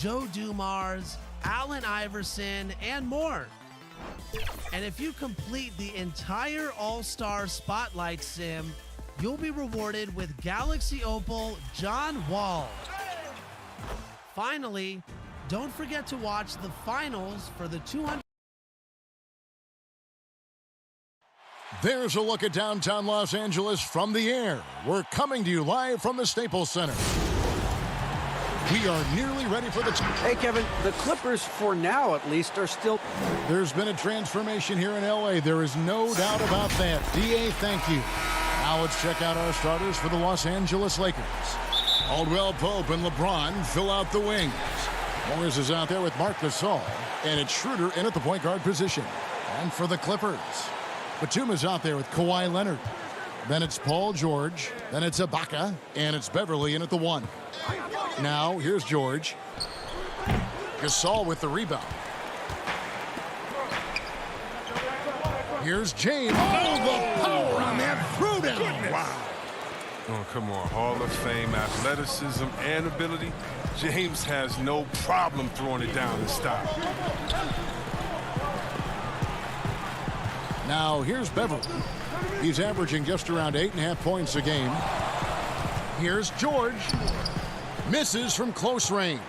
Joe Dumars, Allen Iverson, and more. And if you complete the entire All-Star Spotlight Sim, you'll be rewarded with Galaxy Opal John Wall. Finally, don't forget to watch the finals for the 200. There's a look at downtown Los Angeles from the air. We're coming to you live from the Staples Center. We are nearly ready for the... Hey, Kevin, the Clippers, for now at least, are still... There's been a transformation here in L.A. There is no doubt about that. D.A., thank you. Now let's check out our starters for the Los Angeles Lakers. Caldwell Pope and LeBron fill out the wings. Morris is out there with Marc Gasol, and it's Schroeder in at the point guard position. And for the Clippers, Batum is out there with Kawhi Leonard. Then it's Paul George. Then it's Ibaka, and it's Beverly in at the 1. Now, here's George. Gasol with the rebound. Here's James. Oh, the power on that throwdown. Wow. Oh, come on. Hall of Fame athleticism and ability. James has no problem throwing it down in style. Now, here's Beverly. He's averaging just around 8.5 points a game. Here's George. Misses from close range.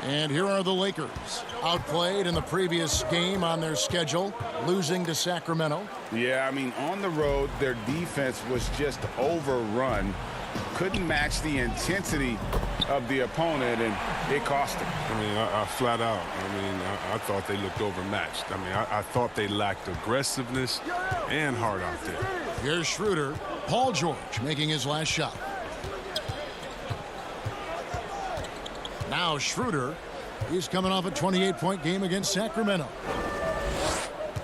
And here are the Lakers. Outplayed in the previous game on their schedule, losing to Sacramento. Yeah, I mean, on the road, their defense was just overrun. Couldn't match the intensity of the opponent, and it cost them. I mean, I flat out, I thought they looked overmatched. I thought they lacked aggressiveness and heart out there. Here's Schroeder. Paul George making his last shot. Now Schroeder, he's coming off a 28-point game against Sacramento.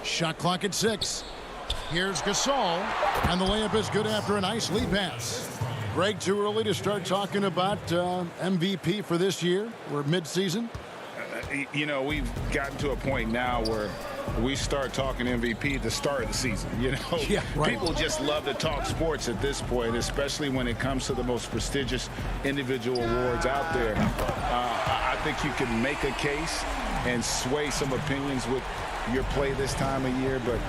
Shot clock at 6. Here's Gasol, and the layup is good after a nice lead pass. Greg, too early to start talking about MVP for this year? We're mid-season. You know, we've gotten to a point now where we start talking MVP at the start of the season. You know, yeah, right. People just love to talk sports at this point, especially when it comes to the most prestigious individual awards out there. I think you can make a case and sway some opinions with your play this time of year, but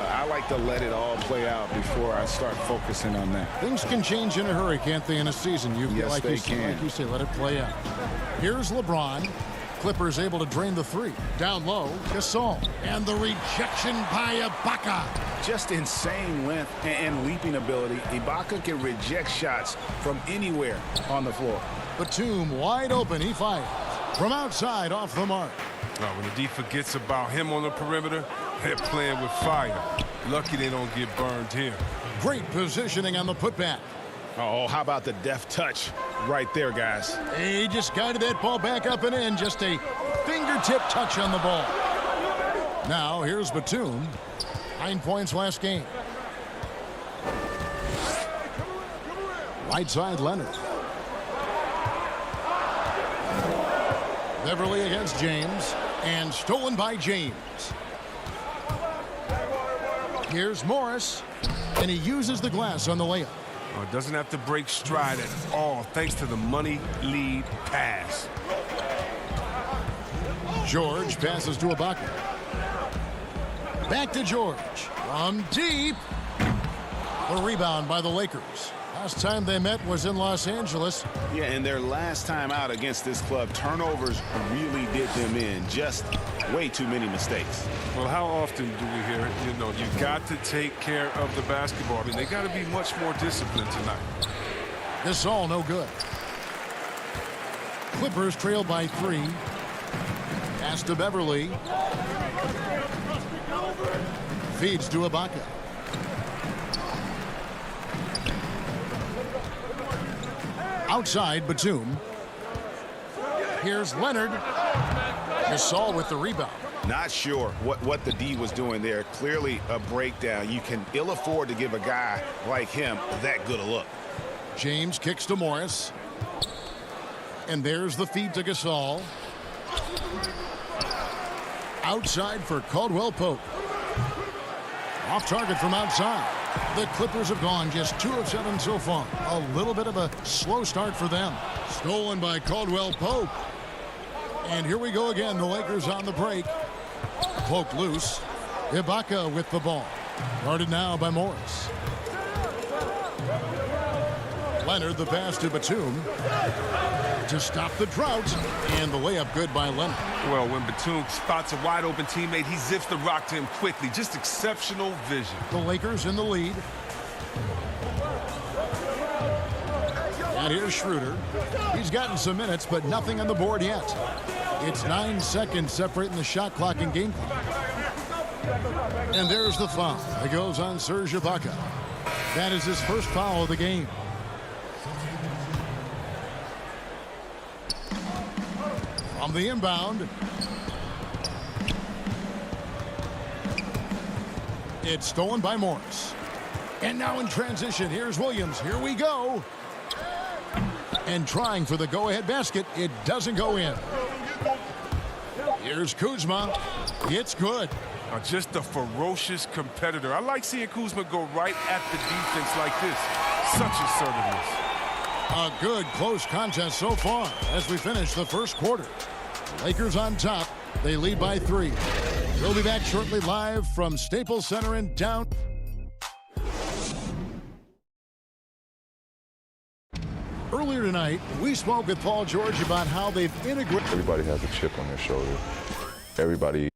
I like to let it all play out before I start focusing on that. Things can change in a hurry, can't they, in a season? Yes, they can. Like you say, let it play out. Here's LeBron. Clippers able to drain the 3. Down low, Gasol. And the rejection by Ibaka. Just insane length and leaping ability. Ibaka can reject shots from anywhere on the floor. Batum wide open. He fires. From outside, off the mark. When the D forgets about him on the perimeter, they're playing with fire. Lucky they don't get burned here. Great positioning on the putback. Oh, how about the deft touch right there, guys? He just guided that ball back up and in. Just a fingertip touch on the ball. Now, here's Batum. 9 points last game. Right side, Leonard. Beverly against James. And stolen by James. Here's Morris. And he uses the glass on the layup. Doesn't have to break stride at all, thanks to the money lead pass. George passes to Ibaka. Back to George. From deep. The rebound by the Lakers. Last time they met was in Los Angeles. Yeah, and their last time out against this club, turnovers really did them in. Just way too many mistakes. Well, how often do we hear it? You know, you got to take care of the basketball. I mean, they got to be much more disciplined tonight. This all no good. Clippers trail by 3. Pass to Beverly. Feeds to Ibaka. Outside, Batum. Here's Leonard. Gasol with the rebound. Not sure what the D was doing there. Clearly a breakdown. You can ill afford to give a guy like him that good a look. James kicks to Morris. And there's the feed to Gasol. Outside for Caldwell Pope. Off target from outside. The Clippers have gone just 2 of 7 so far. A little bit of a slow start for them. Stolen by Caldwell Pope. And here we go again. The Lakers on the break. Poke loose. Ibaka with the ball. Guarded now by Morris. Leonard, the pass to Batum. To stop the drought. And the layup good by Leonard. Well, when Batum spots a wide open teammate, he zips the rock to him quickly. Just exceptional vision. The Lakers in the lead. And here's Schroeder. He's gotten some minutes, but nothing on the board yet. It's 9 seconds separating the shot clock and game clock. And there's the foul. It goes on Serge Ibaka. That is his first foul of the game. From the inbound. It's stolen by Morris. And now in transition, here's Williams. Here we go. And trying for the go-ahead basket. It doesn't go in. Here's Kuzma. It's good. Just a ferocious competitor. I like seeing Kuzma go right at the defense like this. Such assertiveness. A good close contest so far as we finish the first quarter. Lakers on top. They lead by 3. We'll be back shortly live from Staples Center in down. Earlier tonight, we spoke with Paul George about how they've integrated. Everybody has a chip on their shoulder. Everybody.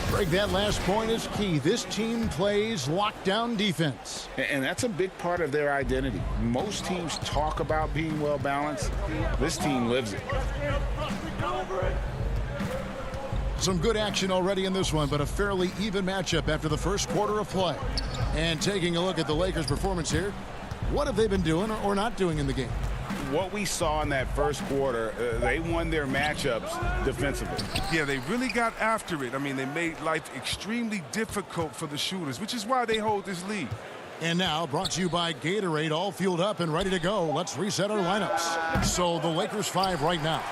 Greg, that last point is key. This team plays lockdown defense. And that's a big part of their identity. Most teams talk about being well balanced. This team lives it. Some good action already in this one, but a fairly even matchup after the first quarter of play. And taking a look at the Lakers' performance here, what have they been doing or not doing in the game? What we saw in that first quarter, they won their matchups defensively. Yeah, they really got after it. I mean, they made life extremely difficult for the shooters, which is why they hold this lead. And now, brought to you by Gatorade, all fueled up and ready to go. Let's reset our lineups. So the Lakers 5 right now.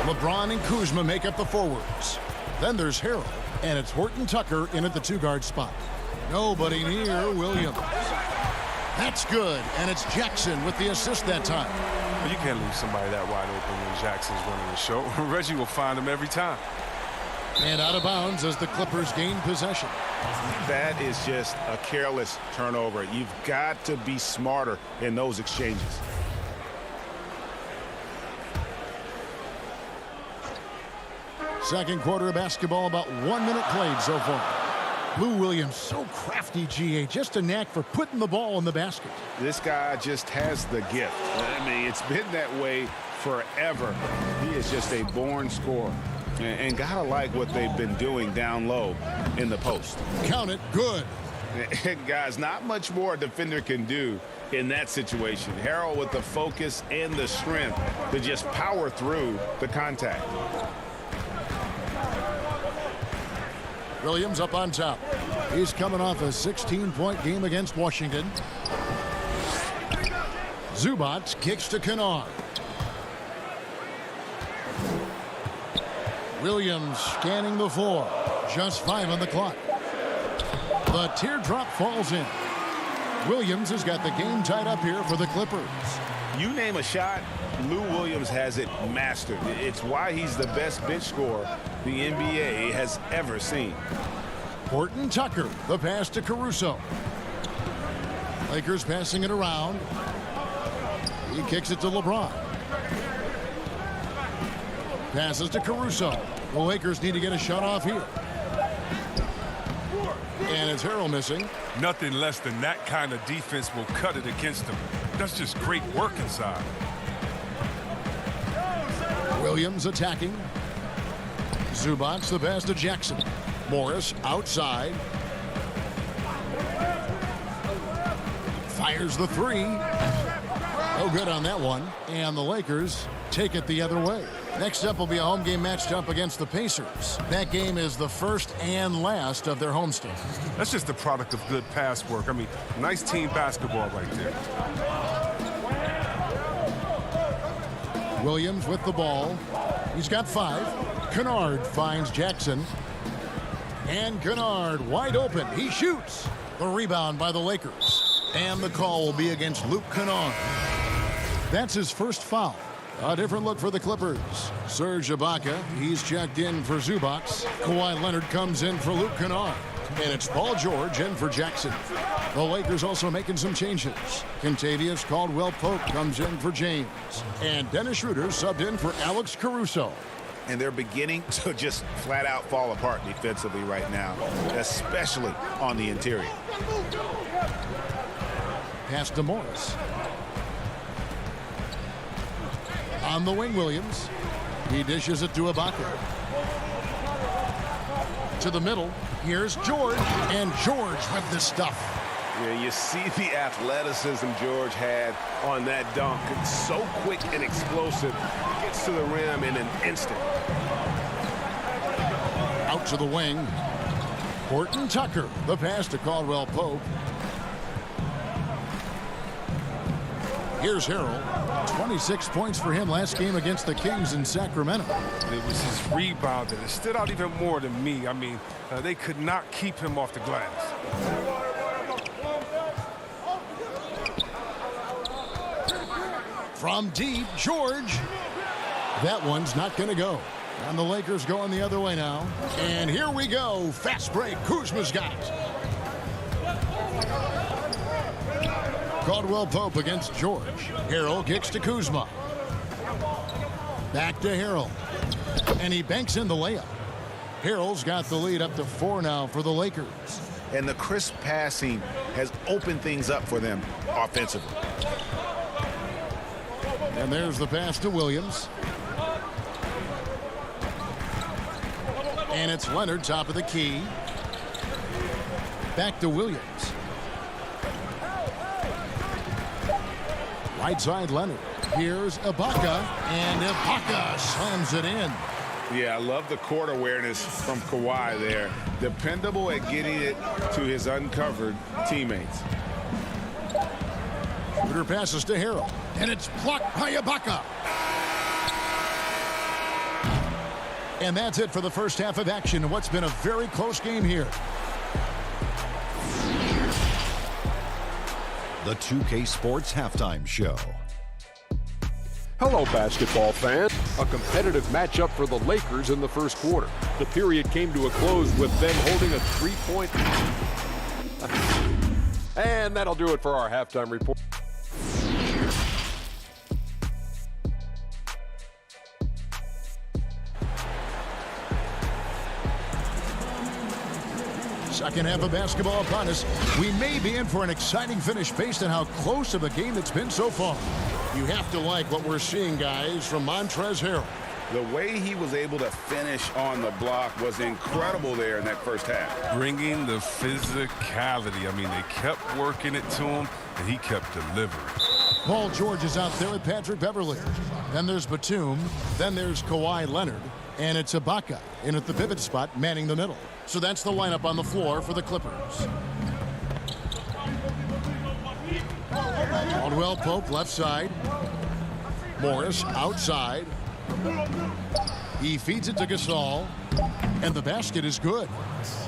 LeBron and Kuzma make up the forwards. Then there's Harrell, and it's Horton Tucker in at the 2-guard spot. Nobody near Williams. That's good, and it's Jackson with the assist that time. Well, you can't leave somebody that wide open when Jackson's running the show. Reggie will find him every time. And out of bounds as the Clippers gain possession. That is just a careless turnover. You've got to be smarter in those exchanges. Second quarter of basketball, about 1 minute played so far. Lou Williams, so crafty, GA, just a knack for putting the ball in the basket. This guy just has the gift. I mean, it's been that way forever. He is just a born scorer. And gotta like what they've been doing down low in the post. Count it, good. And guys, not much more a defender can do in that situation. Harrell with the focus and the strength to just power through the contact. Williams up on top. He's coming off a 16-point game against Washington. Zubac kicks to Kennard. Williams scanning the floor. Just 5 on the clock. The teardrop falls in. Williams has got the game tied up here for the Clippers. You name a shot, Lou Williams has it mastered. It's why he's the best bench scorer the NBA has ever seen. Horton Tucker, the pass to Caruso. Lakers passing it around. He kicks it to LeBron. Passes to Caruso. The Lakers need to get a shot off here. And it's Harrell missing. Nothing less than that kind of defense will cut it against them. That's just great work inside. Williams attacking. Zubac the pass to Jackson. Morris outside. Fires the 3. No good on that one. And the Lakers take it the other way. Next up will be a home game matched up against the Pacers. That game is the first and last of their homestand. That's just a product of good pass work. I mean, nice team basketball right there. Williams with the ball. He's got 5. Kennard finds Jackson. And Kennard wide open. He shoots. The rebound by the Lakers. And the call will be against Luke Kennard. That's his first foul. A different look for the Clippers. Serge Ibaka, he's checked in for Zubac. Kawhi Leonard comes in for Luke Kennard. And it's Paul George in for Jackson. The Lakers also making some changes. Kentavious Caldwell-Pope comes in for James. And Dennis Schroeder subbed in for Alex Caruso. And they're beginning to just flat out fall apart defensively right now, especially on the interior. Pass to Morris. On the wing, Williams. He dishes it to Ibaka. To the middle. Here's George. And George with the stuff. Yeah, you see the athleticism George had on that dunk. It's so quick and explosive. Gets to the rim in an instant. Out to the wing. Horton Tucker. The pass to Caldwell-Pope. Here's Harrell. 26 points for him last game against the Kings in Sacramento. It was his rebound that stood out even more than me. I mean, they could not keep him off the glass. From deep, George. That one's not going to go. And the Lakers going the other way now. And here we go. Fast break. Kuzma's got it. Caldwell-Pope against George. Harrell kicks to Kuzma. Back to Harrell. And he banks in the layup. Harrell's got the lead up to 4 now for the Lakers. And the crisp passing has opened things up for them offensively. And there's the pass to Williams. And it's Leonard, top of the key. Back to Williams. Right side Leonard. Here's Ibaka. And Ibaka slams it in. Yeah, I love the court awareness from Kawhi there. Dependable at getting it to his uncovered teammates. Shooter passes to Harrell. And it's blocked by Ibaka. And that's it for the first half of action in what's been a very close game here. The 2K Sports Halftime Show. Hello, basketball fans. A competitive matchup for the Lakers in the first quarter. The period came to a close with them holding a 3-point. And that'll do it for our halftime report. Second half of basketball upon us. We may be in for an exciting finish based on how close of a game it's been so far. You have to like what we're seeing, guys, from Montrezl Harrell. The way he was able to finish on the block was incredible there in that first half. Bringing the physicality. I mean, they kept working it to him, and he kept delivering. Paul George is out there with Patrick Beverley. Then there's Batum. Then there's Kawhi Leonard. And it's Ibaka in at the pivot spot, manning the middle. So that's the lineup on the floor for the Clippers. Caldwell-Pope left side. Morris outside. He feeds it to Gasol. And the basket is good.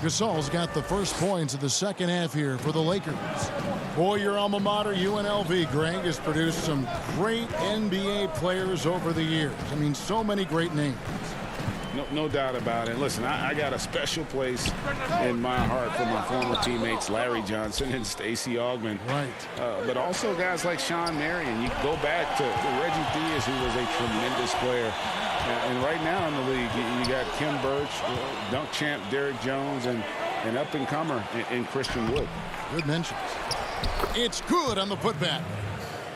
Gasol's got the first points of the second half here for the Lakers. Boy, your alma mater, UNLV, Greg, has produced some great NBA players over the years. I mean, so many great names. No doubt about it. Listen, I got a special place in my heart for my former teammates Larry Johnson and Stacey Augmon. Right. But also guys like Sean Marion. You go back to Reggie Diaz, who was a tremendous player. And right now in the league, you got Kim Birch, dunk champ Derrick Jones, and up-and-comer in Christian Wood. Good mentions. It's good on the putback.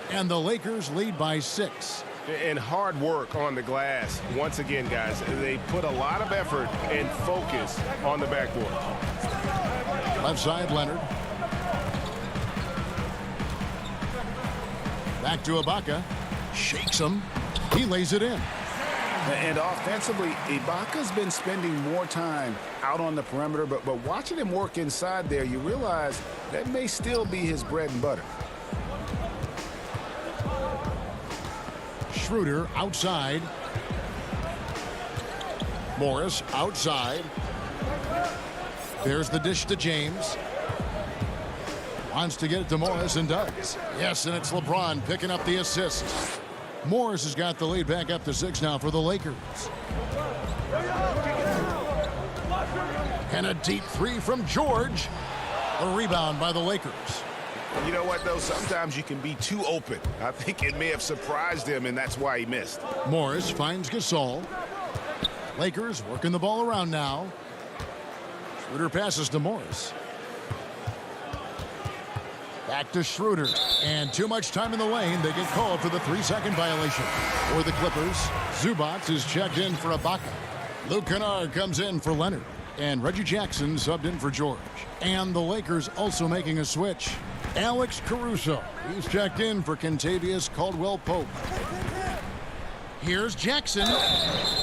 And the Lakers lead by 6. And hard work on the glass. Once again, guys, they put a lot of effort and focus on the backboard. Left side, Leonard. Back to Ibaka. Shakes him. He lays it in. And offensively, Ibaka's been spending more time out on the perimeter, but watching him work inside there, you realize that may still be his bread and butter. Schroeder outside. Morris outside. There's the dish to James. Wants to get it to Morris and does. Yes, and it's LeBron picking up the assist. Morris has got the lead back up to 6 now for the Lakers. And a deep three from George. A rebound by the Lakers. You know what, though? Sometimes you can be too open. I think it may have surprised him, and that's why he missed. Morris finds Gasol. Lakers working the ball around now. Schroeder passes to Morris. Back to Schroeder. And too much time in the lane. They get called for the 3-second violation. For the Clippers, Zubac is checked in for Ibaka. Luke Kennard comes in for Leonard. And Reggie Jackson subbed in for George. And the Lakers also making a switch. Alex Caruso. He's checked in for Kentavious Caldwell-Pope. Here's Jackson.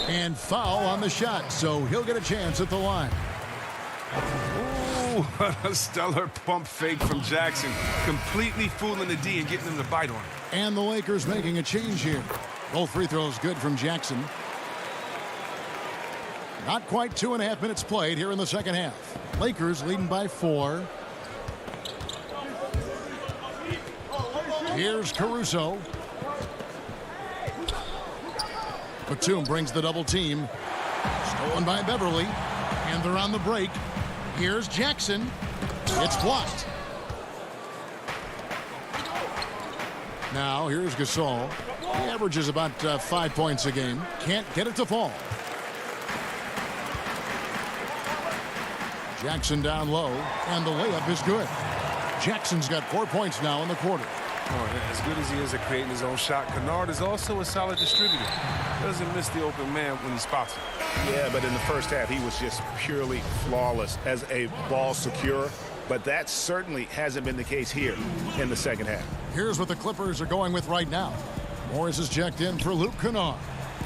And foul on the shot, so he'll get a chance at the line. Ooh, what a stellar pump fake from Jackson. Completely fooling the D and getting him to bite on it. And the Lakers making a change here. Both free throws good from Jackson. Not quite 2.5 minutes played here in the second half. Lakers leading by 4. Here's Caruso. Batum brings the double team. Stolen by Beverly. And they're on the break. Here's Jackson. It's blocked. Now here's Gasol. He averages about 5 points a game. Can't get it to fall. Jackson down low, and the layup is good. Jackson's got 4 points now in the quarter. Oh, as good as he is at creating his own shot, Kennard is also a solid distributor. Doesn't miss the open man when he spots him. Yeah, but in the first half, he was just purely flawless as a ball securer. But that certainly hasn't been the case here in the second half. Here's what the Clippers are going with right now. Morris is checked in for Luke Kennard.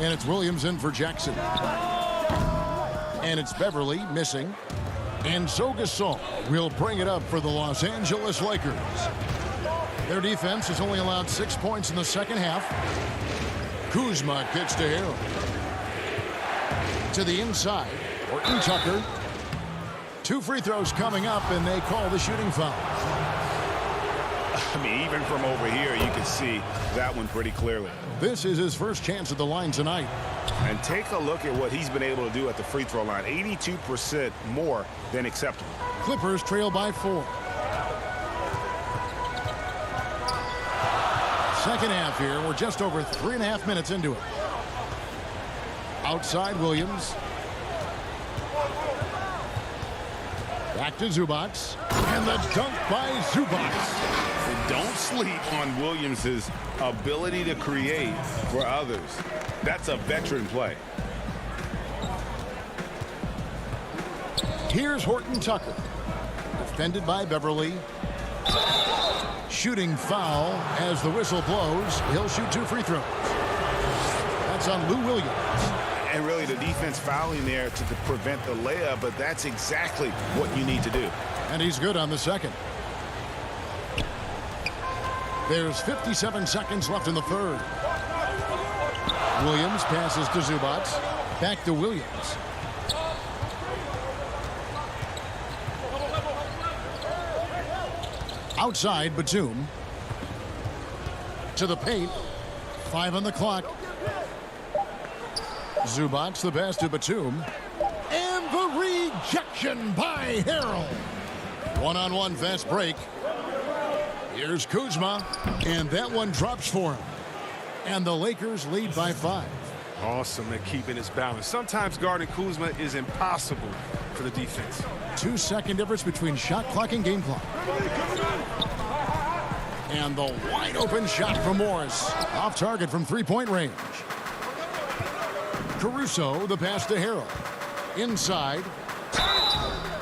And it's Williams in for Jackson. And it's Beverly missing. And so Gasol will bring it up for the Los Angeles Lakers. Their defense has only allowed 6 points in the second half. Kuzma kicks to Harrell. To the inside, Horton Tucker. 2 free throws coming up, and they call the shooting foul. I mean, even from over here, you can see that one pretty clearly. This is his first chance at the line tonight. And take a look at what he's been able to do at the free throw line. 82% more than acceptable. Clippers trail by 4. Second half here. We're just over 3.5 minutes into it. Outside Williams. Back to Zubac. And the dunk by Zubac. Don't sleep on Williams' ability to create for others. That's a veteran play. Here's Horton Tucker. Defended by Beverly. Shooting foul as the whistle blows. He'll shoot 2 free throws. That's on Lou Williams. And really the defense fouling there to prevent the layup, but that's exactly what you need to do. And he's good on the second. There's 57 seconds left in the third. Williams passes to Zubac. Back to Williams. Outside, Batum. To the paint. 5 on the clock. Zubac, the pass to Batum. And the rejection by Harrell. One-on-one fast break. Here's Kuzma. And that one drops for him. And the Lakers lead by 5. Awesome at keeping his balance. Sometimes guarding Kuzma is impossible for the defense. 2-second difference between shot clock and game clock. And the wide open shot from Morris. Off target from 3-point range. Caruso, the pass to Harrell. Inside.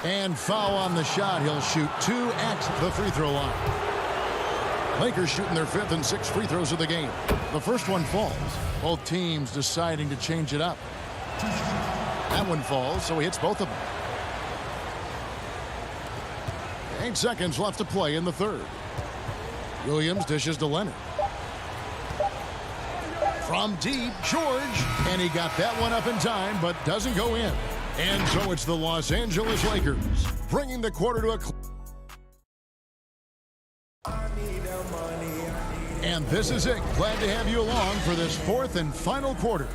And foul on the shot. He'll shoot 2 at the free throw line. Lakers shooting their 5th and 6th free throws of the game. The first one falls. Both teams deciding to change it up. That one falls, so he hits both of them. 8 seconds left to play in the third. Williams dishes to Leonard. From deep, George. And he got that one up in time, but doesn't go in. And so it's the Los Angeles Lakers bringing the quarter to a close. And this is it. Glad to have you along for this fourth and final quarter.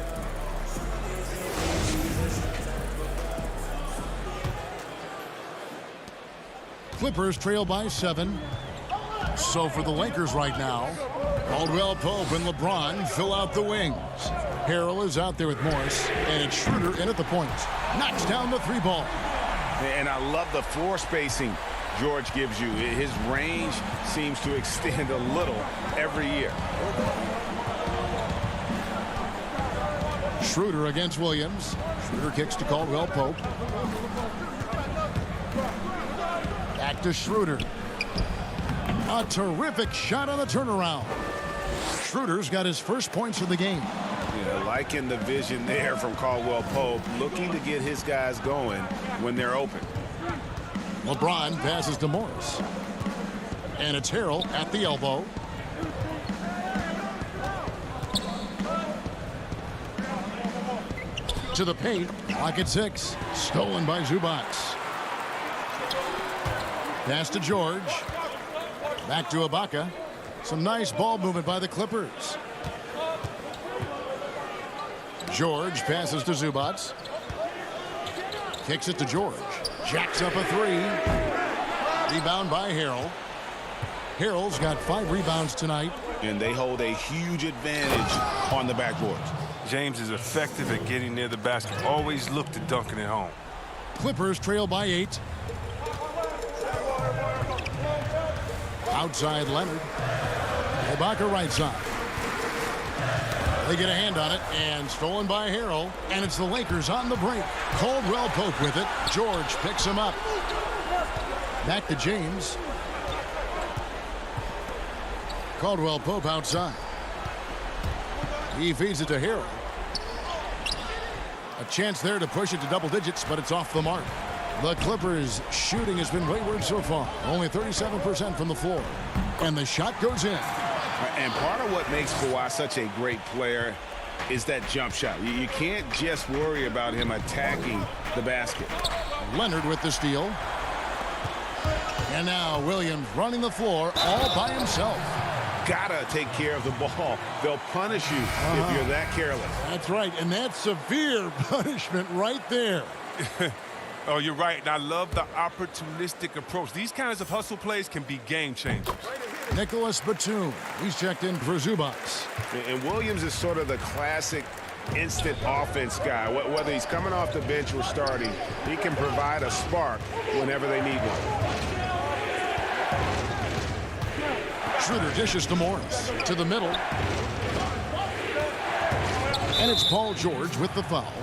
Clippers trail by 7. So for the Lakers right now, Caldwell Pope and LeBron fill out the wings. Harrell is out there with Morris, and it's Schroeder in at the point. Knocks down the 3-ball. And I love the floor spacing George gives you. His range seems to extend a little every year. Schroeder against Williams. Schroeder kicks to Caldwell Pope. Back to Schroeder. A terrific shot on the turnaround. Schroeder's got his first points of the game. Yeah, liking the vision there from Caldwell Pope, looking to get his guys going when they're open. LeBron passes to Morris. And it's Harrell at the elbow. To the paint. Clock at 6. Stolen by Zubac. Pass to George. Back to Ibaka. Some nice ball movement by the Clippers. George passes to Zubac. Kicks it to George. Jacks up a 3. Rebound by Harrell. Harrell's got 5 rebounds tonight. And they hold a huge advantage on the backboards. James is effective at getting near the basket. Always look to dunking it home. Clippers trail by 8. Outside Leonard. Ibaka right side. They get a hand on it, and stolen by Harrell. And it's the Lakers on the break. Caldwell Pope with it. George picks him up. Back to James. Caldwell Pope outside. He feeds it to Harrell. A chance there to push it to double digits, but it's off the mark. The Clippers' shooting has been wayward so far. Only 37% from the floor. And the shot goes in. And part of what makes Kawhi such a great player is that jump shot. You can't just worry about him attacking the basket. Leonard with the steal. And now Williams running the floor all by himself. Gotta take care of the ball. They'll punish you if you're that careless. That's right, and that's severe punishment right there. Oh, you're right, and I love the opportunistic approach. These kinds of hustle plays can be game changers. Nicholas Batum, he's checked in for Zubac. And Williams is sort of the classic instant offense guy. Whether he's coming off the bench or starting, he can provide a spark whenever they need one. Schroeder dishes to Morris. To the middle. And it's Paul George with the foul.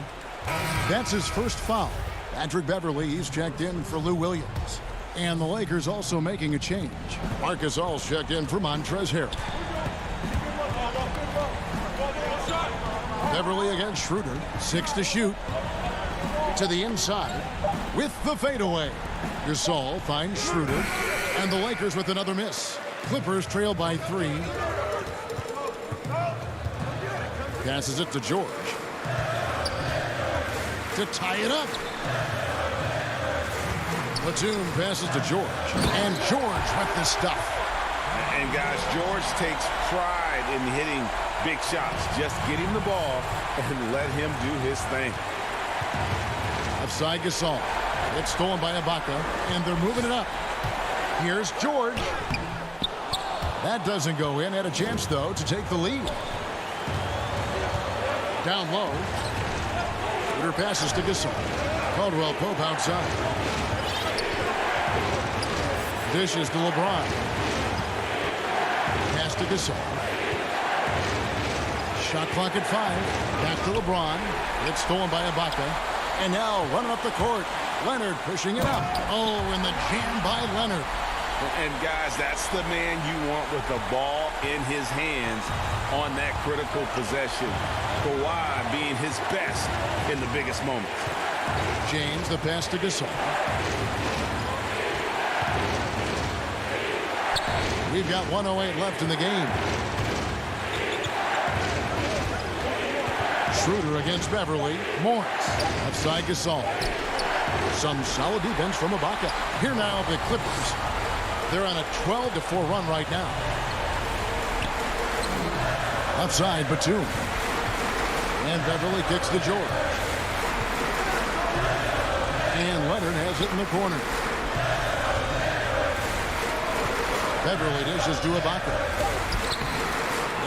That's his first foul. Patrick Beverly, he's checked in for Lou Williams. And the Lakers also making a change. Marcus All's checked in for Montrezl Harrell. Beverly against Schroeder. 6 to shoot. To the inside with the fadeaway. Gasol finds Schroeder. And the Lakers with another miss. Clippers trail by 3. Passes it to George. To tie it up. Batum passes to George. And George with the stuff. And guys, George takes pride in hitting big shots. Just get him the ball and let him do his thing. Outside Gasol. It's stolen by Ibaka. And they're moving it up. Here's George. That doesn't go in. Had a chance, though, to take the lead. Down low. Schroeder passes to Gasol. Caldwell Pope outside. Dishes to LeBron. Pass to Gasol. Shot clock at 5. Back to LeBron. It's stolen by Ibaka. And now running up the court. Leonard pushing it up. Oh, and the jam by Leonard. And guys, that's the man you want with the ball in his hands on that critical possession. Kawhi being his best in the biggest moments. James, the pass to Gasol. We've got 1:08 left in the game. Schroeder against Beverly. Morris. Outside Gasol. Some solid defense from Ibaka. Here now, the Clippers. They're on a 12-4 run right now. Left side, Batum. And Beverly kicks to George. And Leonard has it in the corner. Beverly dishes to Ibaka.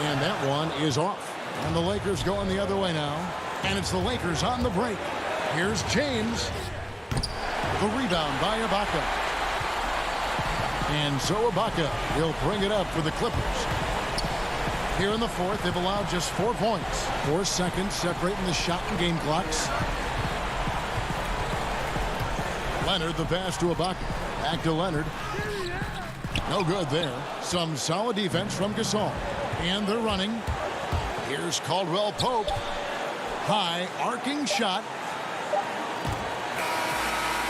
And that one is off. And the Lakers going the other way now. And it's the Lakers on the break. Here's James. The rebound by Ibaka. And so Ibaka will bring it up for the Clippers. Here in the fourth, they've allowed just 4 points. 4 seconds separating the shot and game clocks. Leonard, the pass to Ibaka. Back to Leonard. No good there. Some solid defense from Gasol. And they're running. Here's Caldwell Pope. High, arcing shot.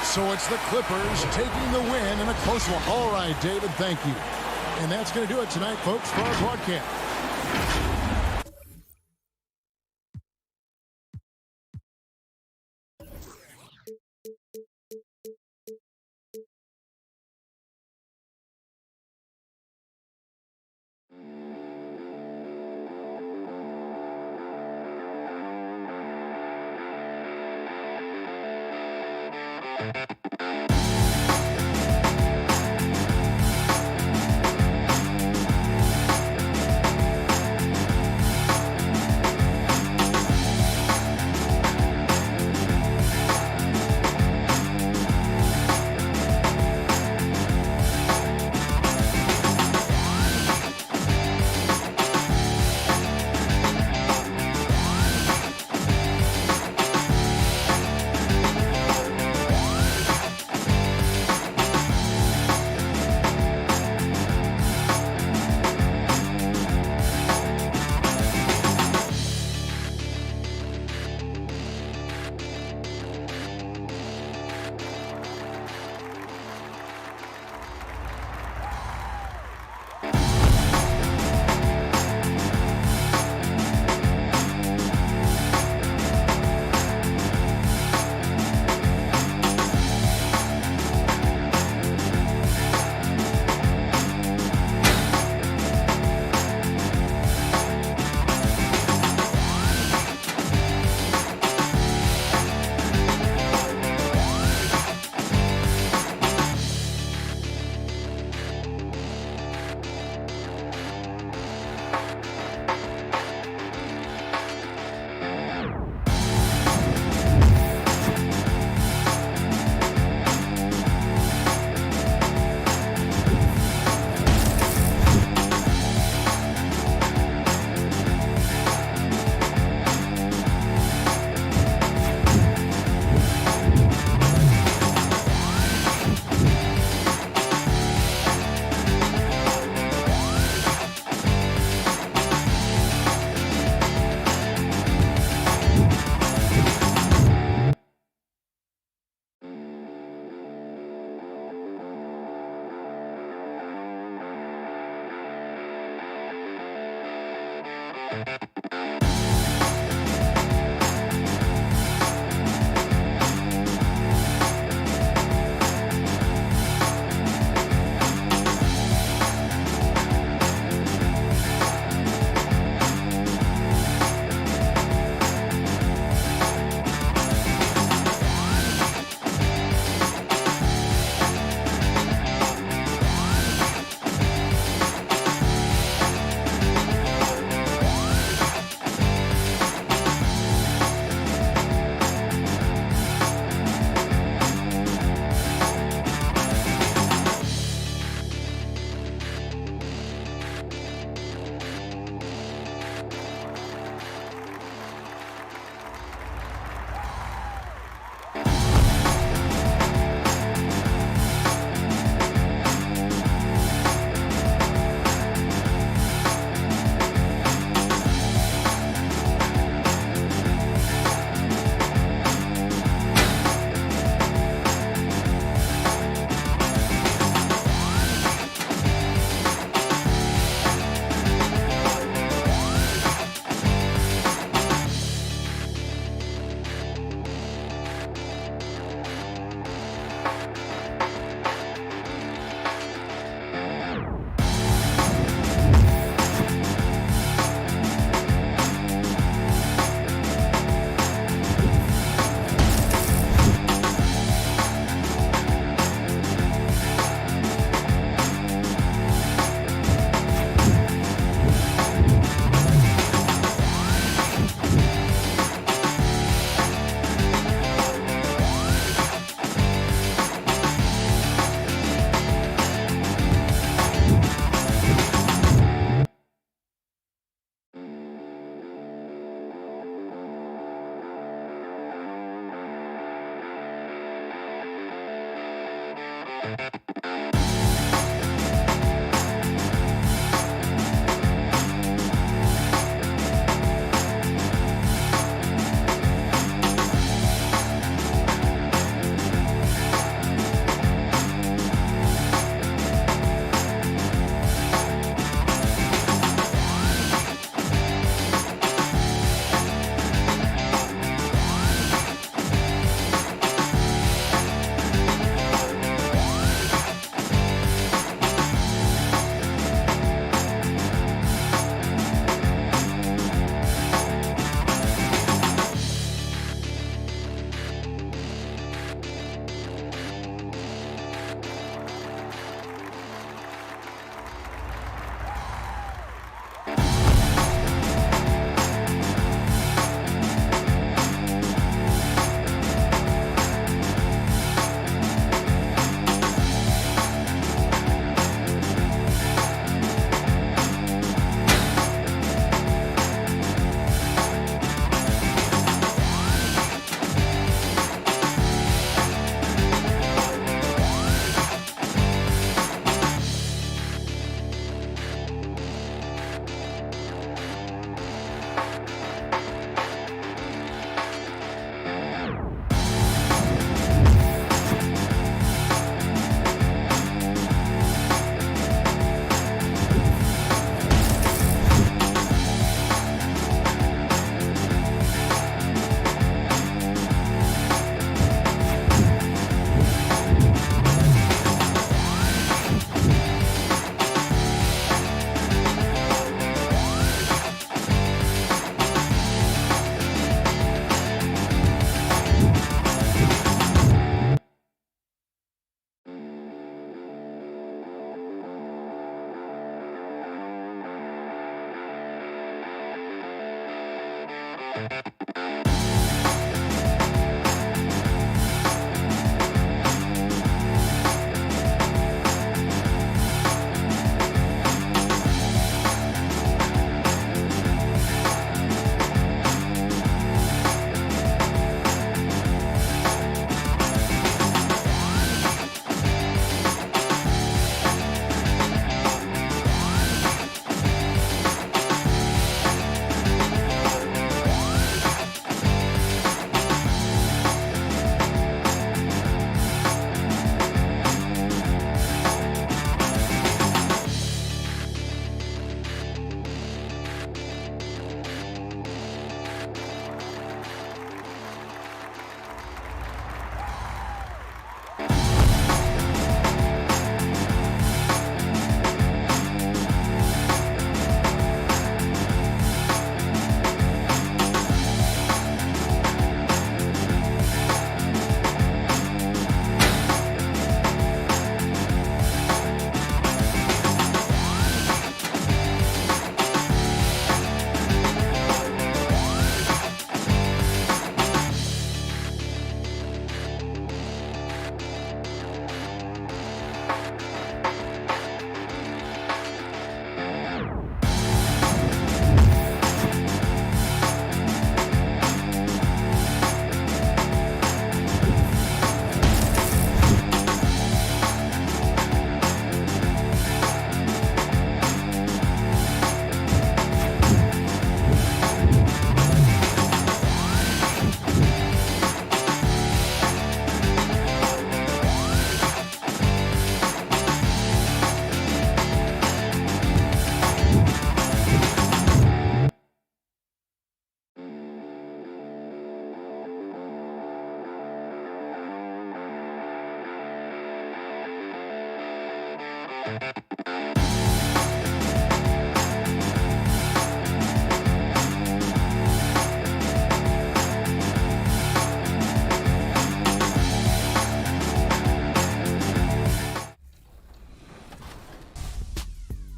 So it's the Clippers taking the win in a close one. All right, David, thank you. And that's going to do it tonight, folks, for our broadcast.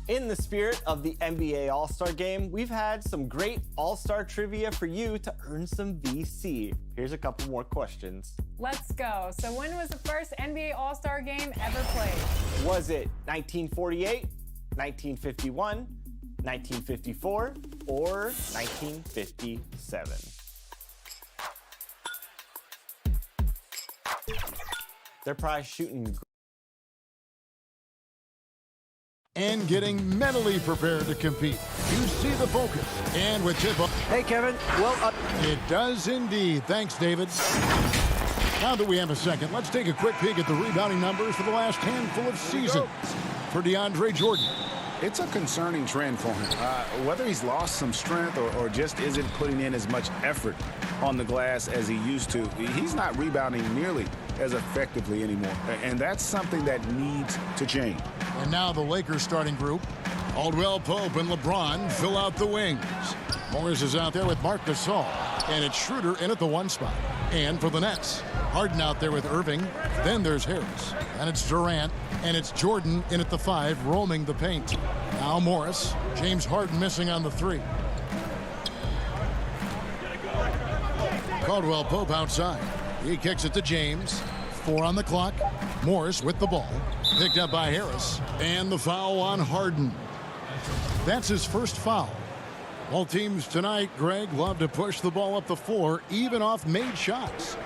In the spirit of the NBA All-Star Game, we've had some great All-Star trivia for you to earn some VC. Here's a couple more questions. Let's go. So when was the first NBA All-Star Game ever played? Was it 1948, 1951, 1954, or 1957? They're probably shooting. And getting mentally prepared to compete. You see the focus. And with tip-off. Hey, Kevin. Well, It does indeed. Thanks, David. Now that we have a second, let's take a quick peek at the rebounding numbers for the last handful of seasons for DeAndre Jordan. It's a concerning trend for him. Whether he's lost some strength or just isn't putting in as much effort on the glass as he used to, he's not rebounding nearly as effectively anymore. And that's something that needs to change. And now the Lakers starting group. Caldwell Pope and LeBron fill out the wings. Morris is out there with Marc Gasol. And it's Schroeder in at the 1 spot. And for the Nets, Harden out there with Irving. Then there's Harris. And it's Durant. And it's Jordan in at the 5, roaming the paint. Now Morris. James Harden missing on the 3. Caldwell Pope outside. He kicks it to James. 4 on the clock. Morris with the ball. Picked up by Harris. And the foul on Harden. That's his first foul. All teams tonight, Greg, love to push the ball up the floor, even off made shots.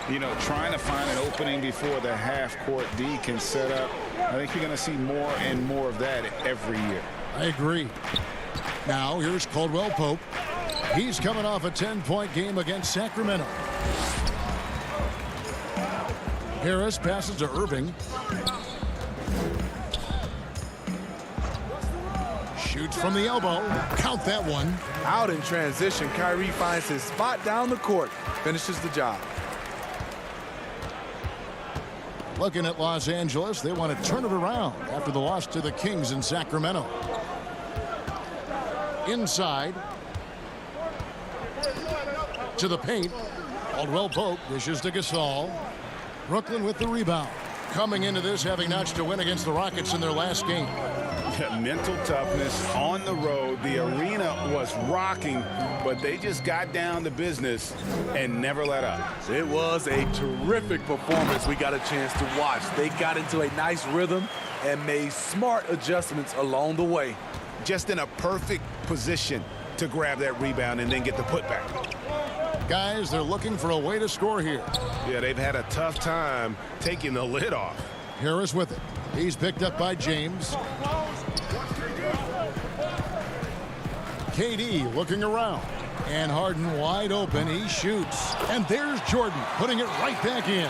You know, trying to find an opening before the half-court D can set up. I think you're going to see more and more of that every year. I agree. Now, here's Caldwell Pope. He's coming off a 10-point game against Sacramento. Harris passes to Irving. Shoots from the elbow. Count that one. Out in transition, Kyrie finds his spot down the court. Finishes the job. Looking at Los Angeles, they want to turn it around after the loss to the Kings in Sacramento. Inside. To the paint. Caldwell Pope dishes to Gasol. Brooklyn with the rebound. Coming into this having notched a win against the Rockets in their last game. Mental toughness on the road. The arena was rocking, but they just got down to business and never let up. It was a terrific performance we got a chance to watch. They got into a nice rhythm and made smart adjustments along the way. Just in a perfect position to grab that rebound and then get the putback. Guys, they're looking for a way to score here. Yeah, they've had a tough time taking the lid off. Harris with it. He's picked up by James. KD looking around. And Harden wide open. He shoots. And there's Jordan putting it right back in.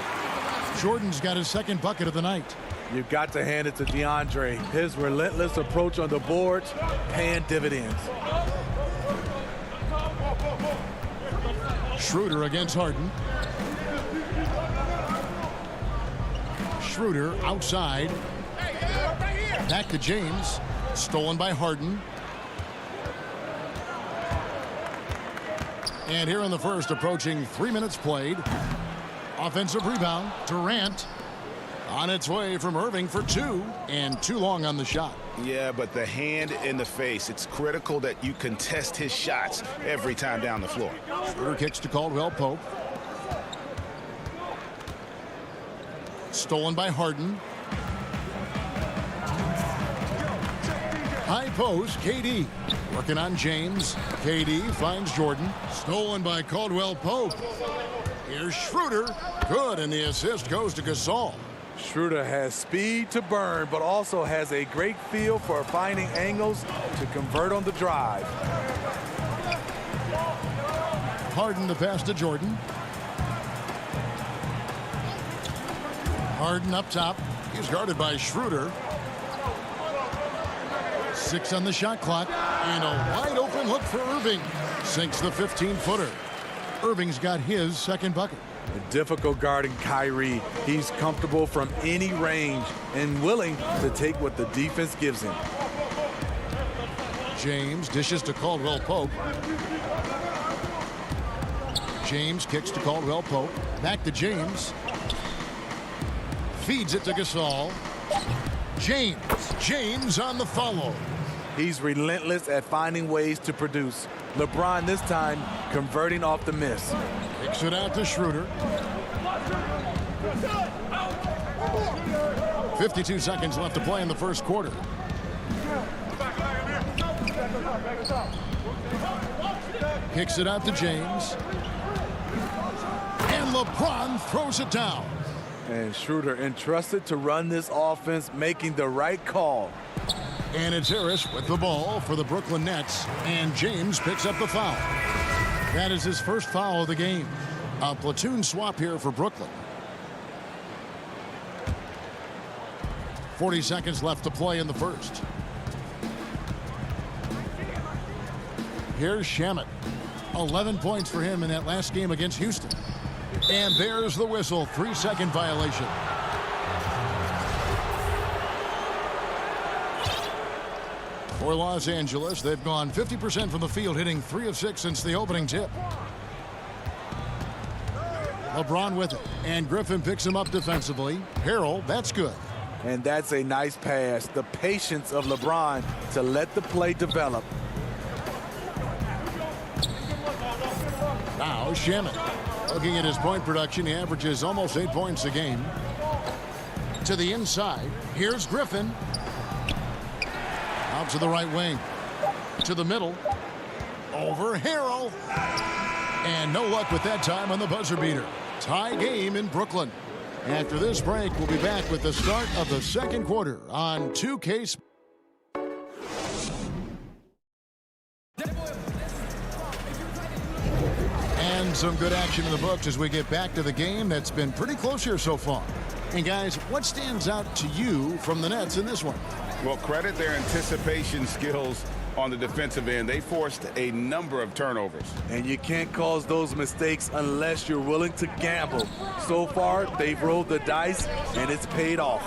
Jordan's got his second bucket of the night. You've got to hand it to DeAndre. His relentless approach on the boards, paying dividends. Schroeder against Harden. Schroeder outside. Back to James. Stolen by Harden. And here in the first, approaching 3 minutes played. Offensive rebound. Durant on its way from Irving for two, and too long on the shot. Yeah, but the hand in the face, it's critical that you contest his shots every time down the floor. Schroeder kicks to Caldwell Pope. Stolen by Harden. High post, KD. Working on James. KD finds Jordan. Stolen by Caldwell Pope. Here's Schroeder. Good, and the assist goes to Gasol. Schroeder has speed to burn, but also has a great feel for finding angles to convert on the drive. Harden the pass to Jordan. Harden up top. He's guarded by Schroeder. 6 on the shot clock. And a wide open look for Irving. Sinks the 15-footer. Irving's got his second bucket. Difficult guarding Kyrie. He's comfortable from any range and willing to take what the defense gives him. James dishes to Caldwell Pope. James kicks to Caldwell Pope. Back to James. Feeds it to Gasol. James on the follow. He's relentless at finding ways to produce. LeBron this time converting off the miss. Kicks it out to Schroeder. 52 seconds left to play in the first quarter. Kicks it out to James. And LeBron throws it down. And Schroeder entrusted to run this offense, making the right call. And it's Harris with the ball for the Brooklyn Nets. And James picks up the foul. That is his first foul of the game. A platoon swap here for Brooklyn. 40 seconds left to play in the first. Here's Shamet. 11 points for him in that last game against Houston. And there's the whistle. 3-second violation. For Los Angeles, they've gone 50% from the field, hitting 3 of 6 since the opening tip. LeBron with it, and Griffin picks him up defensively. Harrell, that's good. And that's a nice pass. The patience of LeBron to let the play develop. Now Shamet. Looking at his point production, he averages almost 8 points a game. To the inside, here's Griffin. Out to the right wing. To the middle. Over Harrell. And no luck with that time on the buzzer beater. Tie game in Brooklyn. After this break, we'll be back with the start of the second quarter on 2K. And some good action in the books as we get back to the game that's been pretty close here so far. And guys, what stands out to you from the Nets in this one? Well, credit their anticipation skills on the defensive end. They forced a number of turnovers. And you can't cause those mistakes unless you're willing to gamble. So far, they've rolled the dice, and it's paid off.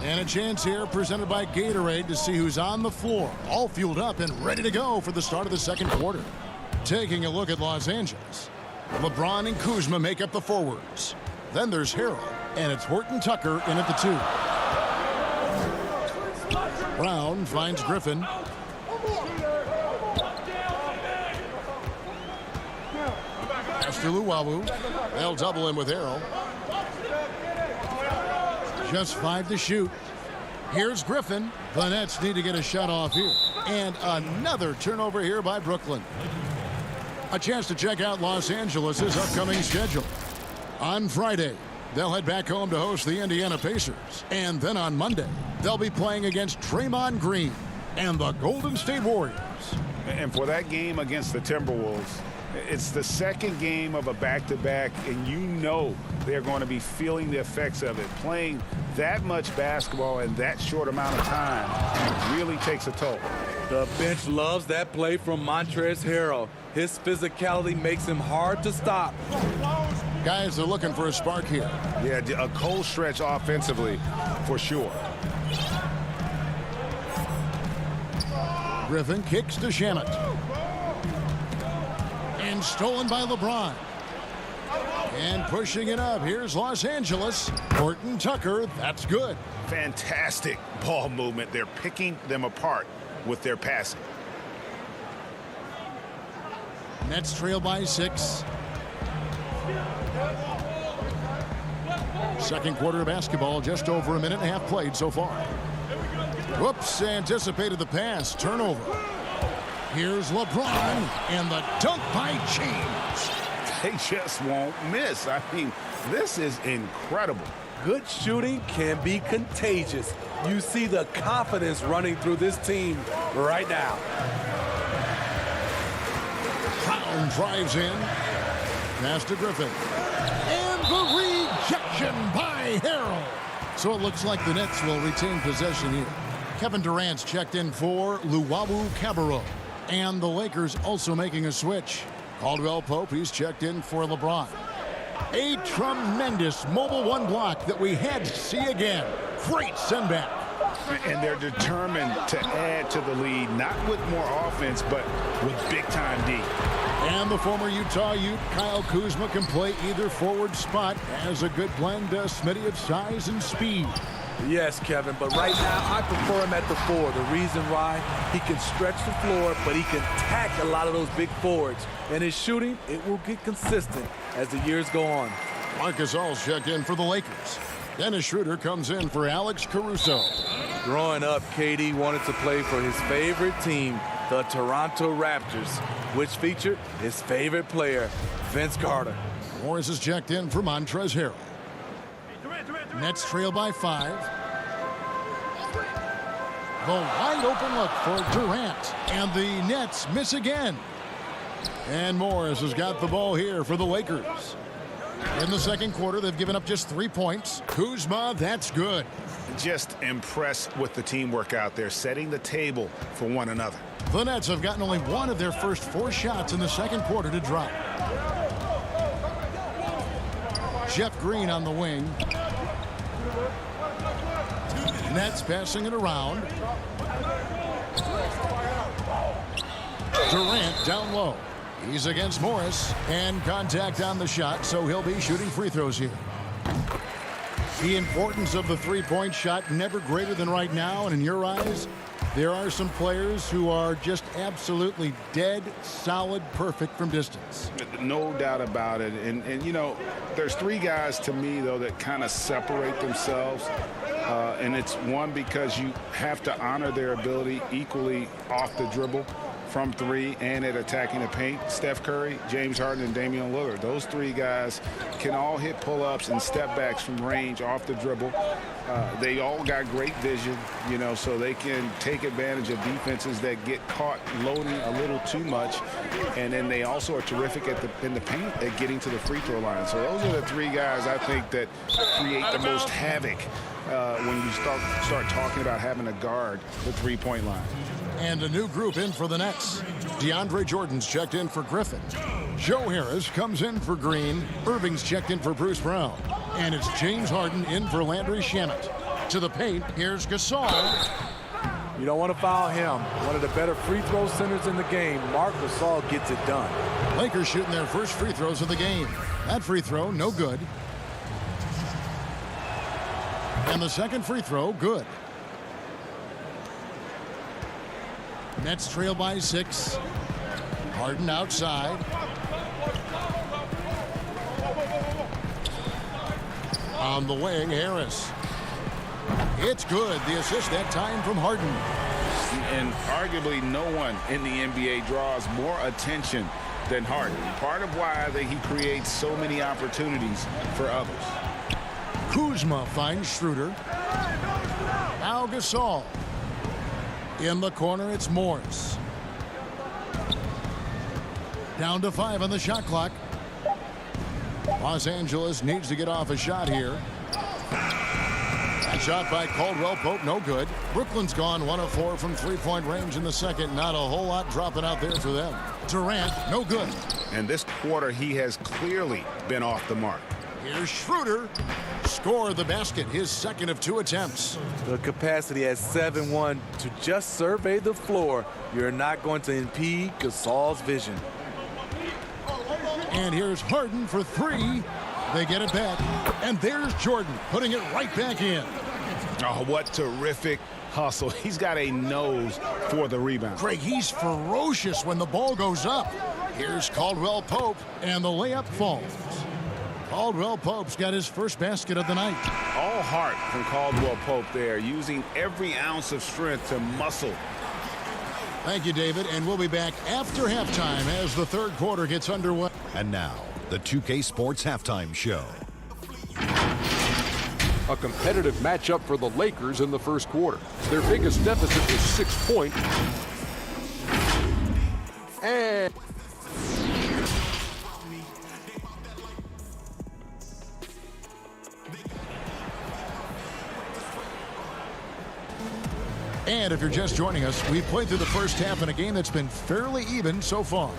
And a chance here presented by Gatorade to see who's on the floor, all fueled up and ready to go for the start of the second quarter. Taking a look at Los Angeles. LeBron and Kuzma make up the forwards. Then there's Harrell, and it's Horton Tucker in at the 2. Brown finds Griffin. Pass to Luwawu. They'll double him with Harrell. Just 5 to shoot. Here's Griffin. The Nets need to get a shot off here. And another turnover here by Brooklyn. A chance to check out Los Angeles' upcoming schedule. On Friday, they'll head back home to host the Indiana Pacers. And then on Monday, they'll be playing against Draymond Green and the Golden State Warriors. And for that game against the Timberwolves, it's the second game of a back-to-back, and you know they're going to be feeling the effects of it. Playing that much basketball in that short amount of time really takes a toll. The bench loves that play from Montrezl Harrell. His physicality makes him hard to stop. Guys are looking for a spark here. Yeah, a cold stretch offensively for sure. Griffin kicks to Shamet. And stolen by LeBron. And pushing it up. Here's Los Angeles. Horton Tucker. That's good. Fantastic ball movement. They're picking them apart with their passing. Nets trail by 6. Second quarter of basketball, just over a minute and a half played so far. Whoops, anticipated the pass. Turnover. Here's LeBron, and the dunk by James. They just won't miss. I mean, this is incredible. Good shooting can be contagious. You see the confidence running through this team right now. Brown drives in. Pass to Griffin. And the rejection by Harrell. So it looks like the Nets will retain possession here. Kevin Durant's checked in for Luwawu-Cabarrot. And the Lakers also making a switch. Caldwell Pope, he's checked in for LeBron. A tremendous mobile one block that we had to see again. Great send back. And they're determined to add to the lead, not with more offense, but with big-time D. And the former Utah Ute, Kyle Kuzma, can play either forward spot. Has a good blend, Smitty, of size and speed. Yes, Kevin, but right now I prefer him at the 4. The reason why, he can stretch the floor, but he can tack a lot of those big forwards. And his shooting, it will get consistent as the years go on. Marcus All's checked in for the Lakers. Dennis Schroeder comes in for Alex Caruso. Growing up, KD wanted to play for his favorite team, the Toronto Raptors, which featured his favorite player, Vince Carter. Morris is checked in for Montrezl Harrell. Nets trail by 5. The wide open look for Durant. And the Nets miss again. And Morris has got the ball here for the Lakers. In the second quarter, they've given up just 3 points. Kuzma, that's good. Just impressed with the teamwork out there, setting the table for one another. The Nets have gotten only one of their first 4 shots in the second quarter to drop. Jeff Green on the wing. Nets passing it around. Durant down low. He's against Morris, and contact on the shot, so he'll be shooting free throws here. The importance of the three-point shot never greater than right now, and in your eyes, there are some players who are just absolutely dead, solid, perfect from distance. No doubt about it. And you know, there's 3 guys to me, though, that kind of separate themselves. And it's one, because you have to honor their ability equally off the dribble, from 3, and at attacking the paint. Steph Curry, James Harden, and Damian Lillard. Those 3 guys can all hit pull-ups and step-backs from range off the dribble. They all got great vision, you know, so they can take advantage of defenses that get caught loading a little too much. And then they also are terrific in the paint at getting to the free throw line. So those are the 3 guys I think that create the most havoc when you start talking about having to guard the three-point line. And a new group in for the Nets. DeAndre Jordan's checked in for Griffin. Joe Harris comes in for Green. Irving's checked in for Bruce Brown. And it's James Harden in for Landry Shamet. To the paint, here's Gasol. You don't want to foul him. One of the better free throw centers in the game. Marc Gasol gets it done. Lakers shooting their first free throws of the game. That free throw, no good. And the second free throw, good. Nets trail by 6. Harden outside. On the wing, Harris. It's good. The assist that time from Harden. And arguably no one in the NBA draws more attention than Harden. Part of why he creates so many opportunities for others. Kuzma finds Schroeder. Now Gasol. In the corner, it's Morris. Down to 5 on the shot clock. Los Angeles needs to get off a shot here. That shot by Caldwell Pope, no good. Brooklyn's gone 1 of 4 from three-point range in the second. Not a whole lot dropping out there for them. Durant, no good. And this quarter, he has clearly been off the mark. Here's Schroeder. Score the basket, his second of 2 attempts. The capacity at 7-1 to just survey the floor. You're not going to impede Gasol's vision. And here's Harden for 3. They get it back. And there's Jordan putting it right back in. Oh, what terrific hustle. He's got a nose for the rebound. Craig, he's ferocious when the ball goes up. Here's Caldwell Pope, and the layup falls. Caldwell Pope's got his first basket of the night. All heart from Caldwell Pope there, using every ounce of strength to muscle. Thank you, David, and we'll be back after halftime as the third quarter gets underway. And now, the 2K Sports Halftime Show. A competitive matchup for the Lakers in the first quarter. Their biggest deficit was 6 points. And if you're just joining us, we've played through the first half in a game that's been fairly even so far.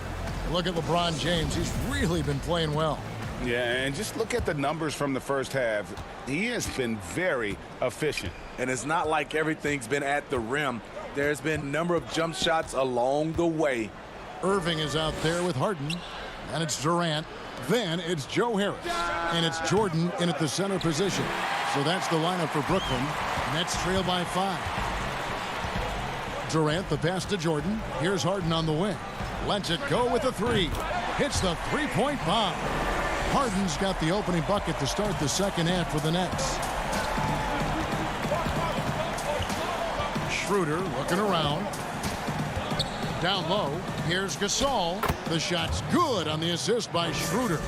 Look at LeBron James. He's really been playing well. Yeah, and just look at the numbers from the first half. He has been very efficient. And it's not like everything's been at the rim. There's been a number of jump shots along the way. Irving is out there with Harden. And it's Durant. Then it's Joe Harris. And it's Jordan in at the center position. So that's the lineup for Brooklyn. Nets trail by 5. Durant, the pass to Jordan. Here's Harden on the wing. Lets it go with a 3. Hits the three-point bomb. Harden's got the opening bucket to start the second half for the Nets. Schroeder looking around. Down low. Here's Gasol. The shot's good on the assist by Schroeder.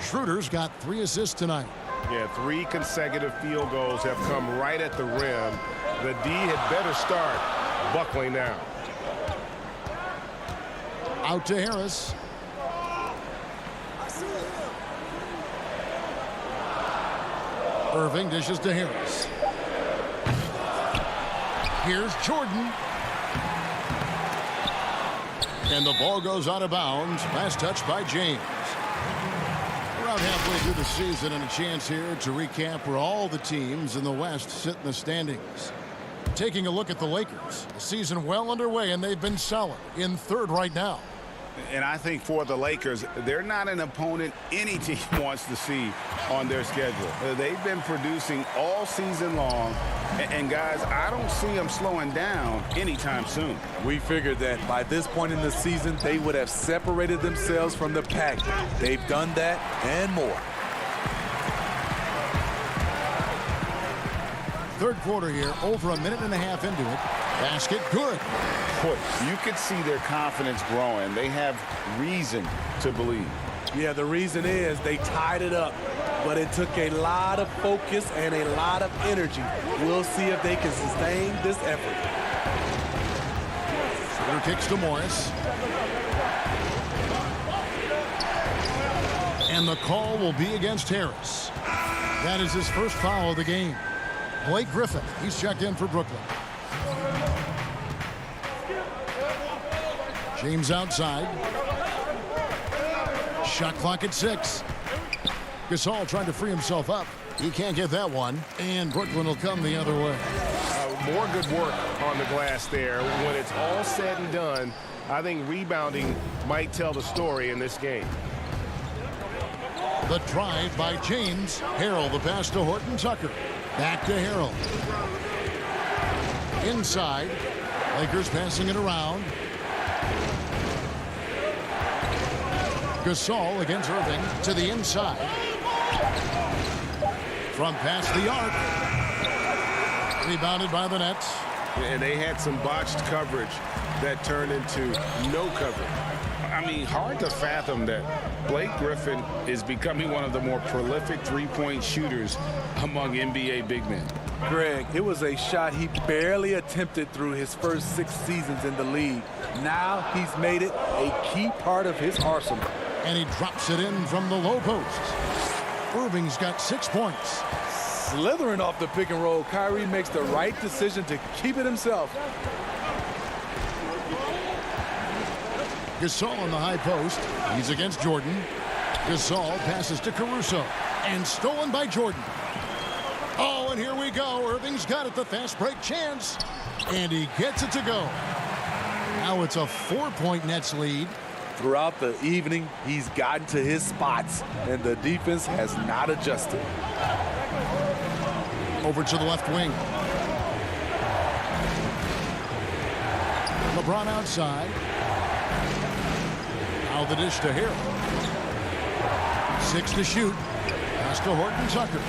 Schroeder's got 3 assists tonight. Yeah, 3 consecutive field goals have come right at the rim. The D had better start buckling down. Out to Harris. Irving dishes to Harris. Here's Jordan. And the ball goes out of bounds. Last touch by James. Around halfway through the season, and a chance here to recap where all the teams in the West sit in the standings. Taking a look at the Lakers. The season well underway, and they've been solid in third right now. And I think for the Lakers, they're not an opponent any team wants to see on their schedule. They've been producing all season long. And guys, I don't see them slowing down anytime soon. We figured that by this point in the season, they would have separated themselves from the pack. They've done that and more. Third quarter here, over a minute and a half into it. Basket good. Boy, you could see their confidence growing. They have reason to believe. Yeah, the reason is they tied it up, but it took a lot of focus and a lot of energy. We'll see if they can sustain this effort. Schroeder kicks to Morris. And the call will be against Harris. That is his first foul of the game. Blake Griffin, he's checked in for Brooklyn. James outside. Shot clock at 6. Gasol trying to free himself up. He can't get that one. And Brooklyn will come the other way. More good work on the glass there. When it's all said and done, I think rebounding might tell the story in this game. The drive by James. Harrell the pass to Horton Tucker. Back to Harrell. Inside. Lakers passing it around. Gasol against Irving to the inside. From past the arc. Rebounded by the Nets. And they had some botched coverage that turned into no coverage. I mean, hard to fathom that Blake Griffin is becoming one of the more prolific three-point shooters among NBA big men. Greg, it was a shot he barely attempted through his first 6 seasons in the league. Now he's made it a key part of his arsenal. And he drops it in from the low post. Irving's got 6 points. Slithering off the pick and roll, Kyrie makes the right decision to keep it himself. Gasol on the high post. He's against Jordan. Gasol passes to Caruso. And stolen by Jordan. Oh, and here we go. Irving's got it, the fast break chance. And he gets it to go. Now it's a 4-point Nets lead. Throughout the evening, he's gotten to his spots, and the defense has not adjusted. Over to the left wing. LeBron outside. Now the dish to Harrell. 6 to shoot. Pass to Horton Tucker.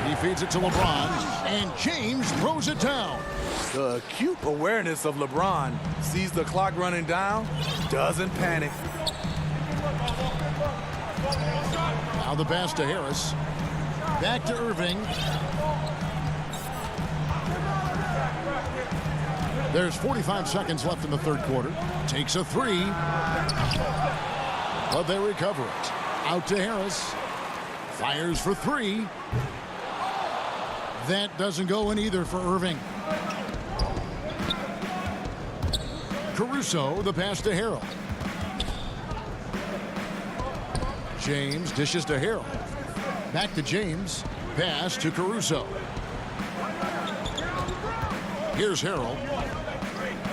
He feeds it to LeBron, and James throws it down. The acute awareness of LeBron, sees the clock running down, doesn't panic. Now the pass to Harris. Back to Irving. There's 45 seconds left in the third quarter. Takes a 3. But they recover it. Out to Harris. Fires for 3. That doesn't go in either for Irving. Caruso, the pass to Harrell. James dishes to Harrell. Back to James. Pass to Caruso. Here's Harrell.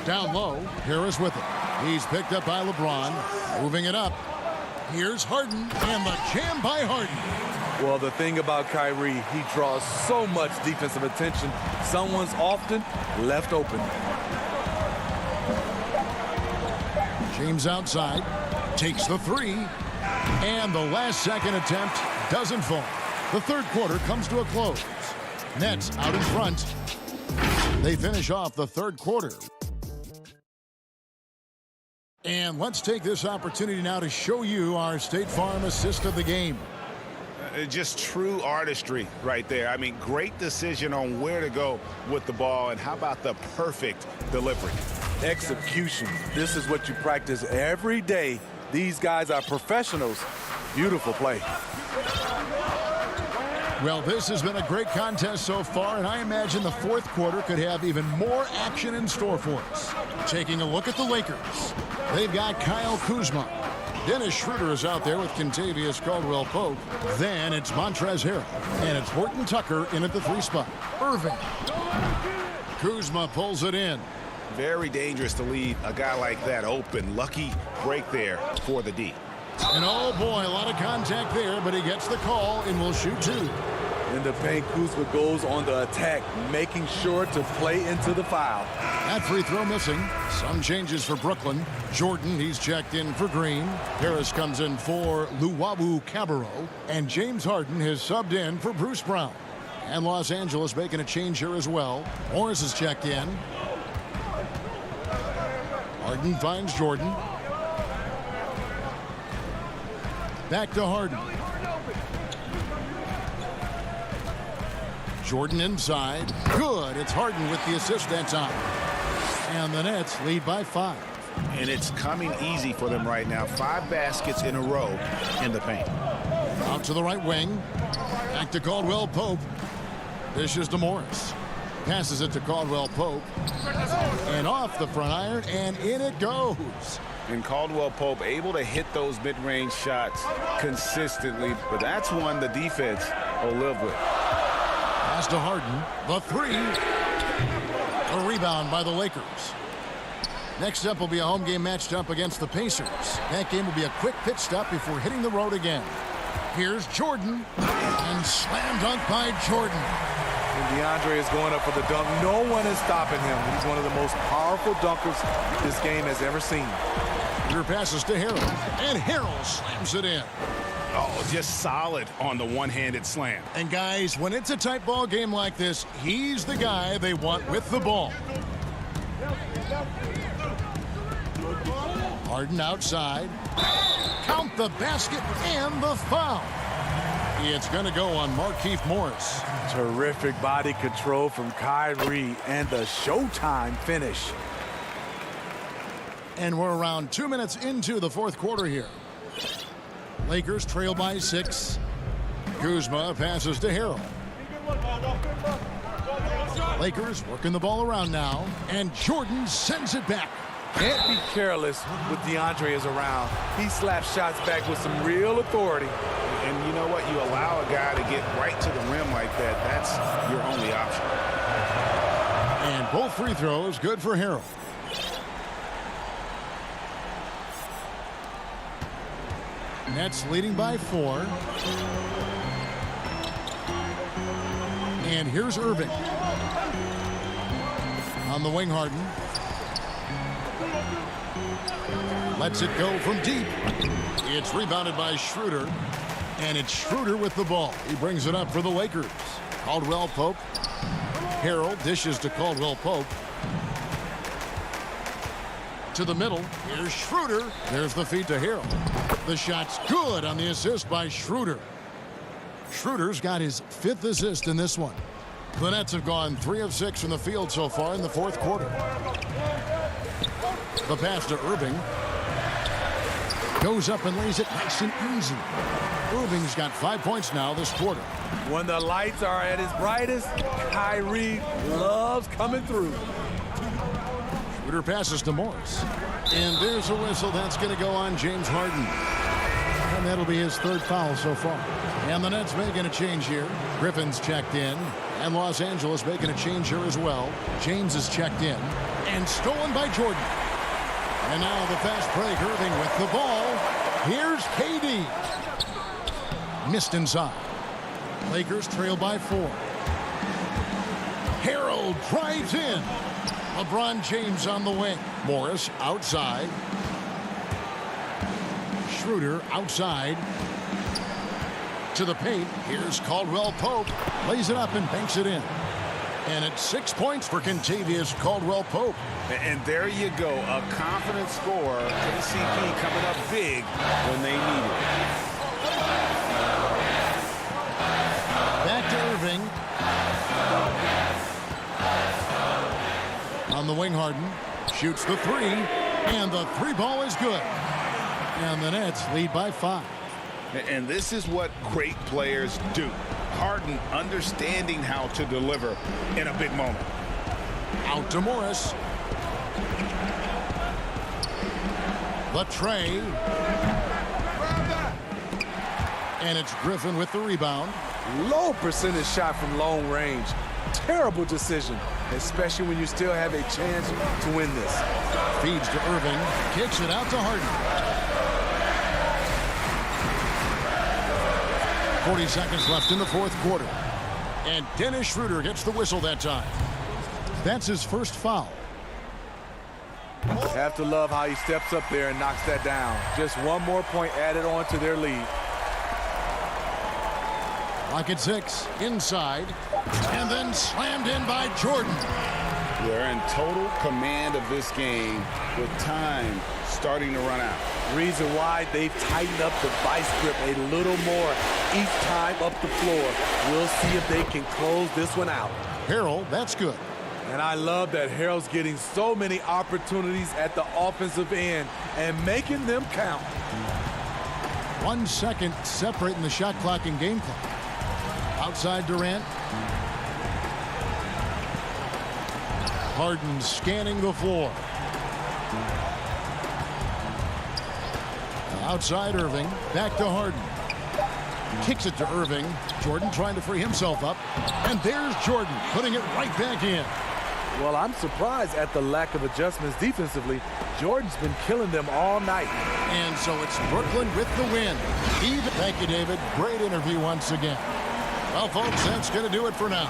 Down low. Harris with it. He's picked up by LeBron. Moving it up. Here's Harden. And the jam by Harden. Well, the thing about Kyrie, he draws so much defensive attention. Someone's often left open. James outside. Takes the 3. And the last second attempt doesn't fall. The third quarter comes to a close. Nets out in front. They finish off the third quarter. And let's take this opportunity now to show you our State Farm assist of the game. Just true artistry right there. I mean, great decision on where to go with the ball, and how about the perfect delivery? Execution. This is what you practice every day. These guys are professionals. Beautiful play. Well, this has been a great contest so far, and I imagine the fourth quarter could have even more action in store for us. Taking a look at the Lakers. They've got Kyle Kuzma. Dennis Schroeder is out there with Kentavious Caldwell-Pope. Then it's Montrezl Harrell. And it's Horton Tucker in at the 3 spot. Irving. Kuzma pulls it in. Very dangerous to leave a guy like that open. Lucky break there for the D. And oh boy, a lot of contact there, but he gets the call and will shoot 2. In the paint, Kuzma goes on the attack, making sure to play into the foul. That free throw missing. Some changes for Brooklyn. Jordan, he's checked in for Green. Harris comes in for Luwawu Cabarro. And James Harden has subbed in for Bruce Brown. And Los Angeles making a change here as well. Morris is checked in. Harden finds Jordan. Back to Harden. Jordan inside. Good. It's Harden with the assist that time. And the Nets lead by 5. And it's coming easy for them right now. 5 baskets in a row in the paint. Out to the right wing. Back to Caldwell-Pope. Dishes to Morris. Passes it to Caldwell-Pope. And off the front iron, and in it goes. And Caldwell-Pope able to hit those mid-range shots consistently, but that's one the defense will live with. Pass to Harden. The 3. A rebound by the Lakers. Next up will be a home game matched up against the Pacers. That game will be a quick pit stop before hitting the road again. Here's Jordan. And slam dunk by Jordan. And DeAndre is going up for the dunk. No one is stopping him. He's one of the most powerful dunkers this game has ever seen. Your passes to Harrell, and Harrell slams it in. Oh, just solid on the one-handed slam. And guys, when it's a tight ball game like this, he's the guy they want with the ball. Harden outside. Count the basket and the foul. It's going to go on Markieff Morris. Terrific body control from Kyrie and the showtime finish. And we're around 2 minutes into the fourth quarter here. Lakers trail by 6. Kuzma passes to Harrell. Lakers working the ball around now, and Jordan sends it back. Can't be careless with DeAndre is around. He slaps shots back with some real authority. And you know what? You allow a guy to get right to the rim like that. That's your only option. And both free throws good for Harrell. Nets leading by 4. And here's Irving. On the wing, Harden. Lets it go from deep. It's rebounded by Schroeder. And it's Schroeder with the ball. He brings it up for the Lakers. Caldwell Pope. Harrell dishes to Caldwell Pope. To the middle. Here's Schroeder. There's the feed to Harrell. The shot's good on the assist by Schroeder. Schroeder's got his 5th assist in this one. The Nets have gone 3 of 6 from the field so far in the fourth quarter. The pass to Irving. Goes up and lays it nice and easy. Irving's got 5 points now this quarter. When the lights are at its brightest, Kyrie loves coming through. Schroeder passes to Morris. And there's a whistle. That's going to go on James Harden. And that'll be his 3rd foul so far. And the Nets making a change here. Griffin's checked in. And Los Angeles making a change here as well. James is checked in. And stolen by Jordan. And now the fast break. Irving with the ball. Here's KD. Missed inside. Lakers trail by 4. Harrell drives in. LeBron James on the wing. Morris outside. Schroeder outside. To the paint. Here's Caldwell Pope. Lays it up and banks it in. And it's 6 points for Kentavious Caldwell Pope. And there you go. A confident scorer. KCP coming up big when they need it. Back to Irving. On the wing, Harden shoots the 3, and the 3 ball is good. And the Nets lead by 5. And this is what great players do. Harden understanding how to deliver in a big moment. Out to Morris. The tray. And it's Griffin with the rebound. Low percentage shot from long range. Terrible decision, especially when you still have a chance to win this. Feeds to Irving. Kicks it out to Harden. 40 seconds left in the fourth quarter. And Dennis Schroeder gets the whistle that time. That's his 1st foul. Have to love how he steps up there and knocks that down. Just 1 more point added on to their lead. Clock at 6. Inside. And then slammed in by Jordan. They're in total command of this game with time starting to run out. Reason why they've tightened up the vice grip a little more each time up the floor. We'll see if they can close this one out. Harrell, that's good. And I love that Harrell's getting so many opportunities at the offensive end and making them count. 1 second separating the shot clock and game clock. Outside Durant. Harden scanning the floor. Outside Irving. Back to Harden. Kicks it to Irving. Jordan trying to free himself up. And there's Jordan putting it right back in. Well, I'm surprised at the lack of adjustments defensively. Jordan's been killing them all night. And so it's Brooklyn with the win. Thank you, David. Great interview once again. Well, folks, that's going to do it for now.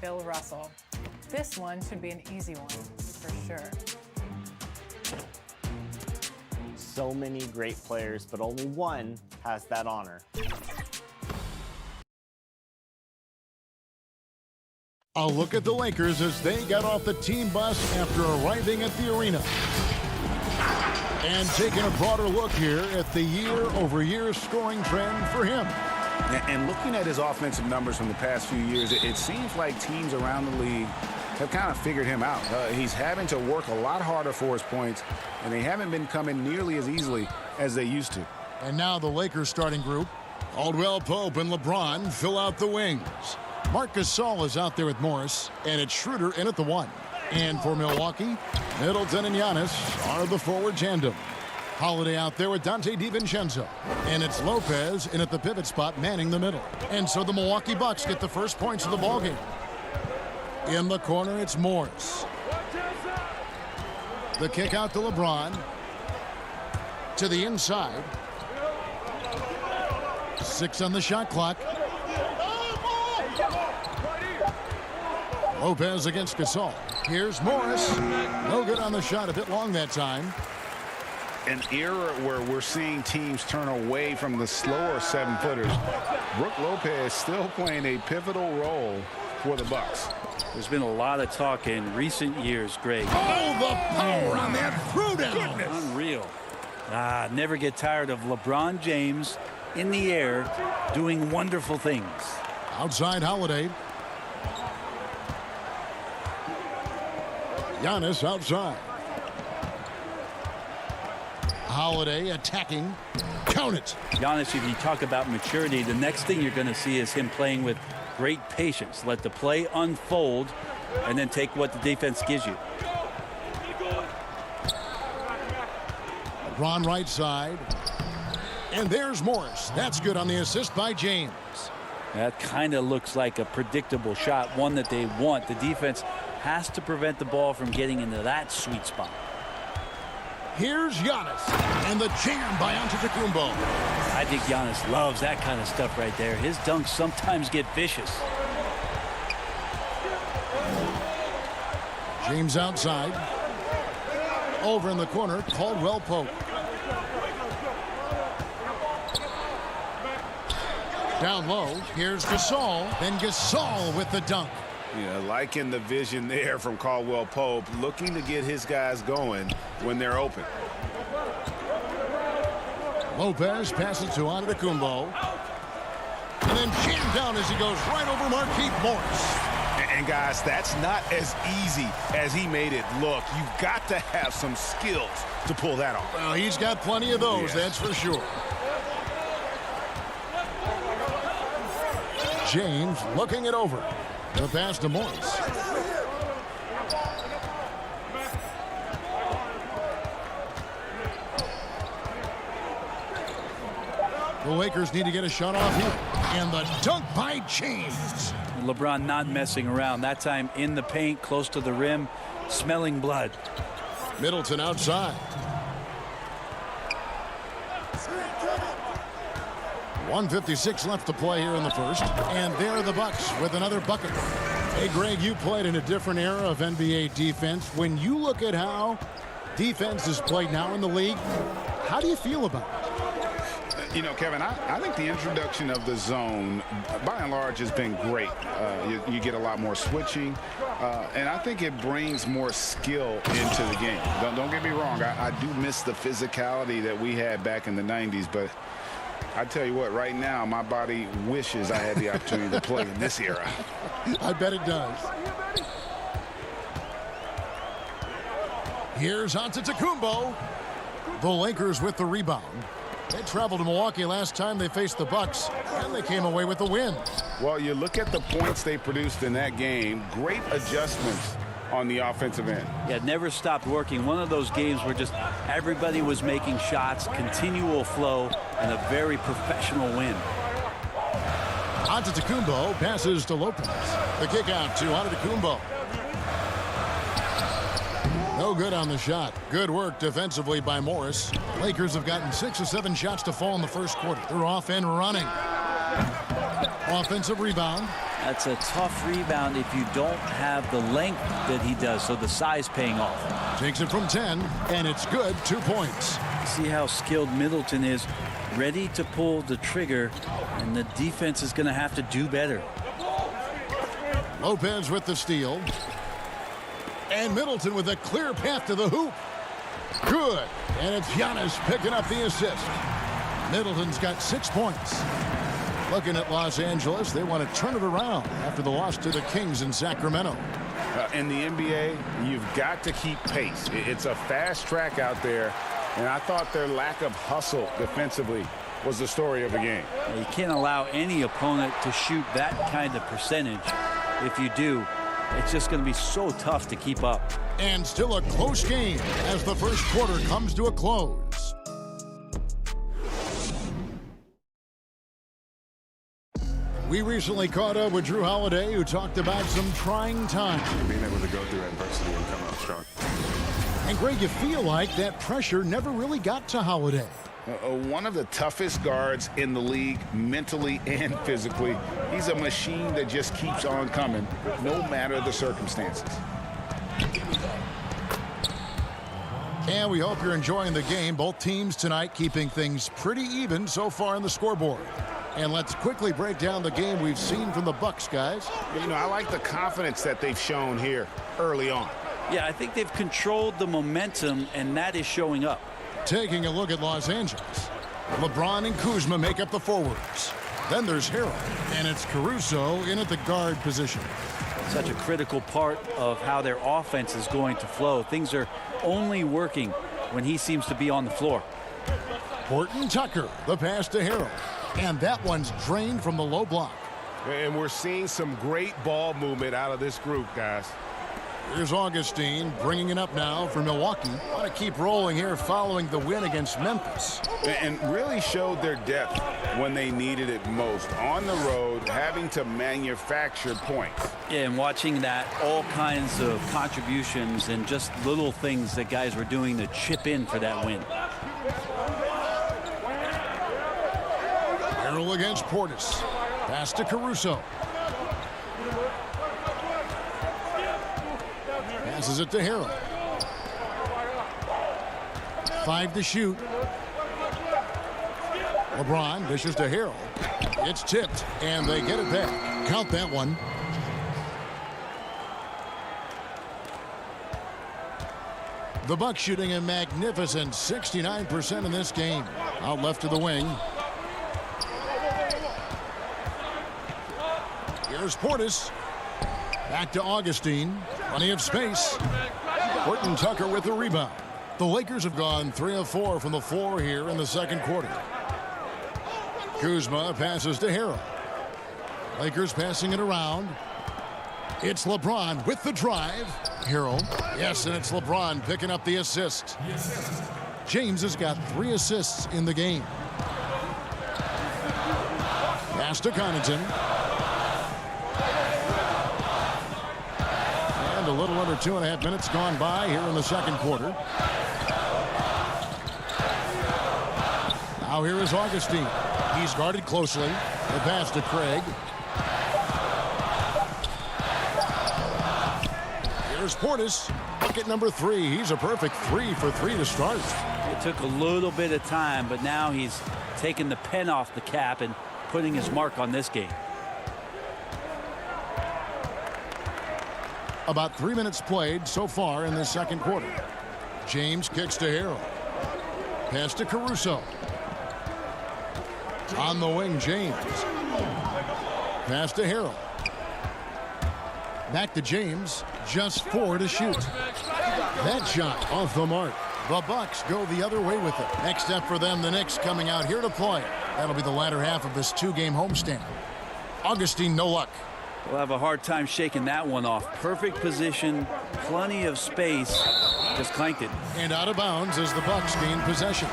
Bill Russell. This one should be an easy one, for sure. So many great players, but only one has that honor. A look at the Lakers as they got off the team bus after arriving at the arena. And taking a broader look here at the year-over-year scoring trend for him. And looking at his offensive numbers from the past few years, it seems like teams around the league have kind of figured him out. He's having to work a lot harder for his points, and they haven't been coming nearly as easily as they used to. And now the Lakers starting group. Caldwell Pope and LeBron fill out the wings. Marc Gasol is out there with Morris, and it's Schroeder in at the 1. And for Milwaukee, Middleton and Giannis are the forward tandem. Holiday out there with Dante DiVincenzo. And it's Lopez in at the pivot spot, manning the middle. And so the Milwaukee Bucks get the first points of the ballgame. In the corner, it's Morris. The kick out to LeBron. To the inside. 6 on the shot clock. Lopez against Gasol. Here's Morris. No good on the shot, a bit long that time. An era where we're seeing teams turn away from the slower 7-footers. Brook Lopez still playing a pivotal role for the Bucks. There's been a lot of talk in recent years, Greg. Oh, the power on that throwdown. Unreal. Never get tired of LeBron James in the air doing wonderful things. Outside Holiday. Giannis outside. Holiday attacking. Count it. Giannis, if you talk about maturity, the next thing you're going to see is him playing with great patience. Let the play unfold and then take what the defense gives you. LeBron right side. And there's Morris. That's good on the assist by James. That kind of looks like a predictable shot, one that they want. The defense has to prevent the ball from getting into that sweet spot. Here's Giannis, and the jam by Antetokounmpo. I think Giannis loves that kind of stuff right there. His dunks sometimes get vicious. James outside. Over in the corner, Caldwell Pope. Down low, here's Gasol, then Gasol with the dunk. Yeah, liking the vision there from Caldwell Pope, looking to get his guys going when they're open. Lopez passes to Antetokounmpo. And then jammed down as he goes right over Markieff Morris. And guys, that's not as easy as he made it look. You've got to have some skills to pull that off. Well, he's got plenty of those, that's for sure. James looking it over. The pass to Morris. The Lakers need to get a shot off here. And the dunk by James. LeBron not messing around. That time in the paint, close to the rim, smelling blood. Middleton outside. 1:56 left to play here in the first. And there are the Bucks with another bucket. Hey, Greg, you played in a different era of NBA defense. When you look at how defense is played now in the league, how do you feel about it? You know, Kevin, I think the introduction of the zone, by and large, has been great. You get a lot more switching, and I think it brings more skill into the game. Don't get me wrong. I do miss the physicality that we had back in the 90s, but I tell you what, right now, my body wishes I had the opportunity to play in this era. I bet it does. Here's Antetokounmpo. The Lakers with the rebound. They traveled to Milwaukee last time they faced the Bucks, and they came away with the win. Well, you look at the points they produced in that game. Great adjustments on the offensive end. Yeah, never stopped working. One of those games where just everybody was making shots, continual flow, and a very professional win. Antetokounmpo passes to Lopez. The kick out to Antetokounmpo. No good on the shot. Good work defensively by Morris. Lakers have gotten 6 or 7 shots to fall in the first quarter. They're off and running. Offensive rebound. That's a tough rebound if you don't have the length that he does, so the size paying off. Takes it from 10, and it's good. 2 points. See how skilled Middleton is, ready to pull the trigger, and the defense is going to have to do better. Lopez with the steal. And Middleton with a clear path to the hoop. Good. And it's Giannis picking up the assist. Middleton's got 6 points. Looking at Los Angeles, they want to turn it around after the loss to the Kings in Sacramento. In the NBA, you've got to keep pace. It's a fast track out there, and I thought their lack of hustle defensively was the story of the game. You can't allow any opponent to shoot that kind of percentage. If you do, it's just going to be so tough to keep up. And still a close game as the first quarter comes to a close. We recently caught up with Drew Holiday, who talked about some trying times. Being able to go through adversity and come out strong. And Greg, you feel like that pressure never really got to Holiday. One of the toughest guards in the league, mentally and physically. He's a machine that just keeps on coming, no matter the circumstances. And we hope you're enjoying the game. Both teams tonight keeping things pretty even so far on the scoreboard. And let's quickly break down the game we've seen from the Bucks, guys. You know, I like the confidence that they've shown here early on. Yeah, I think they've controlled the momentum, and that is showing up. Taking a look at Los Angeles. LeBron and Kuzma make up the forwards. Then there's Harrell, and it's Caruso in at the guard position. Such a critical part of how their offense is going to flow. Things are only working when he seems to be on the floor. Horton Tucker, the pass to Harrell. And that one's drained from the low block. And we're seeing some great ball movement out of this group, guys. Here's Augustine bringing it up now for Milwaukee. Want to keep rolling here following the win against Memphis. And really showed their depth when they needed it most. On the road, having to manufacture points. Yeah, and watching that, all kinds of contributions and just little things that guys were doing to chip in for that win. Harrell against Portis. Pass to Caruso. Passes it to Harrell. 5 to shoot. LeBron dishes to Harrell. It's tipped, and they get it back. Count that one. The Bucks shooting a magnificent 69% in this game. Out left to the wing. Here's Portis. Back to Augustine. Plenty of space. Horton Tucker with the rebound. The Lakers have gone 3 of 4 from the floor here in the second quarter. Kuzma passes to Harrell. Lakers passing it around. It's LeBron with the drive. Harrell. Yes, and it's LeBron picking up the assist. James has got 3 assists in the game. Pass to Connaughton. A little under 2.5 minutes gone by here in the second quarter. Now here is Augustine. He's guarded closely. The pass to Craig. Here's Portis. Bucket number 3. He's a perfect 3 for 3 to start. It took a little bit of time, but now he's taking the pen off the cap and putting his mark on this game. About 3 minutes played so far in this second quarter. James kicks to Harrell. Pass to Caruso. On the wing, James. Pass to Harrell. Back to James. Just 4 to shoot. That shot off the mark. The Bucks go the other way with it. Next step for them, the Knicks coming out here to play. That'll be the latter half of this 2-game homestand. Augustine, no luck. We'll have a hard time shaking that one off. Perfect position, plenty of space, just clanked it. And out of bounds as the Bucks gain possession.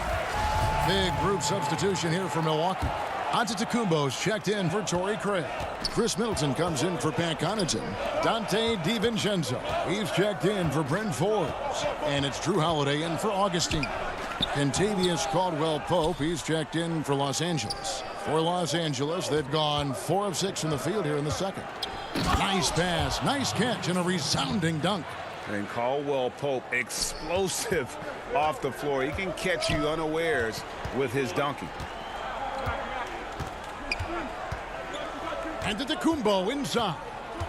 Big group substitution here for Milwaukee. Antetokounmpo's checked in for Torrey Craig. Chris Middleton comes in for Pat Connaughton. Dante DiVincenzo, he's checked in for Bryn Forbes. And it's Drew Holiday in for Augustine. Kentavious Caldwell-Pope, he's checked in for Los Angeles. For Los Angeles, they've gone 4 of 6 from the field here in the second. Nice pass, nice catch, and a resounding dunk. And Caldwell Pope, explosive off the floor. He can catch you unawares with his dunking. And Antetokounmpo inside.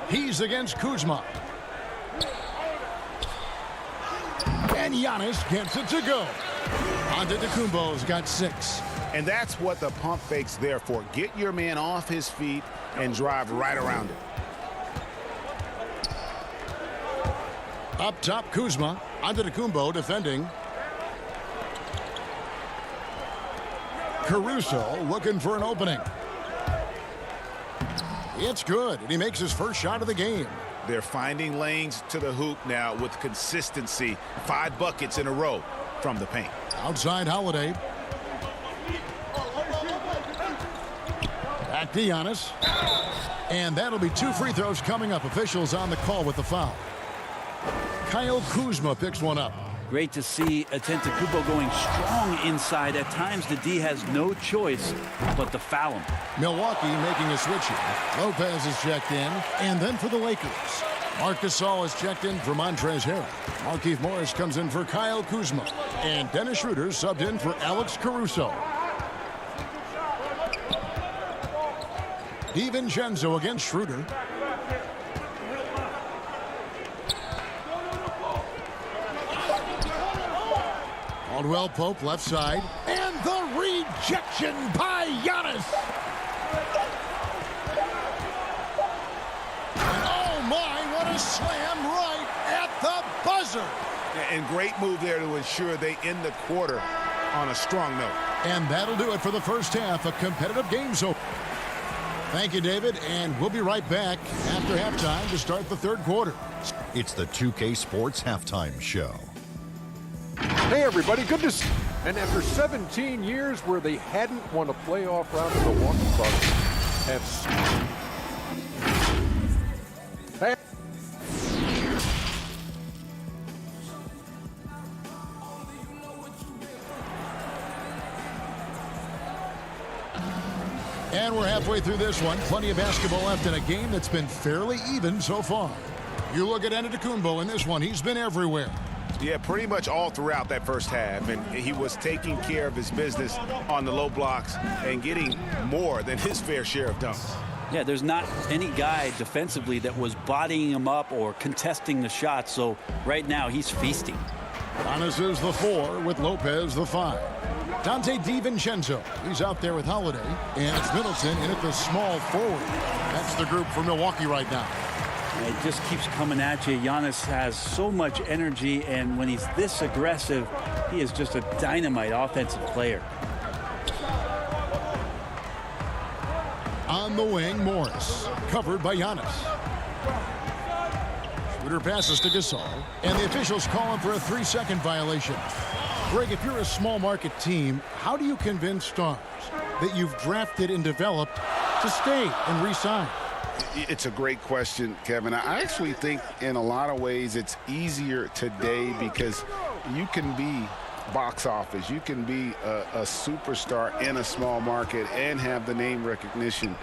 He's against Kuzma. And Giannis gets it to go. Antetokounmpo's got 6. And that's what the pump fake's there for. Get your man off his feet and drive right around it. Up top, Kuzma. Antetokounmpo defending. Caruso looking for an opening. It's good, and he makes his first shot of the game. They're finding lanes to the hoop now with consistency. 5 buckets in a row from the paint. Outside Holiday. Back to Giannis. And that'll be 2 free throws coming up. Officials on the call with the foul. Kyle Kuzma picks one up. Great to see Antetokounmpo going strong inside. At times, the D has no choice but to foul him. Milwaukee making a switch here. Lopez is checked in. And then for the Lakers, Marc Gasol is checked in for Montrezl Harrell. Markieff Morris comes in for Kyle Kuzma. And Dennis Schroeder subbed in for Alex Caruso. DiVincenzo against Schroeder. Caldwell Pope left side. And the rejection by Giannis. And oh my, what a slam right at the buzzer. And great move there to ensure they end the quarter on a strong note. And that'll do it for the first half. A competitive game so. Thank you, David, and we'll be right back after halftime to start the third quarter. It's the 2K Sports Halftime Show. Hey, everybody, good to see you. And after 17 years where they hadn't won a playoff round, the Milwaukee Bucks have... And we're halfway through this one. Plenty of basketball left in a game that's been fairly even so far. You look at Antetokounmpo in this one. He's been everywhere. Yeah, pretty much all throughout that first half. And he was taking care of his business on the low blocks and getting more than his fair share of dunks. Yeah, there's not any guy defensively that was bodying him up or contesting the shot. So right now he's feasting. Giannis is the 4 with Lopez the 5. Dante DiVincenzo, he's out there with Holiday. And it's Middleton in at the small forward. That's the group for Milwaukee right now. It just keeps coming at you. Giannis has so much energy, and when he's this aggressive, he is just a dynamite offensive player. On the wing, Morris, covered by Giannis. Schroeder passes to Gasol, and the officials call him for a 3-second violation. Greg, if you're a small market team, how do you convince stars that you've drafted and developed to stay and re-sign? It's a great question, Kevin. I actually think in a lot of ways it's easier today because you can be box office. You can be a superstar in a small market and have the name recognition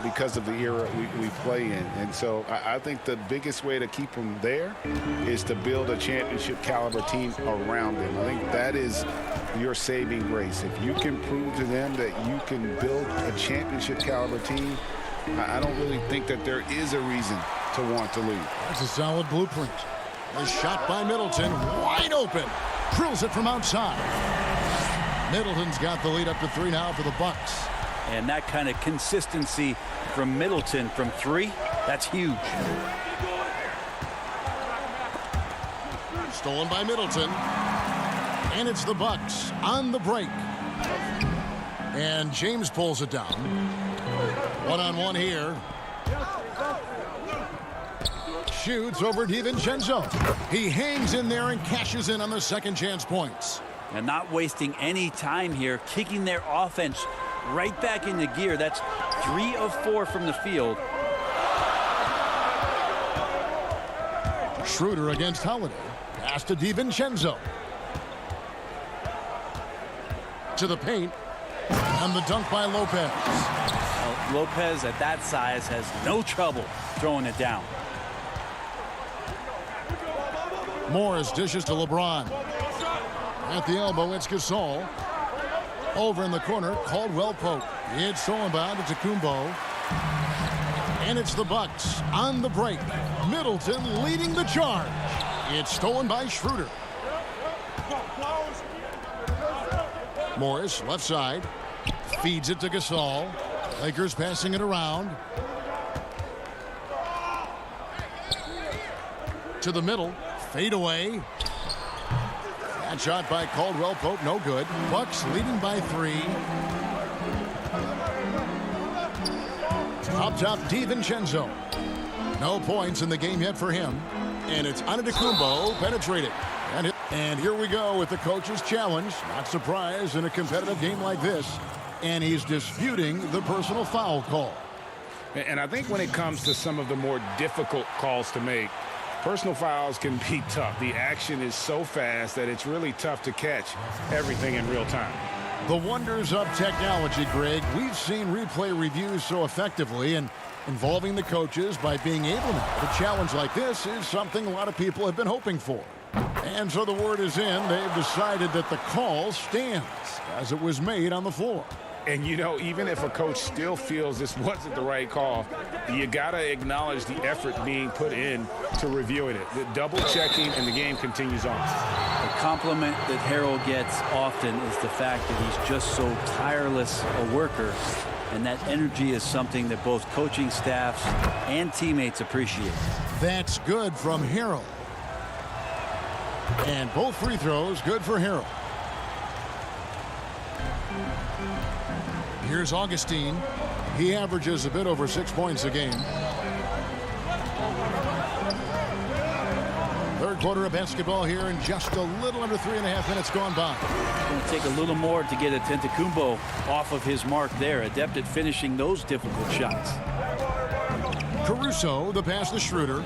because of the era we play in. And so I think the biggest way to keep them there is to build a championship caliber team around them. I think that is your saving grace. If you can prove to them that you can build a championship caliber team, I don't really think that there is a reason to want to leave. That's a solid blueprint. A shot by Middleton, wide open. Drills it from outside. Middleton's got the lead up to 3 now for the Bucks. And that kind of consistency from Middleton from 3, that's huge. Stolen by Middleton. And it's the Bucks on the break. And James pulls it down. One-on-one here. Shoots over DiVincenzo. He hangs in there and cashes in on the second chance points. And not wasting any time here, kicking their offense right back into gear. That's 3 of 4 from the field. Schroeder against Holiday. Pass to DiVincenzo. To the paint. And the dunk by Lopez. Well, Lopez at that size has no trouble throwing it down. Morris dishes to LeBron. At the elbow, it's Gasol. Over in the corner, Caldwell Pope. It's stolen by Antetokounmpo. And it's the Bucks on the break. Middleton leading the charge. It's stolen by Schroeder. Morris, left side. Feeds it to Gasol. Lakers passing it around. To the middle. Fade away. That shot by Caldwell Pope, no good. Bucks leading by 3. Up top, DiVincenzo. No points in the game yet for him. And it's Antetokounmpo penetrating. And here we go with the coach's challenge. Not surprised in a competitive game like this. And he's disputing the personal foul call. And I think when it comes to some of the more difficult calls to make, personal fouls can be tough. The action is so fast that it's really tough to catch everything in real time. The wonders of technology, Greg. We've seen replay reviews so effectively, and involving the coaches by being able to have a challenge like this is something a lot of people have been hoping for. And so the word is in. They've decided that the call stands as it was made on the floor. And, you know, even if a coach still feels this wasn't the right call, you got to acknowledge the effort being put in to reviewing it. The double checking, and the game continues on. The compliment that Harrell gets often is the fact that he's just so tireless a worker, and that energy is something that both coaching staffs and teammates appreciate. That's good from Harrell. And both free throws good for Harrell. Here's Augustine. He averages a bit over 6 points a game. Third quarter of basketball here, and just a little under 3.5 minutes gone by. It's going to take a little more to get Antetokounmpo off of his mark there. Adept at finishing those difficult shots. Caruso, the pass to Schroeder.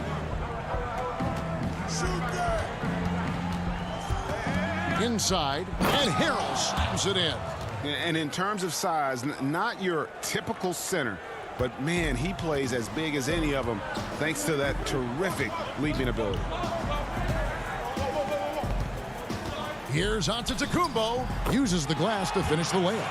Inside, and Harrell slams it in. And in terms of size, not your typical center, but man, he plays as big as any of them thanks to that terrific leaping ability. Here's Antetokounmpo. Uses the glass to finish the layup.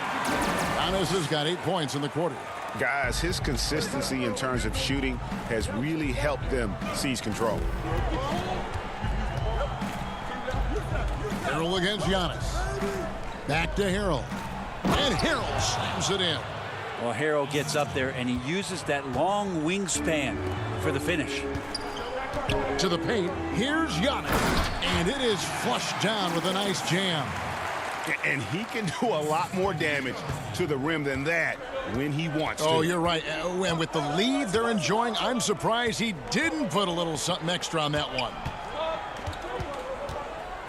Giannis has got 8 points in the quarter. Guys, his consistency in terms of shooting has really helped them seize control. Harrell against Giannis. Back to Harrell. And Harrell slams it in. Well, Harrell gets up there, and he uses that long wingspan for the finish. To the paint, here's Giannis. And it is flushed down with a nice jam. And he can do a lot more damage to the rim than that when he wants to. Oh, you're right. And with the lead they're enjoying, I'm surprised he didn't put a little something extra on that one.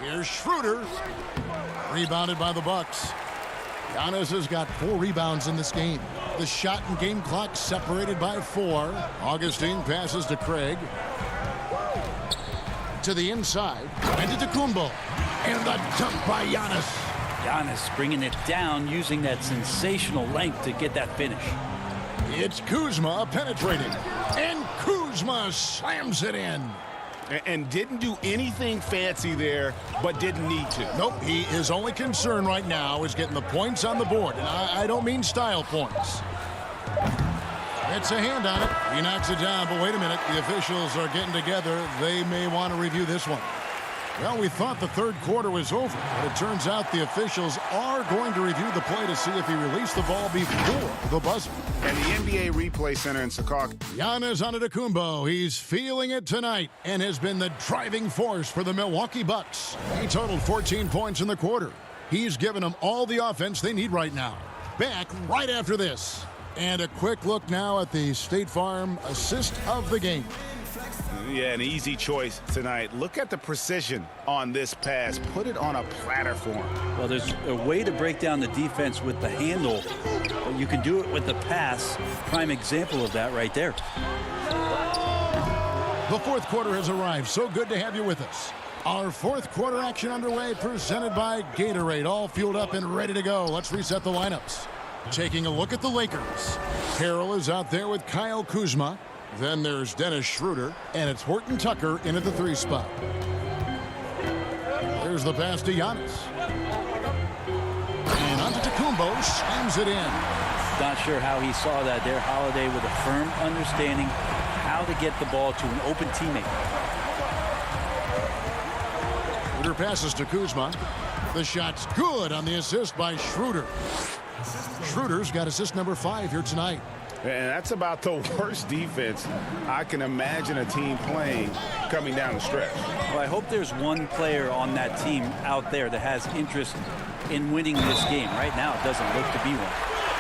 Here's Schroeder. Rebounded by the Bucks. Giannis has got 4 rebounds in this game. The shot and game clock separated by 4. Augustine passes to Craig. To the inside. Antetokounmpo. And the dunk by Giannis. Giannis bringing it down, using that sensational length to get that finish. It's Kuzma penetrating. And Kuzma slams it in. And didn't do anything fancy there, but didn't need to. Nope, his only concern right now is getting the points on the board. And I don't mean style points. It's a hand on it. He knocks it down, but wait a minute. The officials are getting together. They may want to review this one. Well, we thought the third quarter was over, but it turns out the officials are going to review the play to see if he released the ball before the buzzer. And the NBA Replay Center in Secaucus. Giannis Antetokounmpo, he's feeling it tonight and has been the driving force for the Milwaukee Bucks. He totaled 14 points in the quarter. He's given them all the offense they need right now. Back right after this. And a quick look now at the State Farm assist of the game. Yeah, an easy choice tonight. Look at the precision on this pass. Put it on a platter for him. Well, there's a way to break down the defense with the handle, but you can do it with the pass. Prime example of that right there. The fourth quarter has arrived. So good to have you with us. Our fourth quarter action underway, presented by Gatorade. All fueled up and ready to go. Let's reset the lineups. Taking a look at the Lakers. Harrell is out there with Kyle Kuzma. Then there's Dennis Schroeder, and it's Horton Tucker in at the 3 spot. There's the pass to Giannis. And Antetokounmpo slams it in. Not sure how he saw that there. Holiday with a firm understanding how to get the ball to an open teammate. Schroeder passes to Kuzma. The shot's good on the assist by Schroeder. Schroeder's got assist number 5 here tonight. And that's about the worst defense I can imagine a team playing coming down the stretch. Well, I hope there's one player on that team out there that has interest in winning this game. Right now, it doesn't look to be one.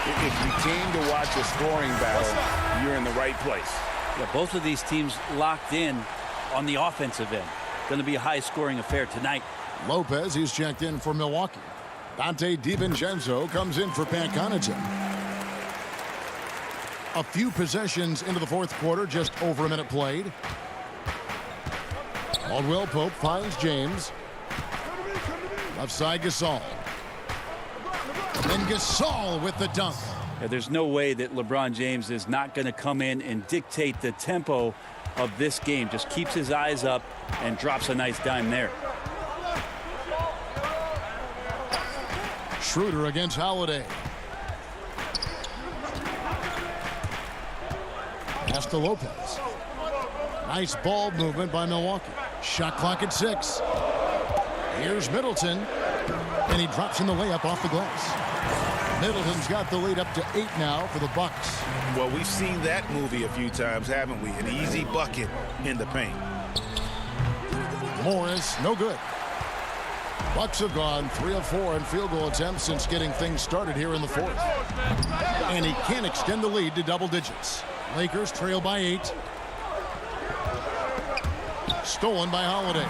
If you came to watch a scoring battle, you're in the right place. Yeah, both of these teams locked in on the offensive end. Going to be a high-scoring affair tonight. Lopez, he's checked in for Milwaukee. Dante DiVincenzo comes in for Pat Connaughton. A few possessions into the 4th quarter, just over a minute played. Caldwell Pope finds James. Left side Gasol. And Gasol with the dunk. Yeah, there's no way that LeBron James is not going to come in and dictate the tempo of this game. Just keeps his eyes up and drops a nice dime there. Schroeder against Holiday. Pass to Lopez. Nice ball movement by Milwaukee. Shot clock at 6. Here's Middleton. And he drops in the layup off the glass. Middleton's got the lead up to 8 now for the Bucks. Well, we've seen that movie a few times, haven't we? An easy bucket in the paint. Morris, no good. Bucks have gone 3 of 4 in field goal attempts since getting things started here in the 4th. And he can't extend the lead to double digits. Lakers trail by 8. Stolen by Holiday.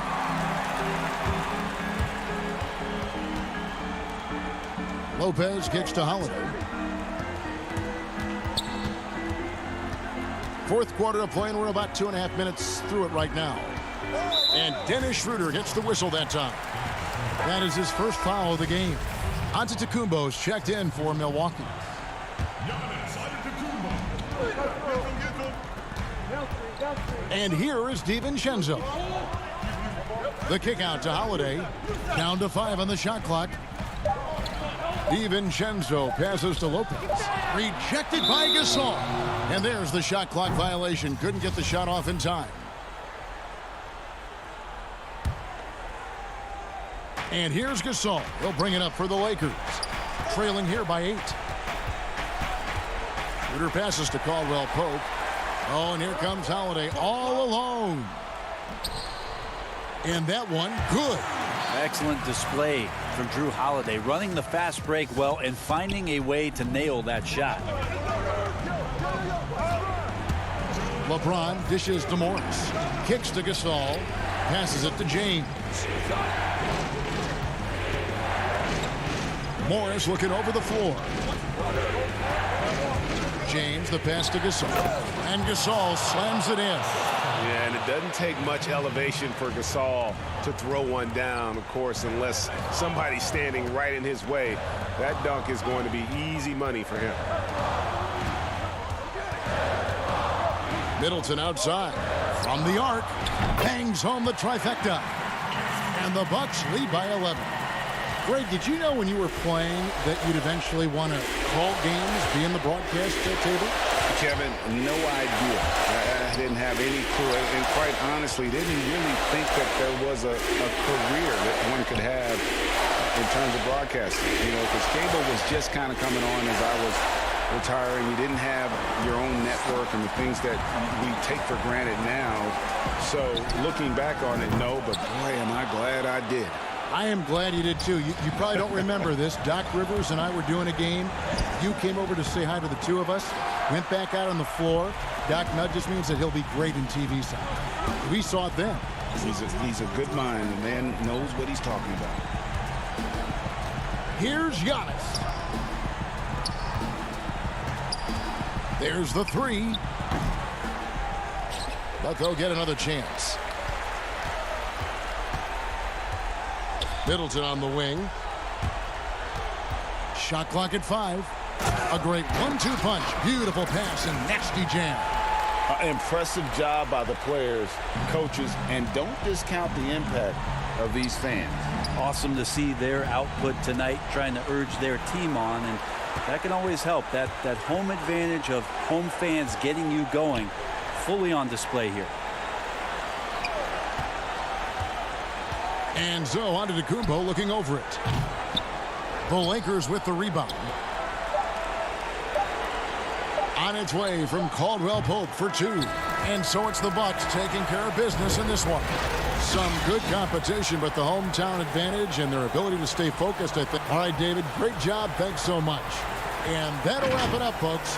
Lopez kicks to Holiday. 4th quarter of play, and we're about 2.5 minutes through it right now. And Dennis Schroeder gets the whistle that time. That is his first foul of the game. Antetokounmpo's checked in for Milwaukee. And here is DiVincenzo. The kick out to Holiday. Down to 5 on the shot clock. DiVincenzo passes to Lopez. Rejected by Gasol. And there's the shot clock violation. Couldn't get the shot off in time. And here's Gasol. He'll bring it up for the Lakers. Trailing here by 8. Schroeder passes to Caldwell Pope. Oh, and here comes Holiday all alone. And that one, good. Excellent display from Drew Holiday, running the fast break well and finding a way to nail that shot. LeBron dishes to Morris. Kicks to Gasol. Passes it to James. Morris looking over the floor. James, the pass to Gasol. And Gasol slams it in. Yeah, and it doesn't take much elevation for Gasol to throw one down, of course, unless somebody's standing right in his way. That dunk is going to be easy money for him. Middleton outside. From the arc. Bangs home the trifecta. And the Bucks lead by 11. Greg, did you know when you were playing that you'd eventually want to call games, be in the broadcast table? Kevin, no idea. I didn't have any clue, and quite honestly, didn't really think that there was a career that one could have in terms of broadcasting. You know, because cable was just kind of coming on as I was retiring. You didn't have your own network and the things that we take for granted now. So looking back on it, no, but boy, am I glad I did. I am glad you did too. You probably don't remember this. Doc Rivers and I were doing a game. You came over to say hi to the two of us. Went back out on the floor. Doc nudges me and said he'll be great in TV side. We saw it then. He's a good mind. The man knows what he's talking about. Here's Giannis. There's the 3. But they'll get another chance. Middleton on the wing. Shot clock at 5. A great 1-2 punch. Beautiful pass and nasty jam. Impressive job by the players, coaches, and don't discount the impact of these fans. Awesome to see their output tonight, trying to urge their team on, and that can always help. That home advantage of home fans getting you going, fully on display here. And so on to Antetokounmpo looking over it. The Lakers with the rebound. On its way from Caldwell Pope for 2. And so it's the Bucks taking care of business in this one. Some good competition, but the hometown advantage and their ability to stay focused, I think. All right, David, great job. Thanks so much. And that'll wrap it up, folks.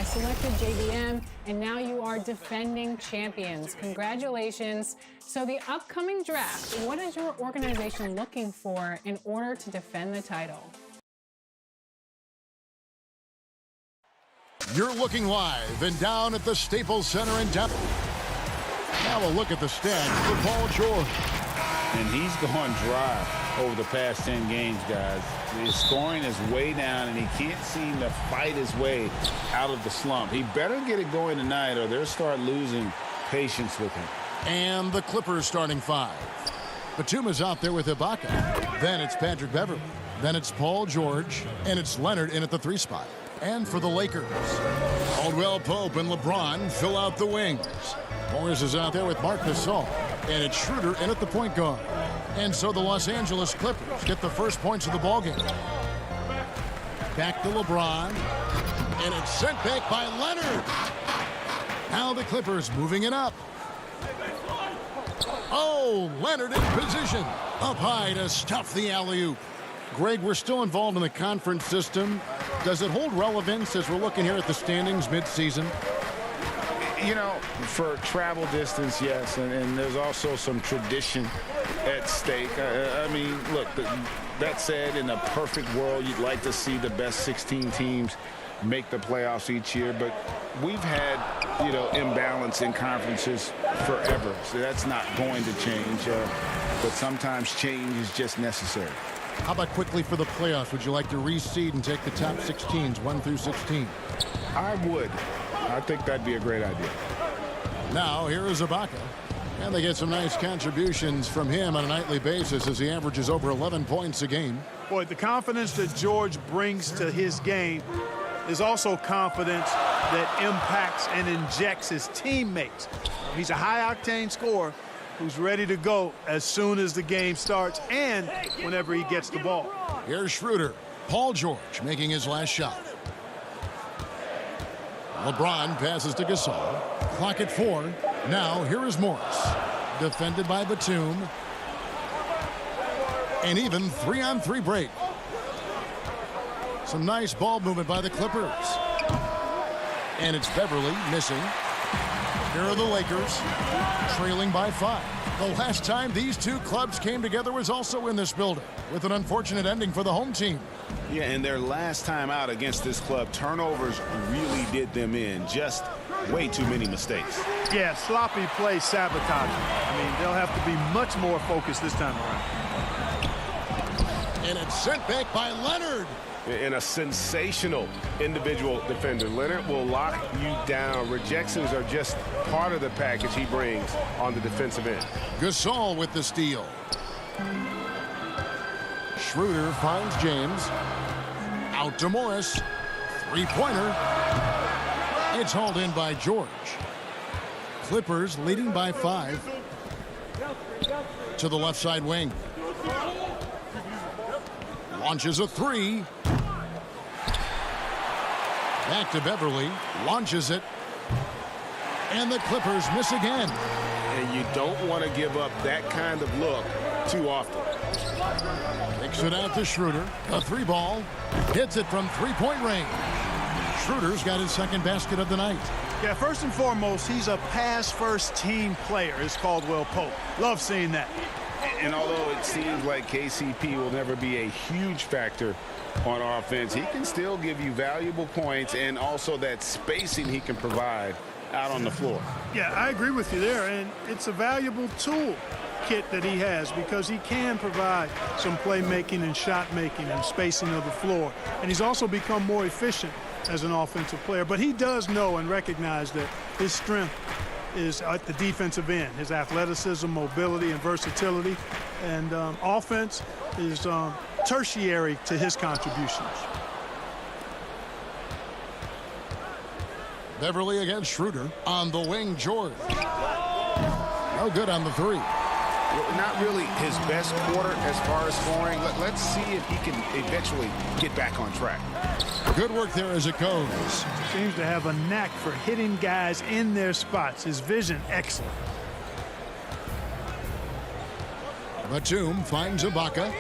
Selected JDM, and now you are defending champions. Congratulations. So the upcoming draft, what is your organization looking for in order to defend the title? You're looking live and down at the Staples Center in Dallas. Now a look at the stats for Paul George. And he's gone dry over the past 10 games, guys. His scoring is way down, and he can't seem to fight his way out of the slump. He better get it going tonight, or they'll start losing patience with him. And the Clippers starting five. Batuma's out there with Ibaka. Then it's Patrick Beverley. Then it's Paul George. And it's Leonard in at the 3 spot. And for the Lakers, Caldwell Pope and LeBron fill out the wings. Morris is out there with Marc Gasol. And it's Schroeder in at the point guard. And so the Los Angeles Clippers get the first points of the ballgame. Back to LeBron. And it's sent back by Leonard. Now the Clippers moving it up. Oh, Leonard in position. Up high to stuff the alley-oop. Greg, we're still involved in the conference system. Does it hold relevance as we're looking here at the standings mid-season? You know, for travel distance, yes, and there's also some tradition at stake. I mean, look, that said, in a perfect world, you'd like to see the best 16 teams make the playoffs each year, but we've had, you know, imbalance in conferences forever, so that's not going to change, but sometimes change is just necessary. How about quickly for the playoffs? Would you like to reseed and take the top 16s, 1 through 16? I would. I think that'd be a great idea. Now, here is Ibaka. And they get some nice contributions from him on a nightly basis as he averages over 11 points a game. Boy, the confidence that George brings to his game is also confidence that impacts and injects his teammates. He's a high-octane scorer who's ready to go as soon as the game starts and whenever he gets the ball. Here's Schroeder. Paul George making his last shot. LeBron passes to Gasol. Clock at 4. Now, here is Morris. Defended by Batum. An even 3-on-3 break. Some nice ball movement by the Clippers. And it's Beverly missing. Here are the Lakers, trailing by 5. The last time these two clubs came together was also in this building, with an unfortunate ending for the home team. Yeah, and their last time out against this club, turnovers really did them in. Just way too many mistakes. Yeah, sloppy play sabotage. I mean, they'll have to be much more focused this time around. And it's sent back by Leonard. And a sensational individual defender. Leonard will lock you down. Rejections are just part of the package he brings on the defensive end. Gasol with the steal. Schroeder finds James. Out to Morris. Three-pointer. It's hauled in by George. Clippers leading by 5. To the left side wing. Launches a 3. Back to Beverly. Launches it. And the Clippers miss again. And you don't want to give up that kind of look too often. Kicks it out to Schroeder. A 3-ball. Hits it from three-point range. Schroeder's got his second basket of the night. Yeah, first and foremost, he's a pass-first team player, is Caldwell Pope. Love seeing that. And although it seems like KCP will never be a huge factor on offense, he can still give you valuable points and also that spacing he can provide out on the floor. Yeah, I agree with you there, and it's a valuable tool kit that he has because he can provide some playmaking and shot making and spacing of the floor. And he's also become more efficient as an offensive player. But he does know and recognize that his strength is at the defensive end, his athleticism, mobility, and versatility. And offense is tertiary to his contributions. Beverly against Schroeder. On the wing, George. No good on the 3. Not really his best quarter as far as scoring. Let's see if he can eventually get back on track. Good work there as it goes. Seems to have a knack for hitting guys in their spots. His vision, excellent. Batum finds Ibaka.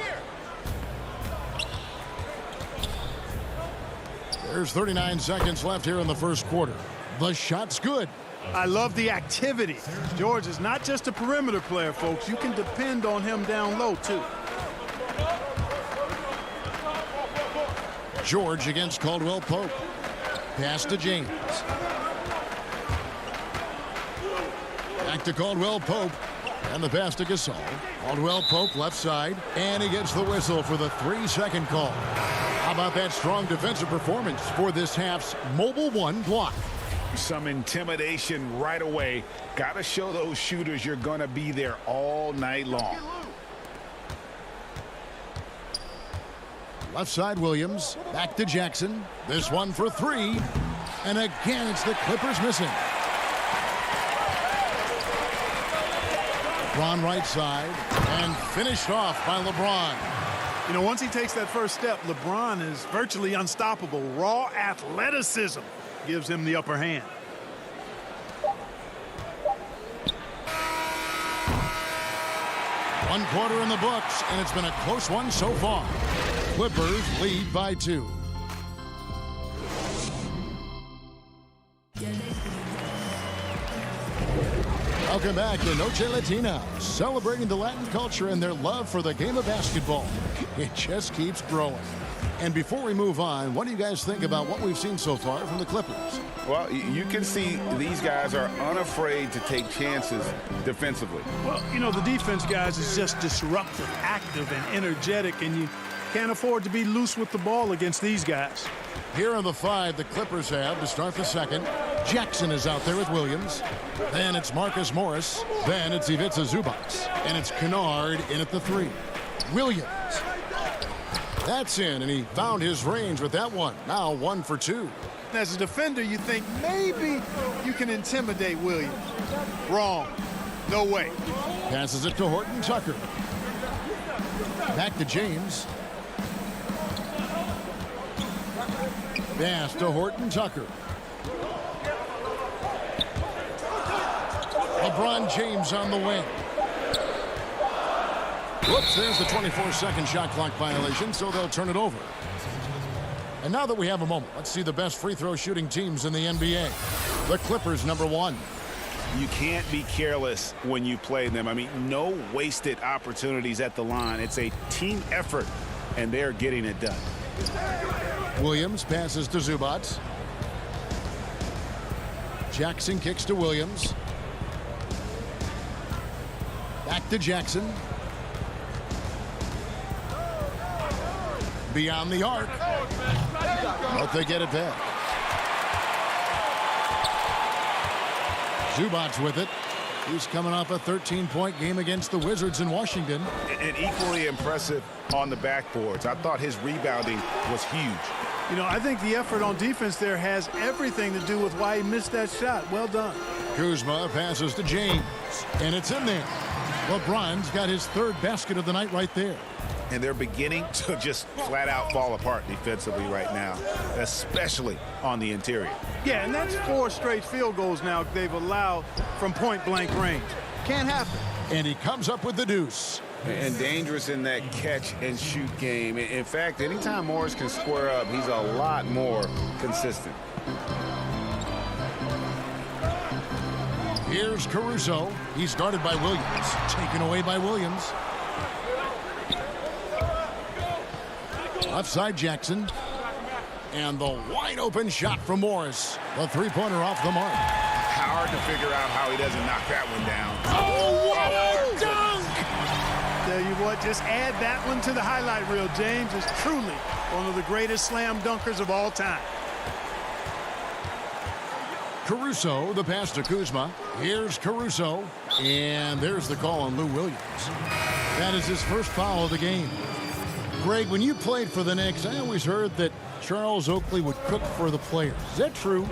There's 39 seconds left here in the first quarter. The shot's good. I love the activity. George is not just a perimeter player, folks. You can depend on him down low, too. George against Caldwell Pope. Pass to James. Back to Caldwell Pope. And the pass to Gasol. Caldwell Pope left side. And he gets the whistle for the 3-second call. How about that strong defensive performance for this half's Mobile One block? Some intimidation right away. Got to show those shooters you're going to be there all night long. Left side Williams. Back to Jackson. This one for 3. And again, it's the Clippers missing. LeBron right side. And finished off by LeBron. You know, once he takes that first step, LeBron is virtually unstoppable. Raw athleticism gives him the upper hand. One quarter in the books, and it's been a close one so far. Clippers lead by 2. Welcome back to Noche Latina, celebrating the Latin culture and their love for the game of basketball. It just keeps growing. And before we move on, what do you guys think about what we've seen so far from the Clippers? Well, you can see these guys are unafraid to take chances defensively. Well, you know, the defense, guys, is just disruptive, active, and energetic, and you can't afford to be loose with the ball against these guys. Here are the 5 the Clippers have to start the second. Jackson is out there with Williams. Then it's Marcus Morris. Then it's Ivica Zubac. And it's Kennard in at the 3. Williams. That's in, and he found his range with that one. Now 1 for 2. As a defender, you think maybe you can intimidate Williams. Wrong. No way. Passes it to Horton Tucker. Back to James. Pass to Horton Tucker. LeBron James on the wing. Whoops, there's the 24-second shot clock violation, so they'll turn it over. And now that we have a moment, let's see the best free throw shooting teams in the NBA. The Clippers, number 1. You can't be careless when you play them. I mean, no wasted opportunities at the line. It's a team effort, and they're getting it done. Williams passes to Zubac. Jackson kicks to Williams. Back to Jackson. Beyond the arc. But they get it back. Zubac with it. He's coming off a 13-point game against the Wizards in Washington. And equally impressive on the backboards. I thought his rebounding was huge. You know, I think the effort on defense there has everything to do with why he missed that shot. Well done. Kuzma passes to James, and it's in there. LeBron's got his 3rd basket of the night right there. And they're beginning to just flat out fall apart defensively right now, especially on the interior. Yeah, and that's 4 straight field goals now they've allowed from point-blank range. Can't happen. And he comes up with the deuce. And dangerous in that catch-and-shoot game. In fact, anytime Morris can square up, he's a lot more consistent. Here's Caruso. He's guarded by Williams. Taken away by Williams. Offside Jackson. And the wide open shot from Morris. The 3-pointer off the mark. Hard to figure out how he doesn't knock that one down. Oh, what a dunk! Tell you what, just add that one to the highlight reel. James is truly one of the greatest slam dunkers of all time. Caruso, the pass to Kuzma. Here's Caruso. And there's the call on Lou Williams. That is his first foul of the game. Greg, when you played for the Knicks, I always heard that Charles Oakley would cook for the players. Is that true?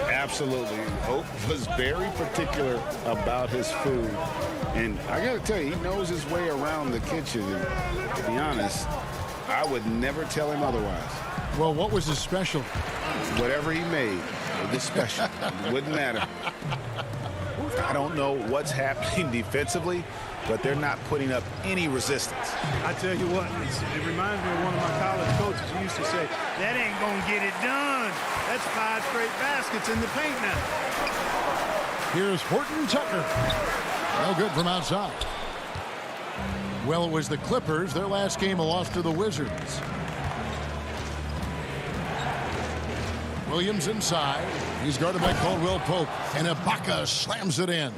Absolutely. Oak was very particular about his food. And I got to tell you, he knows his way around the kitchen. And to be honest, I would never tell him otherwise. Well, what was his special? Whatever he made, it was special. It wouldn't matter. I don't know what's happening defensively, but they're not putting up any resistance. I tell you what, it reminds me of one of my college coaches who used to say, that ain't going to get it done. That's 5 straight baskets in the paint now. Here's Horton Tucker. No good from outside. Well, it was the Clippers. Their last game, a loss to the Wizards. Williams inside. He's guarded by Caldwell Pope. And Ibaka slams it in.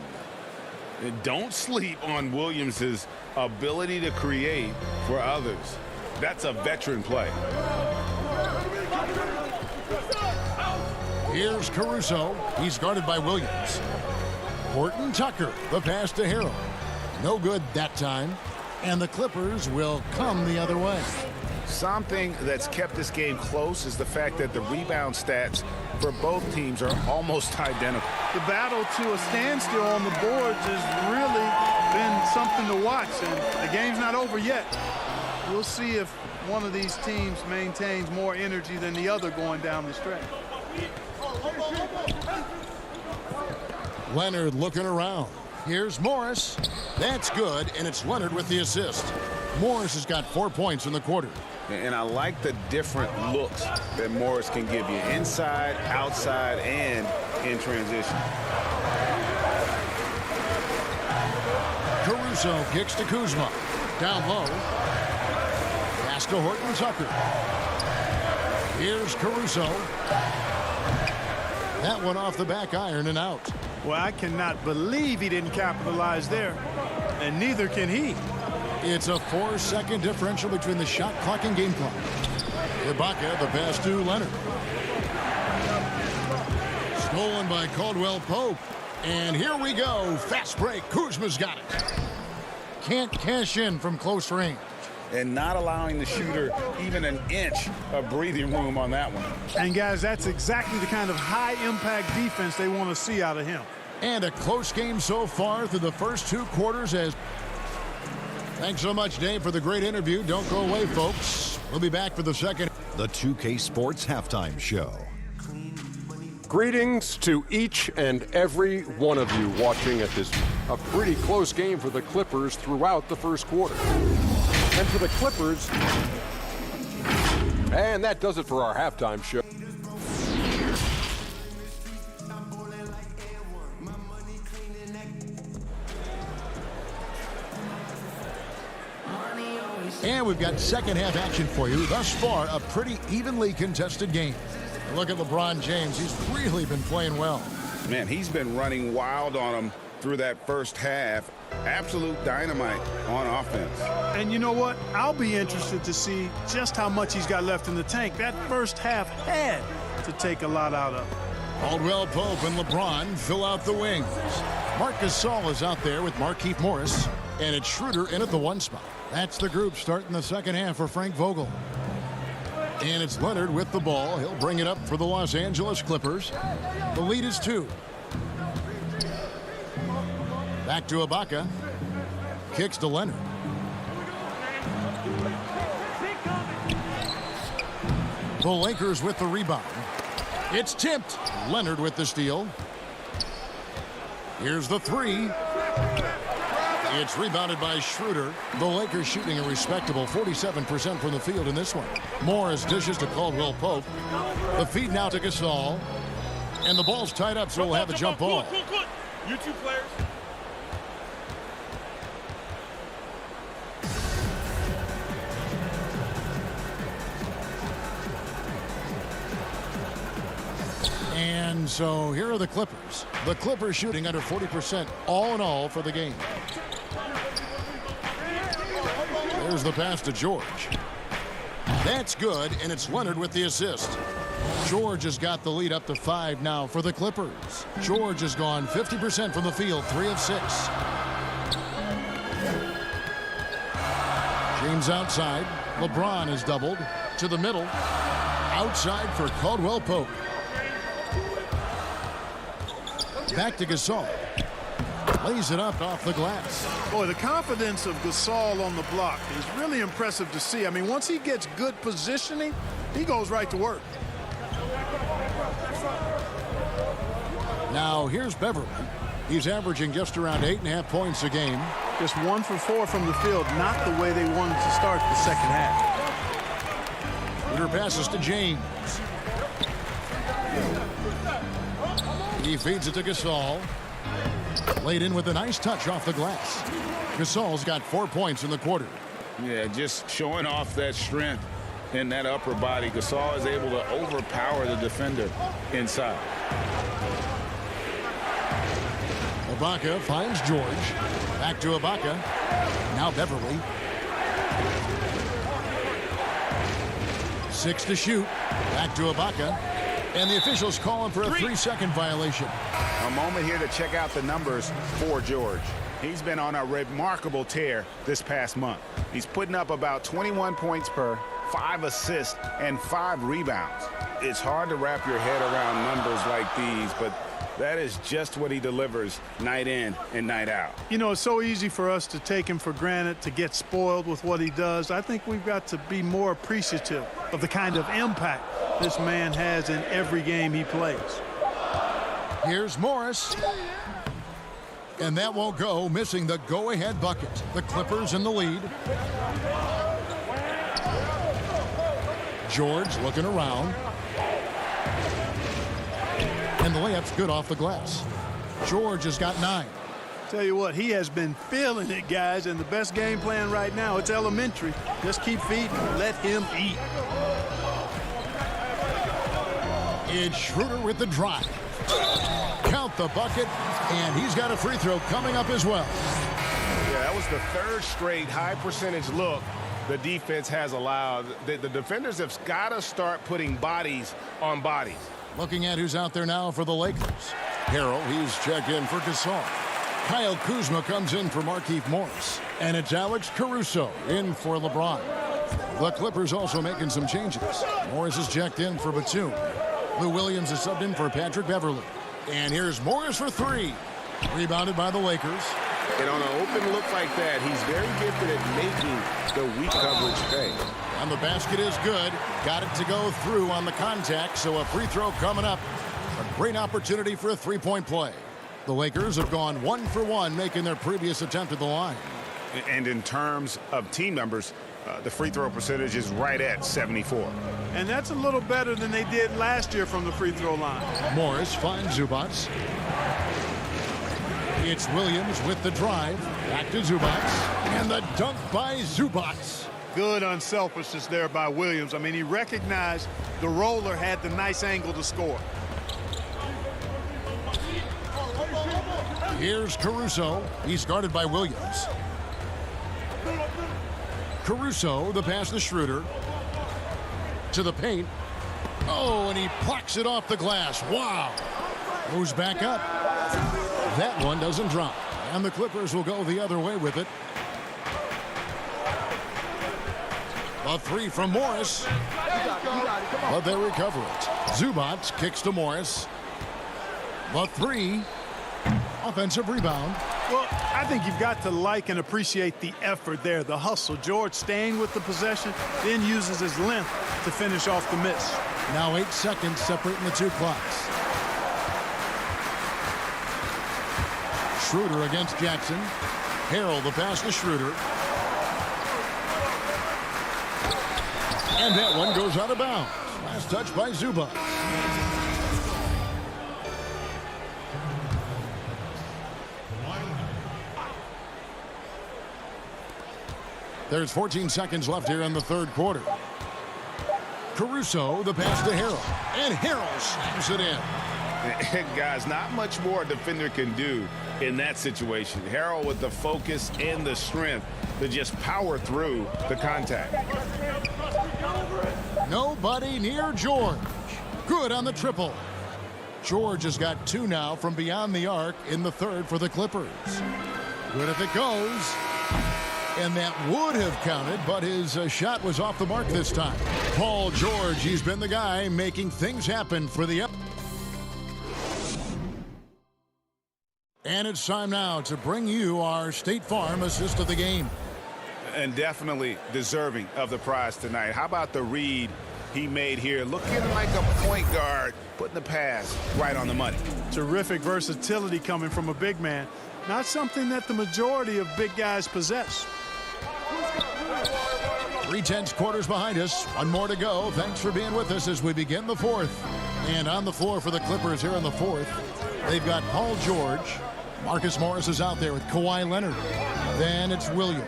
And don't sleep on Williams' ability to create for others. That's a veteran play. Here's Caruso. He's guarded by Williams. Horton Tucker, the pass to Harrell. No good that time. And the Clippers will come the other way. Something that's kept this game close is the fact that the rebound stats for both teams are almost identical. The battle to a standstill on the boards has really been something to watch, and the game's not over yet. We'll see if one of these teams maintains more energy than the other going down the stretch. Leonard looking around. Here's Morris. That's good, and it's Leonard with the assist. Morris has got 4 points in the quarter. And I like the different looks that Morris can give you. Inside, outside, and in transition. Caruso kicks to Kuzma. Down low. Pass to Horton Tucker. Here's Caruso. That one off the back iron and out. Well, I cannot believe he didn't capitalize there. And neither can he. It's a 4-second differential between the shot clock and game clock. Ibaka, the pass to Leonard. Stolen by Caldwell Pope. And here we go. Fast break. Kuzma's got it. Can't cash in from close range. And not allowing the shooter even an inch of breathing room on that one. And guys, that's exactly the kind of high-impact defense they want to see out of him. And a close game so far through the first 2 quarters. Thanks so much, Dave, for the great interview. Don't go away, folks. We'll be back for the second. The 2K Sports Halftime Show. Greetings to each and every one of you watching at this. A pretty close game for the Clippers throughout the first quarter. And for the Clippers, and that does it for our halftime show. And we've got second half action for you. Thus far, a pretty evenly contested game. Look at LeBron James. He's really been playing well. Man, he's been running wild on him through that first half. Absolute dynamite on offense. And you know what? I'll be interested to see just how much he's got left in the tank. That first half had to take a lot out of. Caldwell Pope and LeBron fill out the wings. Marc Gasol is out there with Markieff Morris. And it's Schroeder in at the 1 spot. That's the group starting the second half for Frank Vogel. And it's Leonard with the ball. He'll bring it up for the Los Angeles Clippers. The lead is 2. Back to Ibaka. Kicks to Leonard. The Lakers with the rebound. It's tipped. Leonard with the steal. Here's the 3. It's rebounded by Schroeder. The Lakers shooting a respectable 47% from the field in this one. Morris dishes to Caldwell Pope. The feed now to Gasol. And the ball's tied up, so we'll have a jump ball. You two players. And so here are the Clippers. The Clippers shooting under 40% all in all for the game. There's the pass to George. That's good, and it's Leonard with the assist. George has got the lead up to 5 now for the Clippers. George has gone 50% from the field, 3 of 6. James outside. LeBron is doubled to the middle. Outside for Caldwell Pope. Back to Gasol. Lays it up off the glass. Boy, the confidence of Gasol on the block is really impressive to see. I mean, once he gets good positioning, he goes right to work. Now here's Beverly. He's averaging just around 8.5 points a game. Just 1 for 4 from the field, not the way they wanted to start the second half. Leader passes to James. He feeds it to Gasol. Laid in with a nice touch off the glass. Gasol's got 4 points in the quarter. Yeah, just showing off that strength in that upper body. Gasol is able to overpower the defender inside. Ibaka finds George. Back to Ibaka. Now Beverly. 6 to shoot. Back to Ibaka. And the officials calling for a 3-second violation. A moment here to check out the numbers for George. He's been on a remarkable tear this past month. He's putting up about 21 points per, 5 assists, and 5 rebounds. It's hard to wrap your head around numbers like these, but that is just what he delivers night in and night out. You know, it's so easy for us to take him for granted, to get spoiled with what he does. I think we've got to be more appreciative of the kind of impact this man has in every game he plays. Here's Morris. And that won't go, missing the go-ahead bucket. The Clippers in the lead. George looking around. And the layup's good off the glass. George has got 9. Tell you what, he has been feeling it, guys, and the best game plan right now, it's elementary. Just keep feeding, let him eat. It's Schroeder with the drive. Count the bucket, and he's got a free throw coming up as well. Yeah, that was the third straight high percentage look the defense has allowed. The defenders have got to start putting bodies on bodies. Looking at who's out there now for the Lakers. Harrell, he's checked in for Gasol. Kyle Kuzma comes in for Markieff Morris. And it's Alex Caruso in for LeBron. The Clippers also making some changes. Morris is checked in for Batum. Lou Williams is subbed in for Patrick Beverly. And here's Morris for three. Rebounded by the Lakers. And on an open look like that, he's very gifted at making the weak coverage pay. And the basket is good. Got it to go through on the contact, so a free throw coming up. A great opportunity for a three-point play. The Lakers have gone 1 for 1, making their previous attempt at the line. And in terms of team numbers, the free throw percentage is right at 74. And that's a little better than they did last year from the free throw line. Morris finds Zubats. It's Williams with the drive. Back to Zubats. And the dunk by Zubats. Good unselfishness there by Williams. I mean, he recognized the roller had the nice angle to score. Here's Caruso. He's guarded by Williams. Caruso, the pass to Schroeder. To the paint. Oh, and he plucks it off the glass. Wow. Moves back up. That one doesn't drop. And the Clippers will go the other way with it. A three from Morris. But they recover it. Zubats kicks to Morris. The three. Offensive rebound. Well, I think you've got to like and appreciate the effort there, the hustle. George staying with the possession, then uses his length to finish off the miss. Now 8 seconds separating the two clocks. Schroeder against Jackson. Harrell the pass to Schroeder. And that one goes out of bounds. Last touch by Zubac. There's 14 seconds left here in the third quarter. Caruso, the pass to Harrell. And Harrell slams it in. And guys, not much more a defender can do in that situation. Harrell with the focus and the strength to just power through the contact. Nobody near George. Good on the triple. George has got 2 now from beyond the arc in the third for the Clippers. Good if it goes. And that would have counted, but his shot was off the mark this time. Paul George, he's been the guy making things happen for the... And it's time now to bring you our State Farm assist of the game. And definitely deserving of the prize tonight. How about the read he made here? Looking like a point guard, putting the pass right on the money. Terrific versatility coming from a big man. Not something that the majority of big guys possess. 3/10 quarters behind us. One more to go. Thanks for being with us as we begin the fourth. And on the floor for the Clippers here in the fourth, they've got Paul George. Marcus Morris is out there with Kawhi Leonard. Then it's Williams.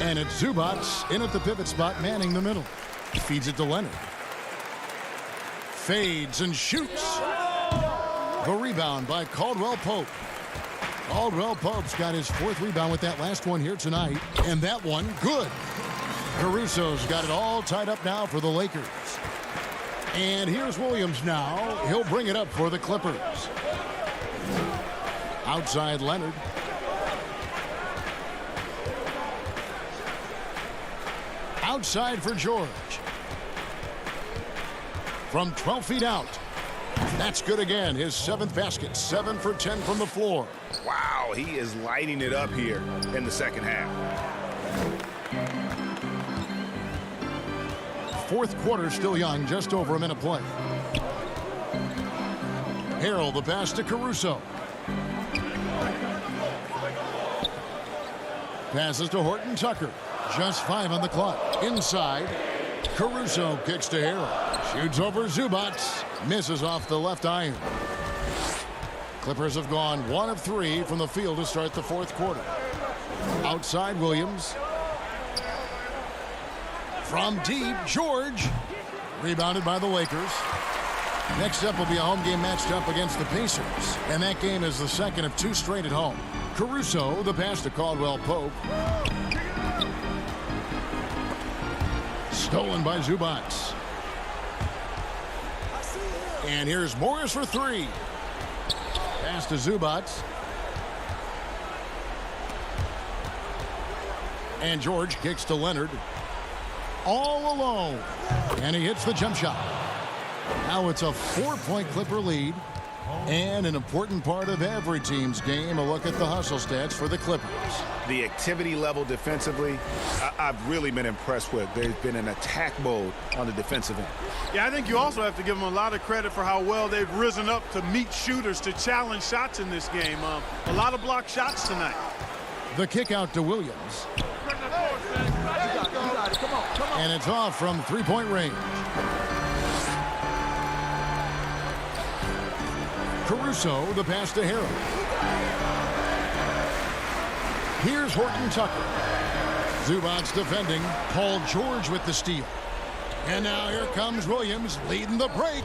And it's Zubats in at the pivot spot, manning the middle. Feeds it to Leonard. Fades and shoots. The rebound by Caldwell Pope. Caldwell Pope's got his 4th rebound with that last one here tonight. And that one, good. Caruso's got it all tied up now for the Lakers. And here's Williams now. He'll bring it up for the Clippers. Outside Leonard. Outside for George. From 12 feet out. That's good again. His 7th basket. 7 for 10 from the floor. Wow, he is lighting it up here in the second half. 4th quarter still young, just over a minute play. Harrell the pass to Caruso. Passes to Horton Tucker. Just 5 on the clock. Inside. Caruso kicks to Harrell. Shoots over Zubats. Misses off the left iron. Clippers have gone 1 of 3 from the field to start the fourth quarter. Outside Williams. From deep, George. Rebounded by the Lakers. Next up will be a home game matched up against the Pacers. And that game is the second of 2 straight at home. Caruso, the pass to Caldwell Pope. Stolen by Zubac. And here's Morris for 3. Pass to Zubac. And George kicks to Leonard. All alone. And he hits the jump shot. Now it's a 4-point Clipper lead. And an important part of every team's game, a look at the hustle stats for the Clippers. The activity level defensively, I've really been impressed with. There's been an attack mode on the defensive end. Yeah, I think you also have to give them a lot of credit for how well they've risen up to meet shooters, to challenge shots in this game. A lot of blocked shots tonight. The kick out to Williams. And it's off from 3-point range. Caruso, the pass to Harrell. Here's Horton Tucker. Zubac defending. Paul George with the steal. And now here comes Williams leading the break.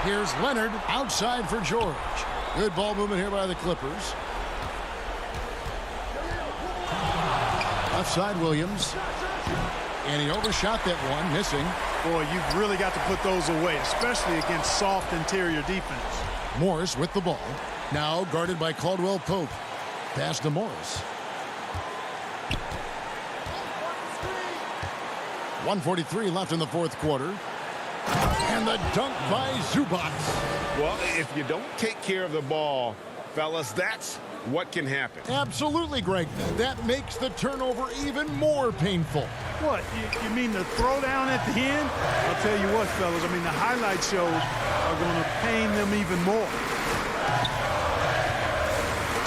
Here's Leonard outside for George. Good ball movement here by the Clippers. Left side Williams. And he overshot that one, missing. Boy, you've really got to put those away, especially against soft interior defense. Morris with the ball. Now guarded by Caldwell Pope. Pass to Morris. 1:43 left in the fourth quarter. And the dunk by Zubac. Well, if you don't take care of the ball, fellas, that's what can happen. Absolutely, Greg. That makes the turnover even more painful. What, you mean the throwdown at the end? I'll tell you what, fellas, I mean, the highlight shows are going to pain them even more.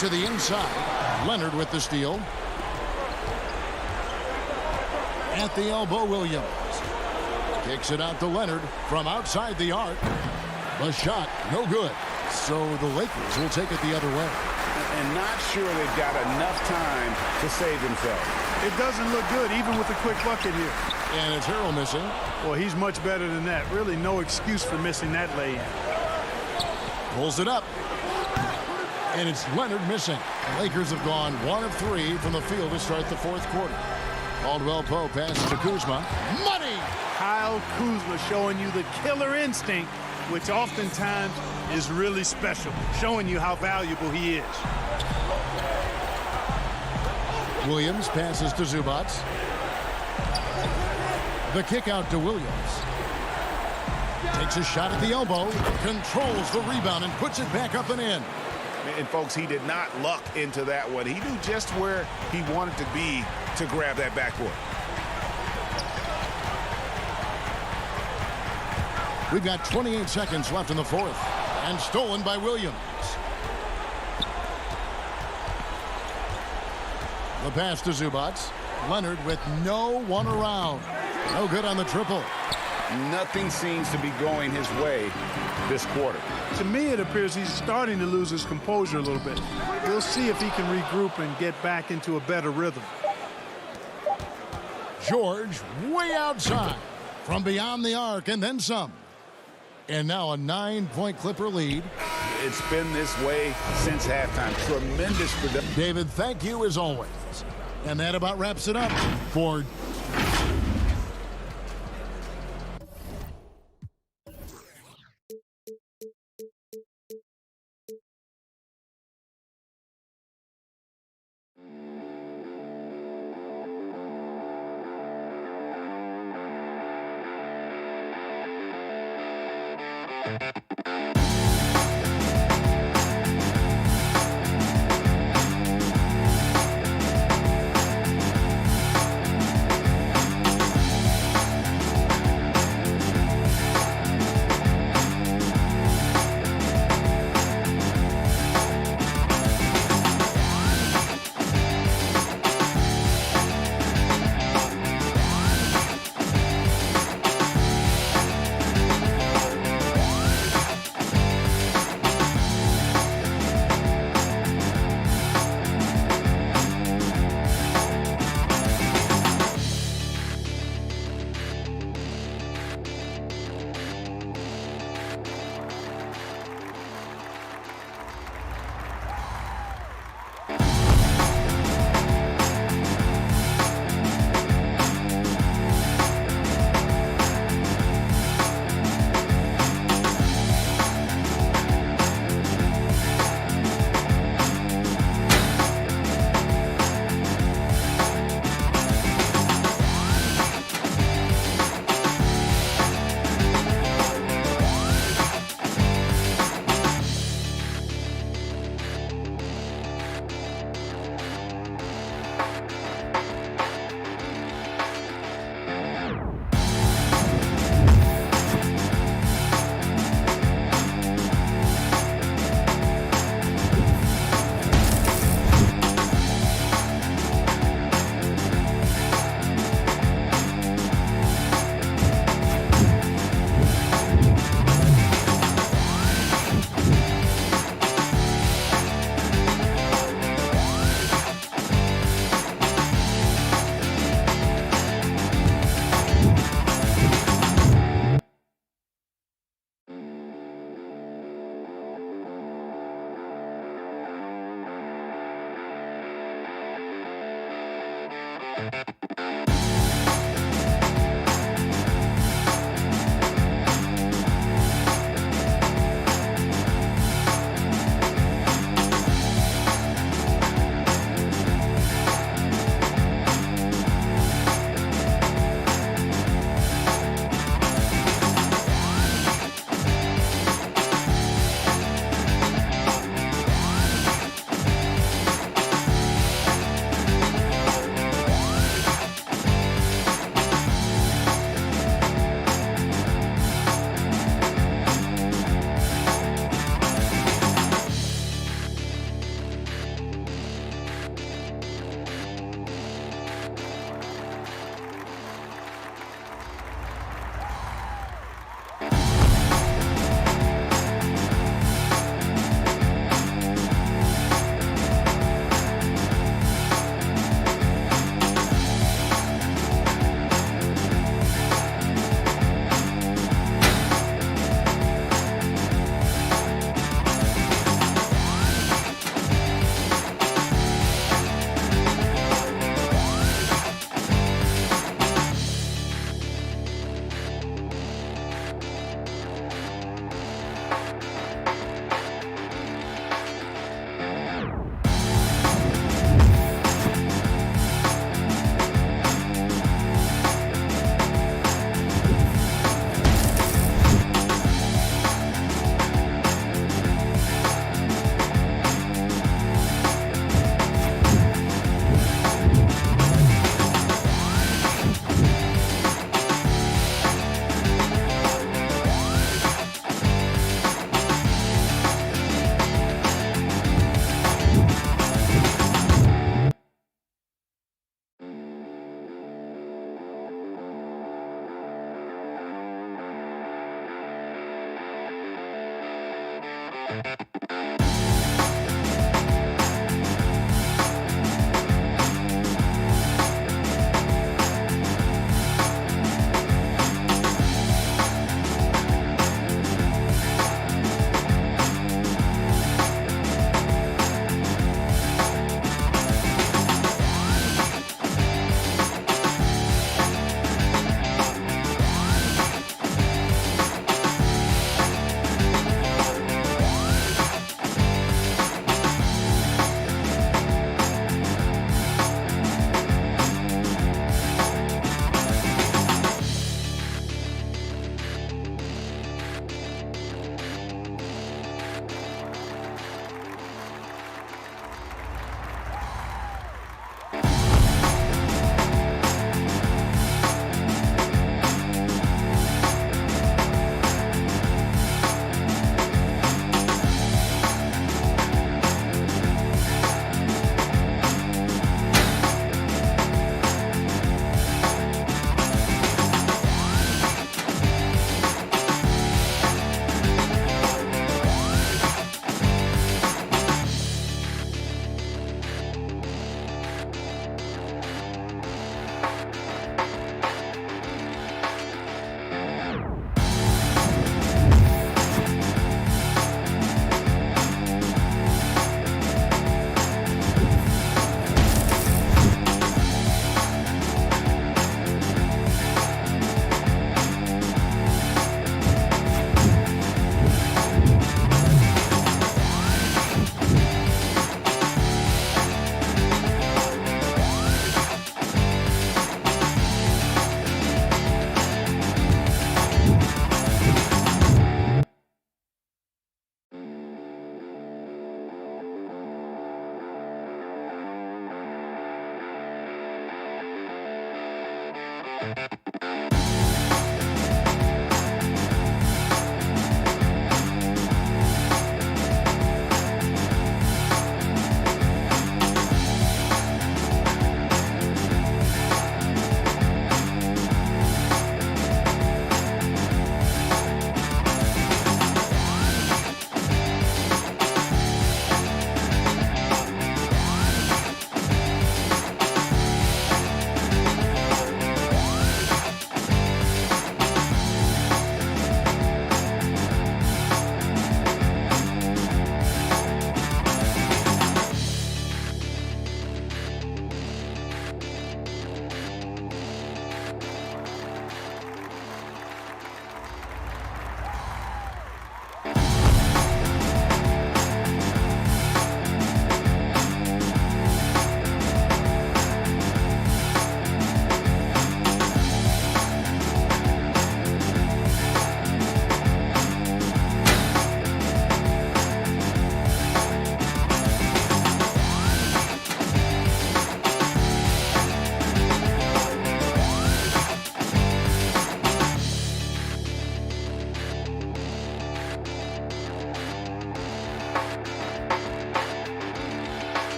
To the inside, Leonard with the steal. At the elbow, Williams. Kicks it out to Leonard from outside the arc. The shot, no good. So the Lakers will take it the other way. And not sure they've got enough time to save themselves. It doesn't look good, even with a quick bucket here. And it's Harrell missing. Well, he's much better than that. Really no excuse for missing that lay-in. Pulls it up. And it's Leonard missing. The Lakers have gone 1 of 3 from the field to start the fourth quarter. Caldwell Pope passes to Kuzma. Money! Kyle Kuzma showing you the killer instinct, which oftentimes is really special, showing you how valuable he is. Williams passes to Zubac. The kick out to Williams. Takes a shot at the elbow, controls the rebound and puts it back up and in. And folks, he did not luck into that one. He knew just where he wanted to be to grab that backboard. We've got 28 seconds left in the fourth. And stolen by Williams. The pass to Zubac. Leonard with no one around. No good on the triple. Nothing seems to be going his way this quarter. To me, it appears he's starting to lose his composure a little bit. We'll see if he can regroup and get back into a better rhythm. George way outside from beyond the arc and then some. And now a 9-point Clipper lead. It's been this way since halftime. Tremendous production. David, thank you as always. And that about wraps it up for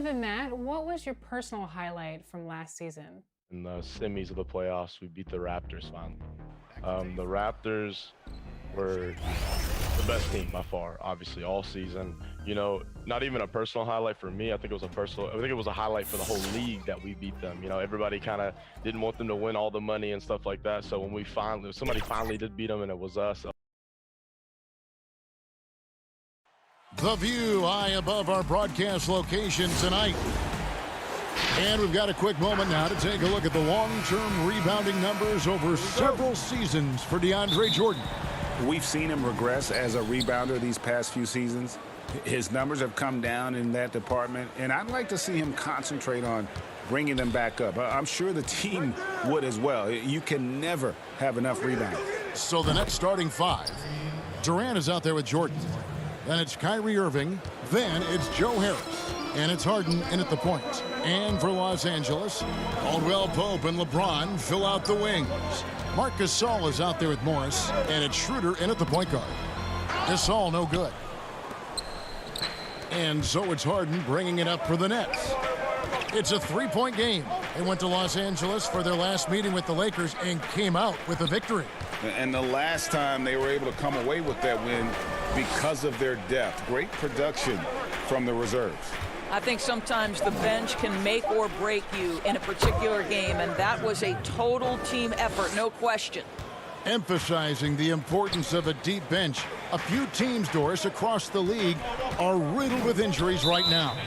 than that, what was your personal highlight from last season? In the semis of the playoffs, we beat the Raptors finally. The Raptors were the best team by far, obviously, all season. You know, not even a personal highlight for me. I think it was a highlight for the whole league that we beat them. You know, everybody kind of didn't want them to win all the money and stuff like that. So when somebody finally did beat them, and it was us. The view high above our broadcast location tonight. And we've got a quick moment now to take a look at the long-term rebounding numbers over several seasons for DeAndre Jordan. We've seen him regress as a rebounder these past few seasons. His numbers have come down in that department, and I'd like to see him concentrate on bringing them back up. I'm sure the team would as well. You can never have enough rebounds. So the next starting five. Durant is out there with Jordan. Then it's Kyrie Irving. Then it's Joe Harris. And it's Harden in at the point. And for Los Angeles, Caldwell Pope and LeBron fill out the wings. Marc Gasol is out there with Morris. And it's Schroeder in at the point guard. Gasol no good. And so it's Harden bringing it up for the Nets. It's a three-point game. They went to Los Angeles for their last meeting with the Lakers and came out with a victory. And the last time they were able to come away with that win because of their depth. Great production from the reserves. I think sometimes the bench can make or break you in a particular game, and that was a total team effort, no question. Emphasizing the importance of a deep bench. A few teams, Doris, across the league are riddled with injuries right now.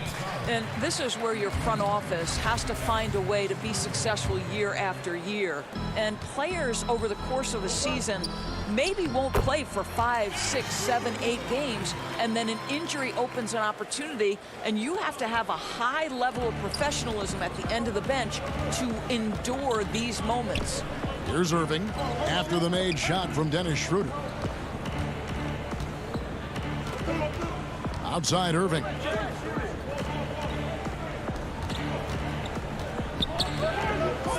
And this is where your front office has to find a way to be successful year after year. And players over the course of a season maybe won't play for 5, 6, 7, 8 games, and then an injury opens an opportunity, and you have to have a high level of professionalism at the end of the bench to endure these moments. Here's Irving after the made shot from Dennis Schroeder. Outside Irving.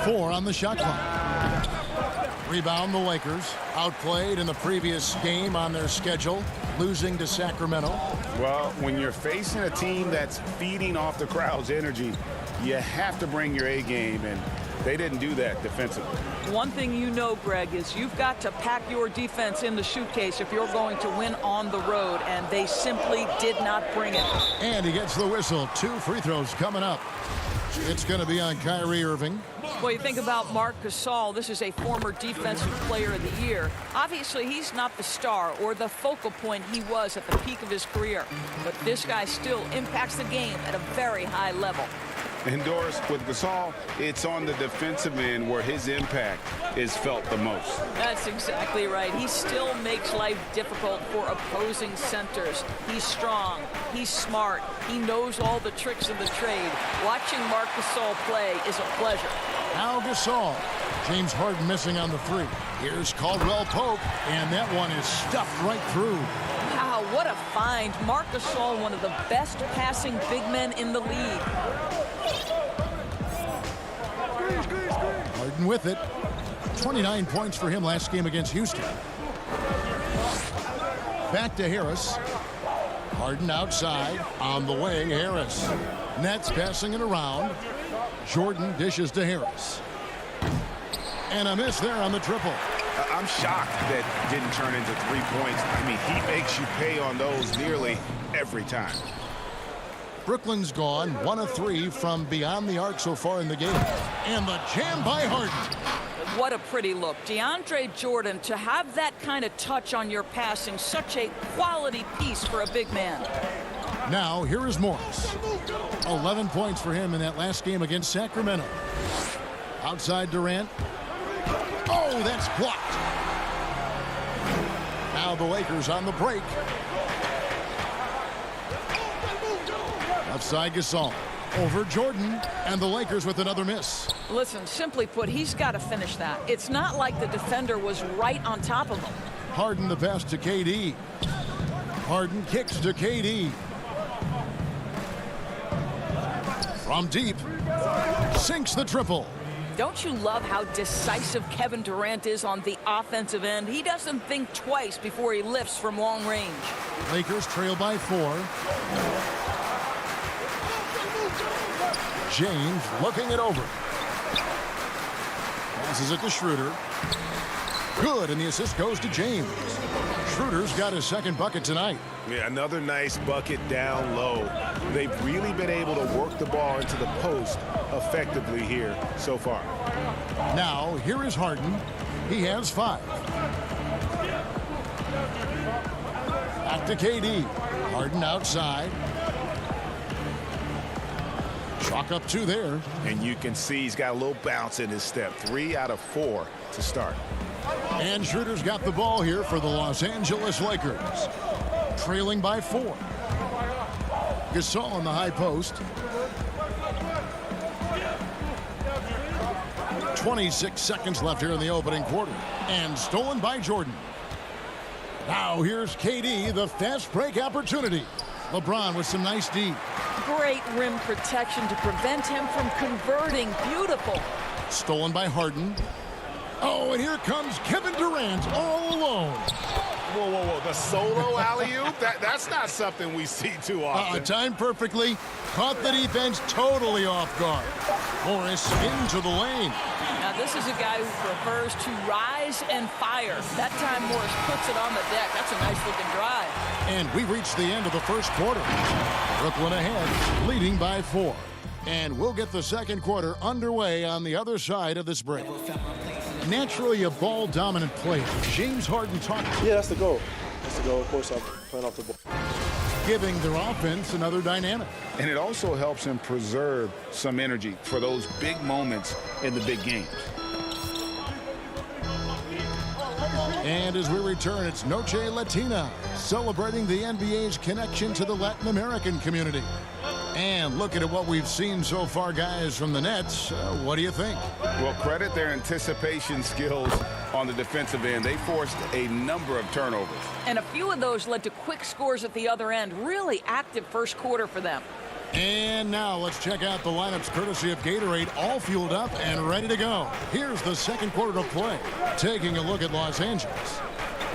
Four on the shot clock. Rebound the Lakers. Outplayed in the previous game on their schedule, losing to Sacramento. Well, when you're facing a team that's feeding off the crowd's energy, you have to bring your A game, and they didn't do that defensively. One thing you know, Greg, is you've got to pack your defense in the suitcase if you're going to win on the road, and they simply did not bring it. And he gets the whistle. 2 free throws coming up. It's going to be on Kyrie Irving. Well, you think about Marc Gasol. This is a former defensive player of the year. Obviously, he's not the star or the focal point he was at the peak of his career. But this guy still impacts the game at a very high level. And Doris, with Gasol, it's on the defensive end where his impact is felt the most. That's exactly right. He still makes life difficult for opposing centers. He's strong. He's smart. He knows all the tricks of the trade. Watching Marc Gasol play is a pleasure. Now Gasol. James Harden missing on the 3. Here's Caldwell Pope, and that one is stuffed right through. Wow, what a find. Marc Gasol, one of the best passing big men in the league. Harden with it. 29 points for him last game against Houston. Back to Harris. Harden outside. On the wing, Harris. Nets passing it around. Jordan dishes to Harris. And a miss there on the triple. I'm shocked that didn't turn into 3 points. I mean, he makes you pay on those nearly every time. Brooklyn's gone 1 of 3 from beyond the arc so far in the game. And the jam by Harden. What a pretty look. DeAndre Jordan, to have that kind of touch on your passing, such a quality piece for a big man. Now, here is Morris. 11 points for him in that last game against Sacramento. Outside Durant. Oh, that's blocked. Now the Lakers on the break. Outside Gasol. Over Jordan, and the Lakers with another miss. Listen, simply put, he's got to finish that. It's not like the defender was right on top of him. Harden the pass to KD. Harden kicks to KD. From deep. Sinks the triple. Don't you love how decisive Kevin Durant is on the offensive end? He doesn't think twice before he lifts from long range. Lakers trail by 4. James looking it over. Passes it to Schroeder. Good, and the assist goes to James. Schroeder's got his second bucket tonight. Yeah, another nice bucket down low. They've really been able to work the ball into the post effectively here so far. Now, here is Harden. He has 5. Back to KD. Harden outside. Chalk up 2 there. And you can see he's got a little bounce in his step. 3 out of 4 to start. And Schroeder's got the ball here for the Los Angeles Lakers. Trailing by 4. Gasol on the high post. 26 seconds left here in the opening quarter. And stolen by Jordan. Now here's KD, the fast break opportunity. LeBron with some nice D. Great rim protection to prevent him from converting. Beautiful. Stolen by Harden. Oh, and here comes Kevin Durant all alone. Whoa, whoa, whoa. The solo alley-oop? That's not something we see too often. Timed perfectly. Caught the defense totally off guard. Morris into the lane. Now, this is a guy who prefers to rise and fire. That time, Morris puts it on the deck. That's a nice-looking drive. And we reached the end of the first quarter. Brooklyn ahead, leading by 4. And we'll get the second quarter underway on the other side of this break. Naturally a ball-dominant player. James Harden talked. Yeah, that's the goal. That's the goal. Of course, I'm playing off the ball. Giving their offense another dynamic. And it also helps him preserve some energy for those big moments in the big games. And as we return, it's Noche Latina, celebrating the NBA's connection to the Latin American community. And looking at what we've seen so far, guys, from the Nets, what do you think? Well, credit their anticipation skills on the defensive end. They forced a number of turnovers. And a few of those led to quick scores at the other end. Really active first quarter for them. And now let's check out the lineups courtesy of Gatorade, all fueled up and ready to go. Here's the second quarter of play. Taking a look at Los Angeles.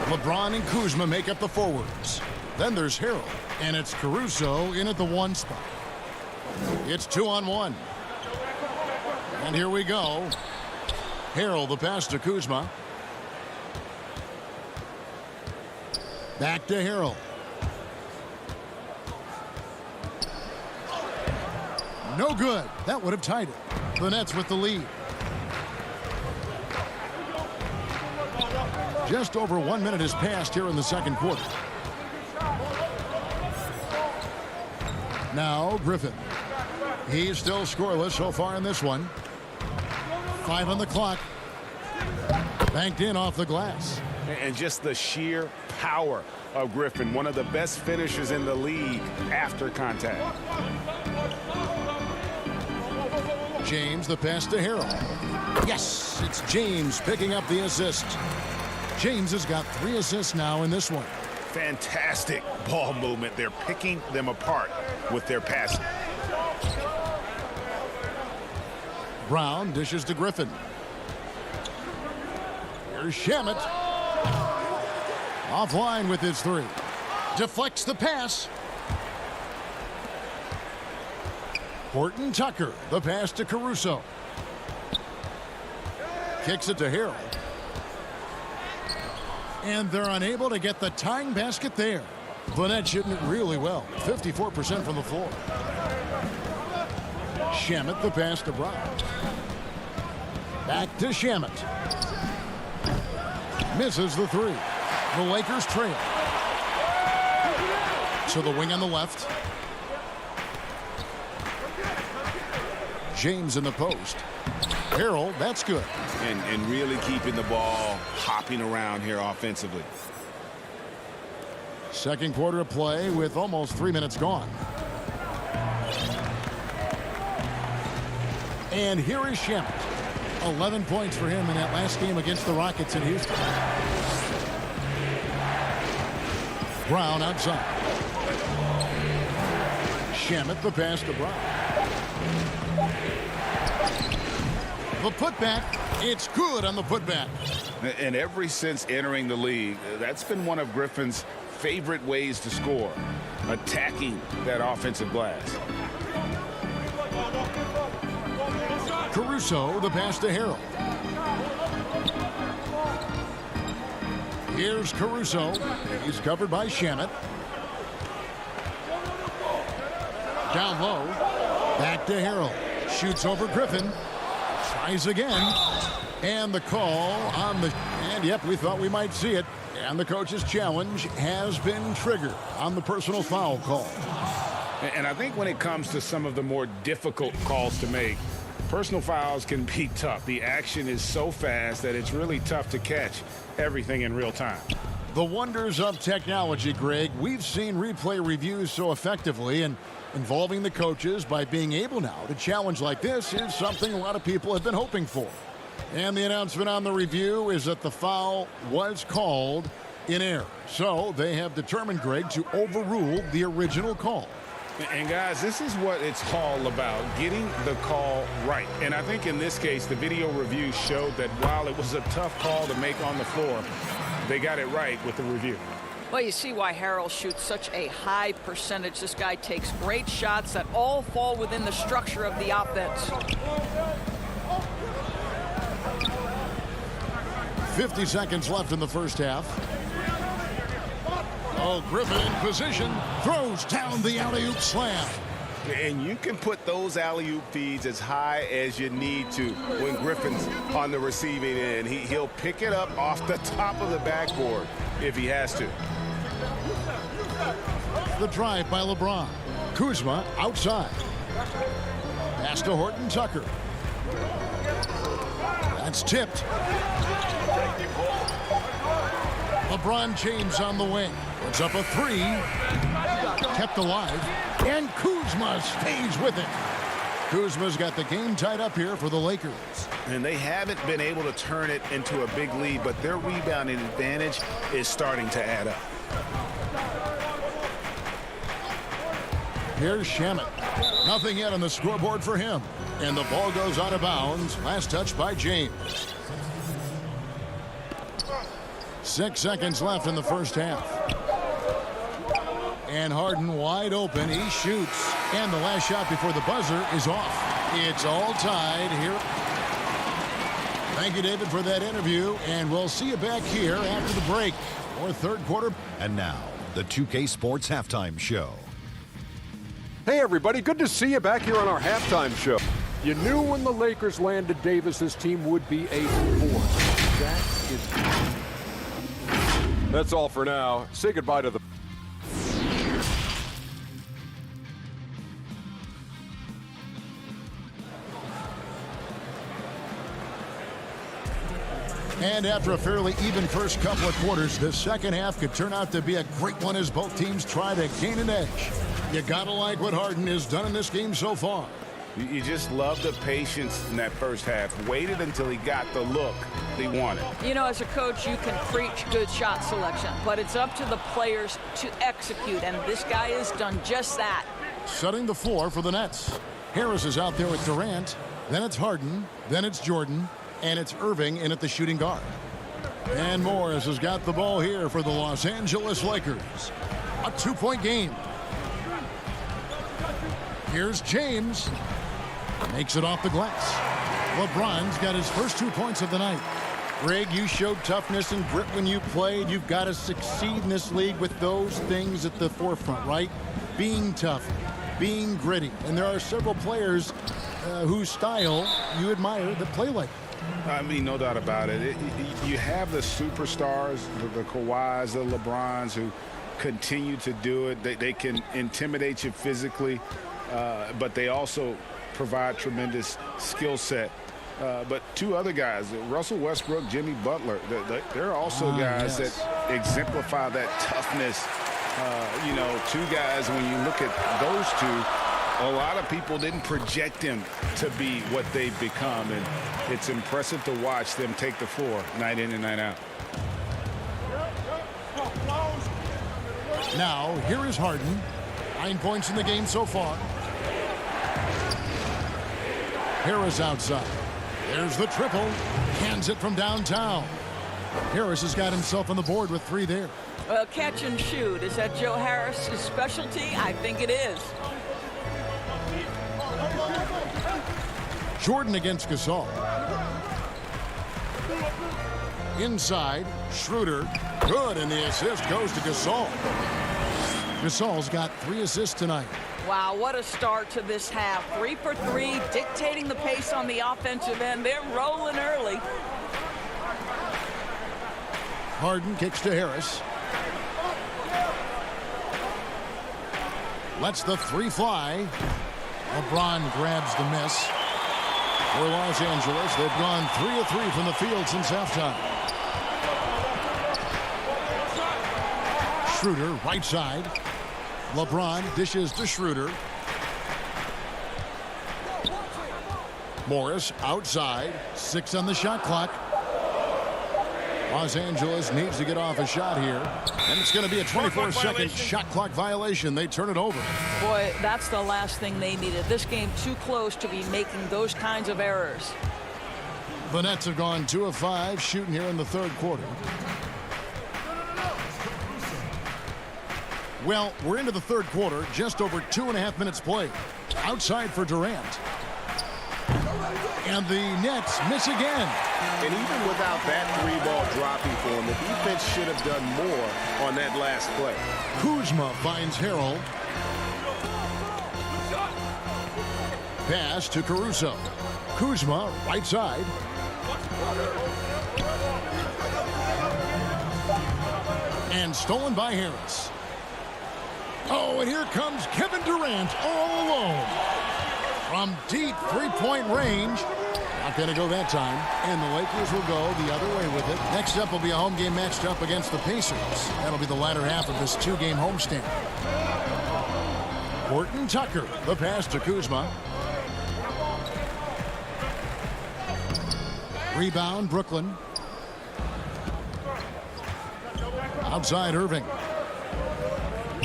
LeBron and Kuzma make up the forwards. Then there's Harrell, and it's Caruso in at the 1 spot. It's 2-on-1. And here we go. Harrell, the pass to Kuzma. Back to Harrell. No good. That would have tied it. The Nets with the lead. Just over 1 minute has passed here in the second quarter. Now Griffin. He's still scoreless so far in this one. 5 on the clock. Banked in off the glass. And just the sheer power of Griffin, one of the best finishers in the league after contact. James, the pass to Harrell. Yes, it's James picking up the assist. James has got 3 assists now in this one. Fantastic ball movement. They're picking them apart with their passing. Brown dishes to Griffin. Here's Shamet. Offline with his 3. Deflects the pass. Horton Tucker, the pass to Caruso. Kicks it to Harrell. And they're unable to get the tying basket there. The Nets shooting it really well. 54% from the floor. Shamet, the pass to Brown. Back to Shamet. Misses the 3. The Lakers trail. To the wing on the left. James in the post. Harrell, that's good. And really keeping the ball hopping around here offensively. Second quarter of play with almost 3 minutes gone. And here is Shamet. 11 points for him in that last game against the Rockets in Houston. Brown outside. Shamet, the pass to Brown. The putback, it's good on the putback. And ever since entering the league, that's been one of Griffin's favorite ways to score, attacking that offensive glass. Caruso, the pass to Harrell. Here's Caruso. He's covered by Shamet. Down low. Back to Harrell. Shoots over Griffin. Tries again. And the call on the... And yep, we thought we might see it. And the coach's challenge has been triggered on the personal foul call. And I think when it comes to some of the more difficult calls to make, personal fouls can be tough. The action is so fast that it's really tough to catch everything in real time. The wonders of technology, Greg. We've seen replay reviews so effectively, and involving the coaches by being able now to challenge like this is something a lot of people have been hoping for. And the announcement on the review is that the foul was called in error. So they have determined, Greg, to overrule the original call. And guys, this is what it's all about, getting the call right. And I think in this case, the video review showed that while it was a tough call to make on the floor, they got it right with the review. Well, you see why Harrell shoots such a high percentage. This guy takes great shots that all fall within the structure of the offense. 50 seconds left in the first half. Oh, Griffin in position, throws down the alley-oop slam. And you can put those alley-oop feeds as high as you need to when Griffin's on the receiving end. He'll pick it up off the top of the backboard if he has to. The drive by LeBron. Kuzma outside. Pass to Horton Tucker. That's tipped. LeBron James on the wing. Puts up a three. Kept alive. And Kuzma stays with it. Kuzma's got the game tied up here for the Lakers. And they haven't been able to turn it into a big lead, but their rebounding advantage is starting to add up. Here's Shamet. Nothing yet on the scoreboard for him. And the ball goes out of bounds. Last touch by James. 6 seconds left in the first half. And Harden wide open. He shoots. And the last shot before the buzzer is off. It's all tied here. Thank you, David, for that interview. And we'll see you back here after the break for third quarter. And now, the 2K Sports Halftime Show. Hey, everybody. Good to see you back here on our halftime show. You knew when the Lakers landed Davis, this team would be a force. That's all for now. Say goodbye to the... And after a fairly even first couple of quarters, the second half could turn out to be a great one as both teams try to gain an edge. You gotta like what Harden has done in this game so far. You just love the patience in that first half. Waited until he got the look he wanted. You know, as a coach, you can preach good shot selection, but it's up to the players to execute, and this guy has done just that. Setting the floor for the Nets. Harris is out there with Durant. Then it's Harden. Then it's Jordan. And it's Irving in at the shooting guard. And Morris has got the ball here for the Los Angeles Lakers. A 2-point game. Here's James. Makes it off the glass. LeBron's got his first 2 points of the night. Greg, you showed toughness and grit when you played. You've got to succeed in this league with those things at the forefront, right? Being tough, being gritty. And there are several players whose style you admire that play like that. I mean, no doubt about it. You have the superstars, the Kawhis, the LeBrons, who continue to do it. They can intimidate you physically, but they also provide tremendous skill set. But two other guys, Russell Westbrook, Jimmy Butler, they're also guys that exemplify that toughness. You know, two guys, when you look at those two, a lot of people didn't project them to be what they've become, and it's impressive to watch them take the floor night in and night out. Now, here is Harden. 9 points in the game so far. Harris outside. There's the triple. Hands it from downtown. Harris has got himself on the board with 3 there. Well, catch and shoot. Is that Joe Harris's specialty? I think it is. Jordan against Gasol. Inside, Schroeder. Good, and the assist goes to Gasol. Gasol's got 3 assists tonight. Wow, what a start to this half. 3 for 3, dictating the pace on the offensive end. They're rolling early. Harden kicks to Harris. Lets the 3 fly. LeBron grabs the miss. For Los Angeles, they've gone 3 of 3 from the field since halftime. Schroeder, right side. LeBron dishes to Schroeder. Morris outside. 6 on the shot clock. Los Angeles needs to get off a shot here. And it's going to be a 24-second shot clock violation. They turn it over. Boy, that's the last thing they needed. This game too close to be making those kinds of errors. The Nets have gone 2 of 5 shooting here in the third quarter. Well, we're into the third quarter, just over 2.5 minutes played. Outside for Durant. And the Nets miss again. And even without that 3-ball dropping for him, the defense should have done more on that last play. Kuzma finds Harrell. Pass to Caruso. Kuzma, right side. And stolen by Harris. Oh, and here comes Kevin Durant all alone. From deep three-point range. Not going to go that time. And the Lakers will go the other way with it. Next up will be a home game matched up against the Pacers. That'll be the latter half of this 2-game homestand. Horton Tucker, the pass to Kuzma. Rebound, Brooklyn. Outside, Irving.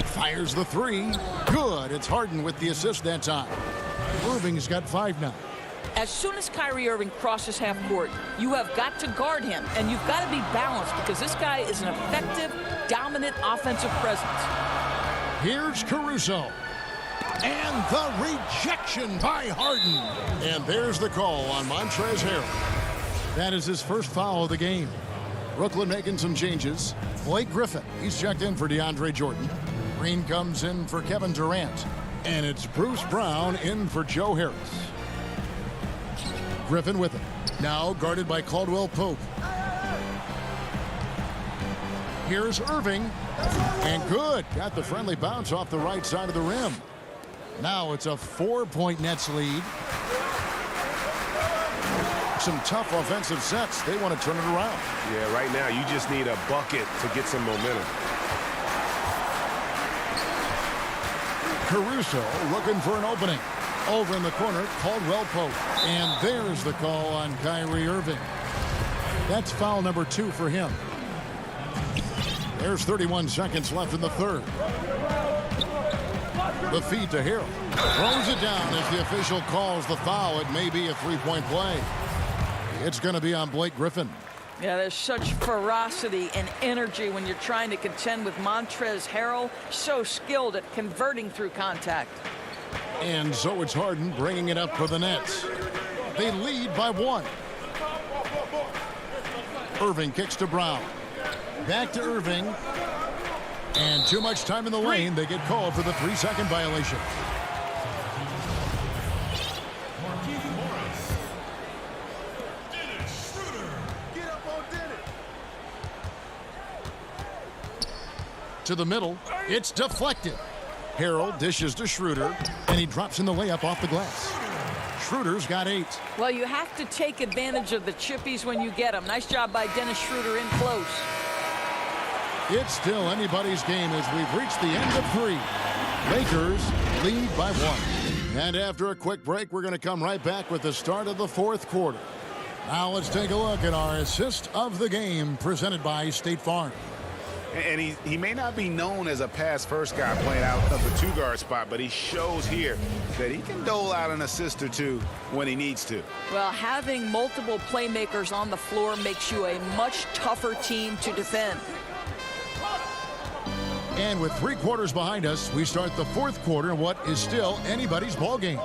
Fires the 3. Good. It's Harden with the assist that time. Irving's got 5 now. As soon as Kyrie Irving crosses half court, you have got to guard him, and you've got to be balanced because this guy is an effective, dominant offensive presence. Here's Caruso. And the rejection by Harden. And there's the call on Montrezl Harrell. That is his first foul of the game. Brooklyn making some changes. Blake Griffin, he's checked in for DeAndre Jordan. Green comes in for Kevin Durant. And it's Bruce Brown in for Joe Harris. Griffin with him. Now guarded by Caldwell Pope. Here's Irving. And good. Got the friendly bounce off the right side of the rim. Now it's a 4-point Nets lead. Some tough offensive sets. They want to turn it around. Yeah, right now you just need a bucket to get some momentum. Caruso looking for an opening. Over in the corner, Caldwell Pope. And there's the call on Kyrie Irving. That's foul number 2 for him. There's 31 seconds left in the third. The feed to Harrell. Throws it down as the official calls the foul. It may be a 3-point play. It's going to be on Blake Griffin. Yeah, there's such ferocity and energy when you're trying to contend with Montrezl Harrell. So skilled at converting through contact. And so it's Harden bringing it up for the Nets. They lead by 1. Irving kicks to Brown. Back to Irving. And too much time in the lane. They get called for the 3-second violation. To the middle. It's deflected. Harrell dishes to Schroeder, and he drops in the layup off the glass. Schroeder's got 8. Well, you have to take advantage of the chippies when you get them. Nice job by Dennis Schroeder in close. It's still anybody's game as we've reached the end of 3. Lakers lead by 1. And after a quick break, we're going to come right back with the start of the 4th quarter. Now let's take a look at our assist of the game presented by State Farm. And he may not be known as a pass-first guy playing out of the 2-guard spot, but he shows here that he can dole out an assist or 2 when he needs to. Well, having multiple playmakers on the floor makes you a much tougher team to defend. And with 3 quarters behind us, we start the 4th quarter in what is still anybody's ball game.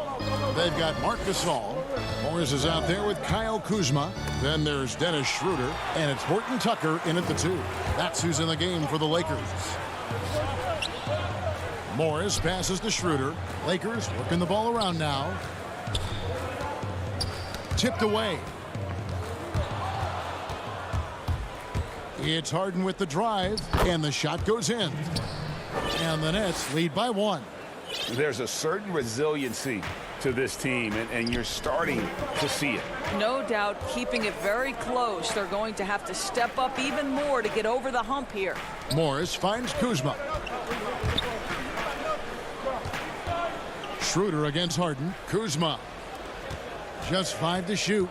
They've got Marc Gasol. Morris is out there with Kyle Kuzma. Then there's Dennis Schroeder. And it's Horton Tucker in at the 2. That's who's in the game for the Lakers. Morris passes to Schroeder. Lakers working the ball around now. Tipped away. It's Harden with the drive, and the shot goes in. And the Nets lead by 1. There's a certain resiliency to this team, and you're starting to see it. No doubt, keeping it very close. They're going to have to step up even more to get over the hump here. Morris finds Kuzma. Schroeder against Harden. Kuzma. Just 5 to shoot.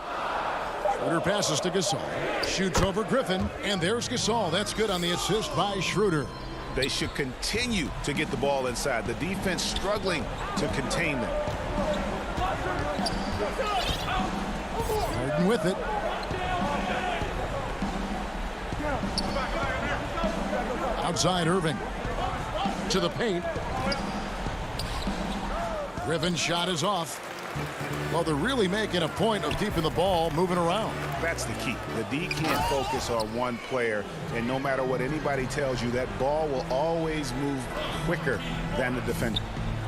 Schroeder passes to Gasol. Shoots over Griffin, and there's Gasol. That's good on the assist by Schroeder. They should continue to get the ball inside. The defense struggling to contain them. Harden with it. Outside Irving. To the paint. Griffin's shot is off. Well, they're really making a point of keeping the ball moving around. That's the key. The D can't focus on one player, and no matter what anybody tells you, that ball will always move quicker than the defender.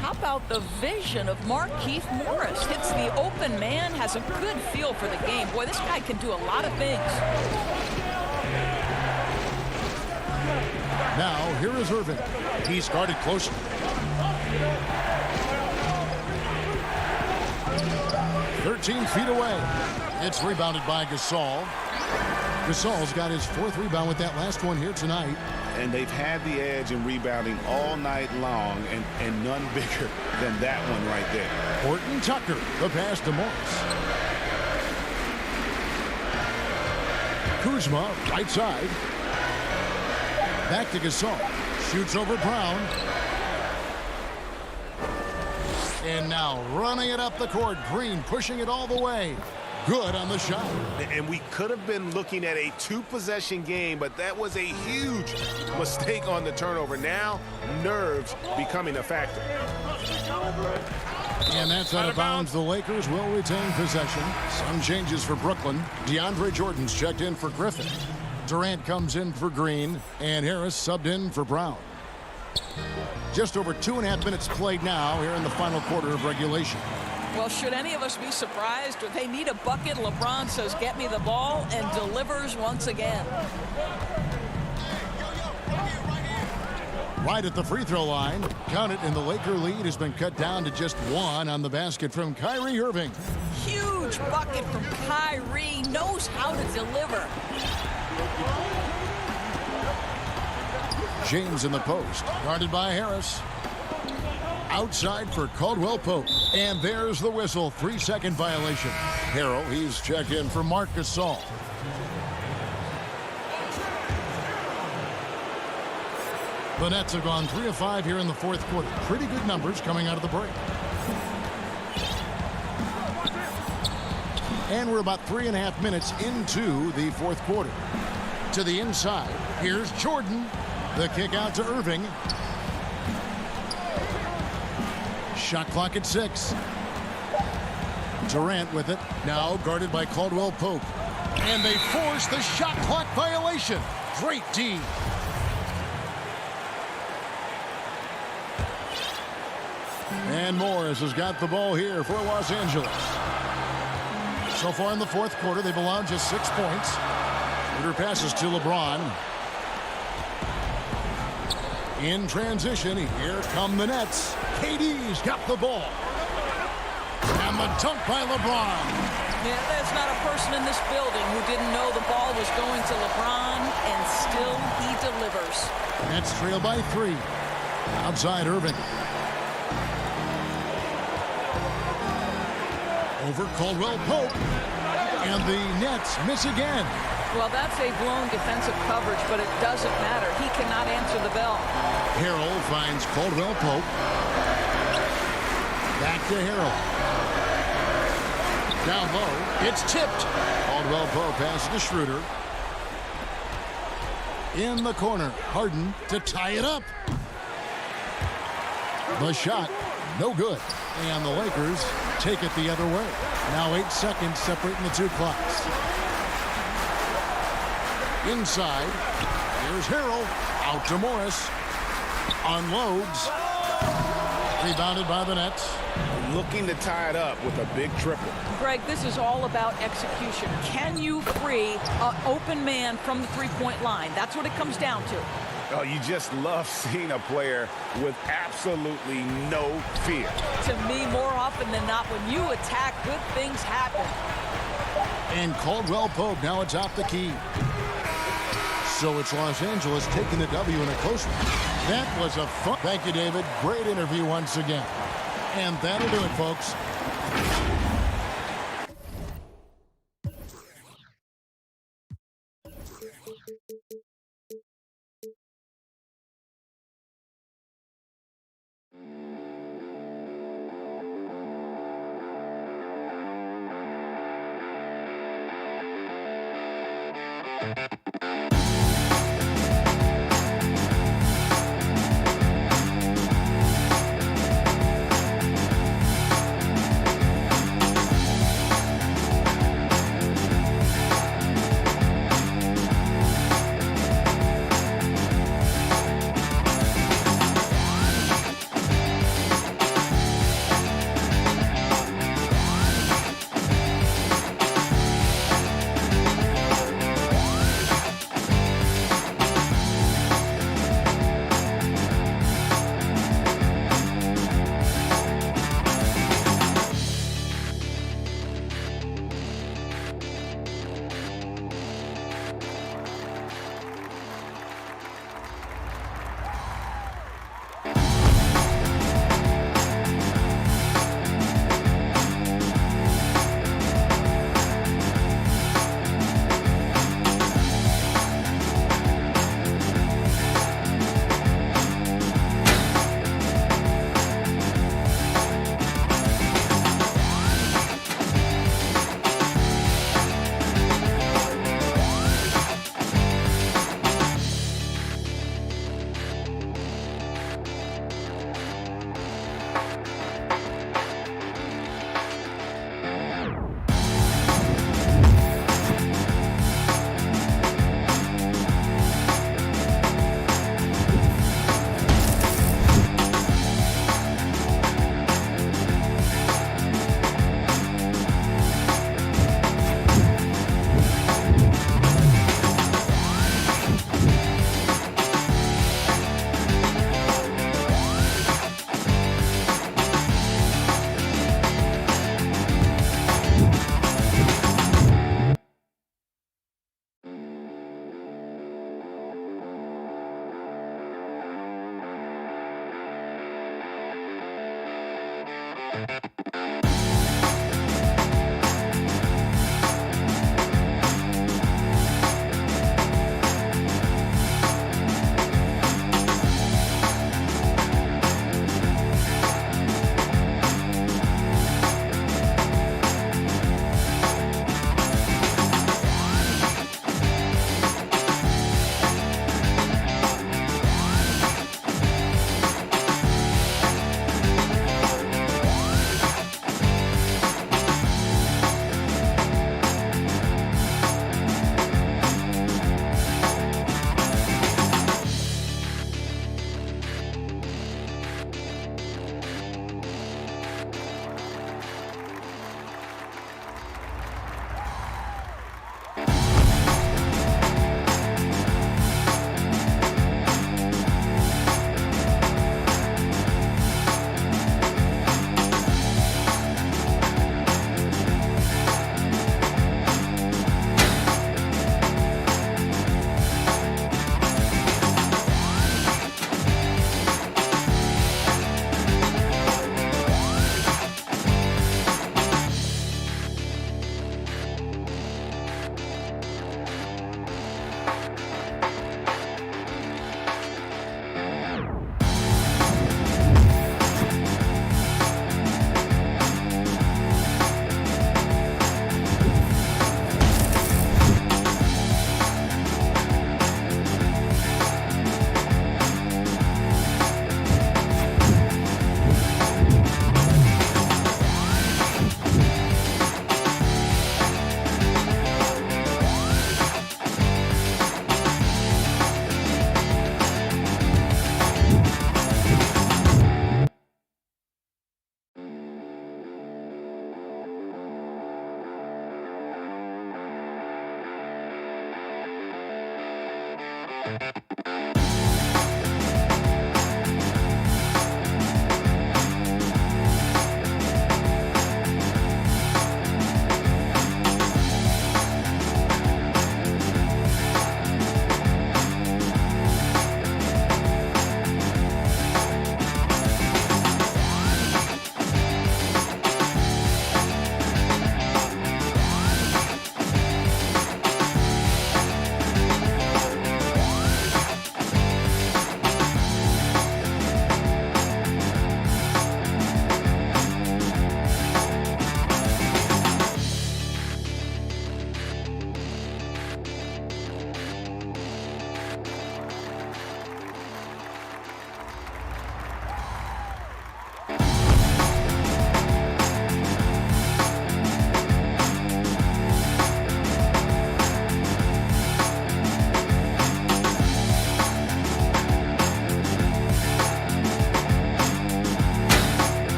How about the vision of Markieff Morris? Hits the open man, has a good feel for the game. Boy, this guy can do a lot of things. Now, here is Irving. He's guarded closely. 13 feet away. It's rebounded by Gasol. Gasol's got his 4th rebound with that last one here tonight. And they've had the edge in rebounding all night long, and none bigger than that one right there. Horton Tucker, the pass to Morris. Kuzma, right side. Back to Gasol. Shoots over Brown. And now running it up the court. Green pushing it all the way. Good on the shot. And we could have been looking at a 2-possession game, but that was a huge mistake on the turnover. Now, nerves becoming a factor. And that's out of bounds. The Lakers will retain possession. Some changes for Brooklyn. DeAndre Jordan's checked in for Griffin. Durant comes in for Green, and Harris subbed in for Brown. Just over 2.5 minutes played now here in the final quarter of regulation. Well, should any of us be surprised? They need a bucket. LeBron says, get me the ball, and delivers once again. Right at the free throw line. Count it, and the Laker lead has been cut down to just 1 on the basket from Kyrie Irving. Huge bucket from Kyrie. Knows how to deliver. James in the post, guarded by Harris. Outside for Caldwell Pope. And there's the whistle. 3-second violation. Harrell, he's checked in for Marc Gasol. The Nets have gone 3 of 5 here in the 4th quarter. Pretty good numbers coming out of the break. And we're about 3.5 minutes into the 4th quarter. To the inside, here's Jordan. The kick out to Irving. Shot clock at 6. Durant with it. Now guarded by Caldwell Pope. And they force the shot clock violation. Great D. And Morris has got the ball here for Los Angeles. So far in the 4th quarter, they've allowed just 6 points. Schroeder passes to LeBron. In transition, here come the Nets. KD's got the ball. And the dunk by LeBron. Yeah, there's not a person in this building who didn't know the ball was going to LeBron, and still he delivers. Nets trail by 3. Outside Irving. Over Caldwell Pope. And the Nets miss again. Well, that's a blown defensive coverage, but it doesn't matter. He cannot answer the bell. Harrell finds Caldwell Pope. Back to Harrell. Down low. It's tipped. Caldwell Pope passes to Schroeder. In the corner. Harden to tie it up. The shot, no good. And the Lakers take it the other way. Now 8 seconds separating the two clocks. Inside, here's Harrell. Out to Morris. Unloads. Rebounded by the Nets. Looking to tie it up with a big triple. Greg, this is all about execution. Can you free an open man from the three-point line? That's what it comes down to. Oh, you just love seeing a player with absolutely no fear. To me, more often than not, when you attack, good things happen. And Caldwell Pope now atop the key. So it's Los Angeles taking the W in a close one. That was a fun. Thank you, David. Great interview once again. And that'll do it, folks.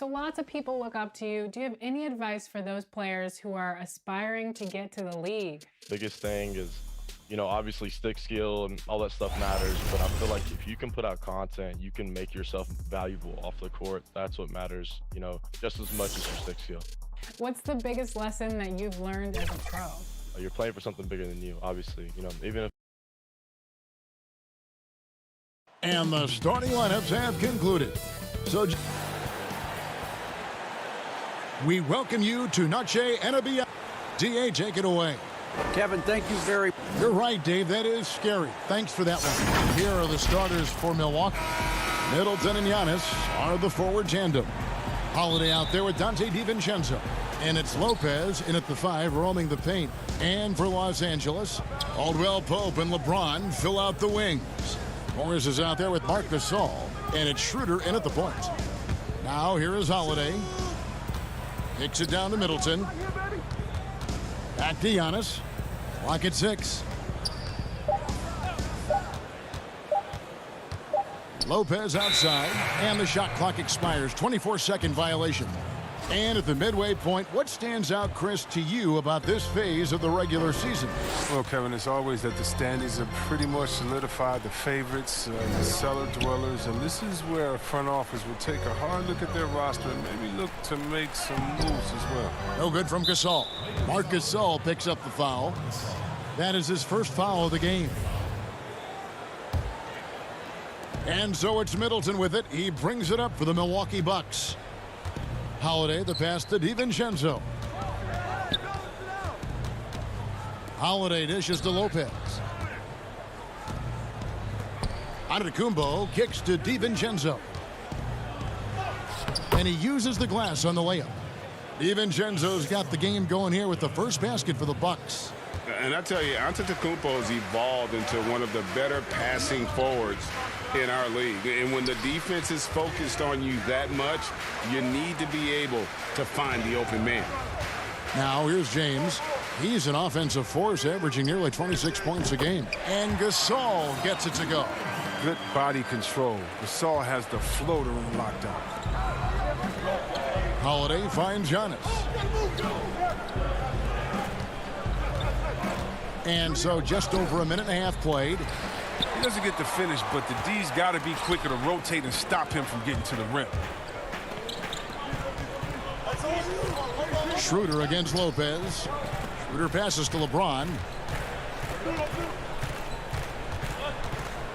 So lots of people look up to you. Do you have any advice for those players who are aspiring to get to the league? Biggest thing is, you know, obviously stick skill and all that stuff matters, but I feel like if you can put out content, you can make yourself valuable off the court. That's what matters, you know, just as much as your stick skill. What's the biggest lesson that you've learned as a pro? You're playing for something bigger than you, obviously, you know, even if. And the starting lineups have concluded. So we welcome you to Noche NBA. DA, take it away. Kevin, thank you very much. You're right, Dave. That is scary. Thanks for that one. Here are the starters for Milwaukee. Middleton and Giannis are the forward tandem. Holiday out there with Dante DiVincenzo. And it's Lopez in at the 5, roaming the paint. And for Los Angeles, Caldwell Pope and LeBron fill out the wings. Morris is out there with Marc Gasol. And it's Schroeder in at the point. Now here is Holiday. Kicks it down to Middleton. Back to Giannis. Clock at 6. Lopez outside, and the shot clock expires. 24-second violation. And at the midway point, what stands out, Chris, to you about this phase of the regular season? Well, Kevin, it's always that the standings are pretty much solidified, the favorites, the cellar dwellers, and this is where a front office will take a hard look at their roster and maybe look to make some moves as well. No good from Gasol. Marc Gasol picks up the foul. That is his first foul of the game. And so it's Middleton with it. He brings it up for the Milwaukee Bucks. Holiday, the pass to DiVincenzo. Holiday dishes to Lopez. Antetokounmpo kicks to DiVincenzo. And he uses the glass on the layup. DiVincenzo's got the game going here with the first basket for the Bucks. And I tell you, Antetokounmpo's evolved into one of the better passing forwards in our league. And when the defense is focused on you that much, you need to be able to find the open man. Now here's James. He's an offensive force, averaging nearly 26 points a game. And Gasol gets it to go. Good body control. Gasol has the floater in lockdown. Holiday finds Giannis. And so just over a minute and a half played. He doesn't get the finish, but the D's got to be quicker to rotate and stop him from getting to the rim. Schroeder against Lopez. Schroeder passes to LeBron.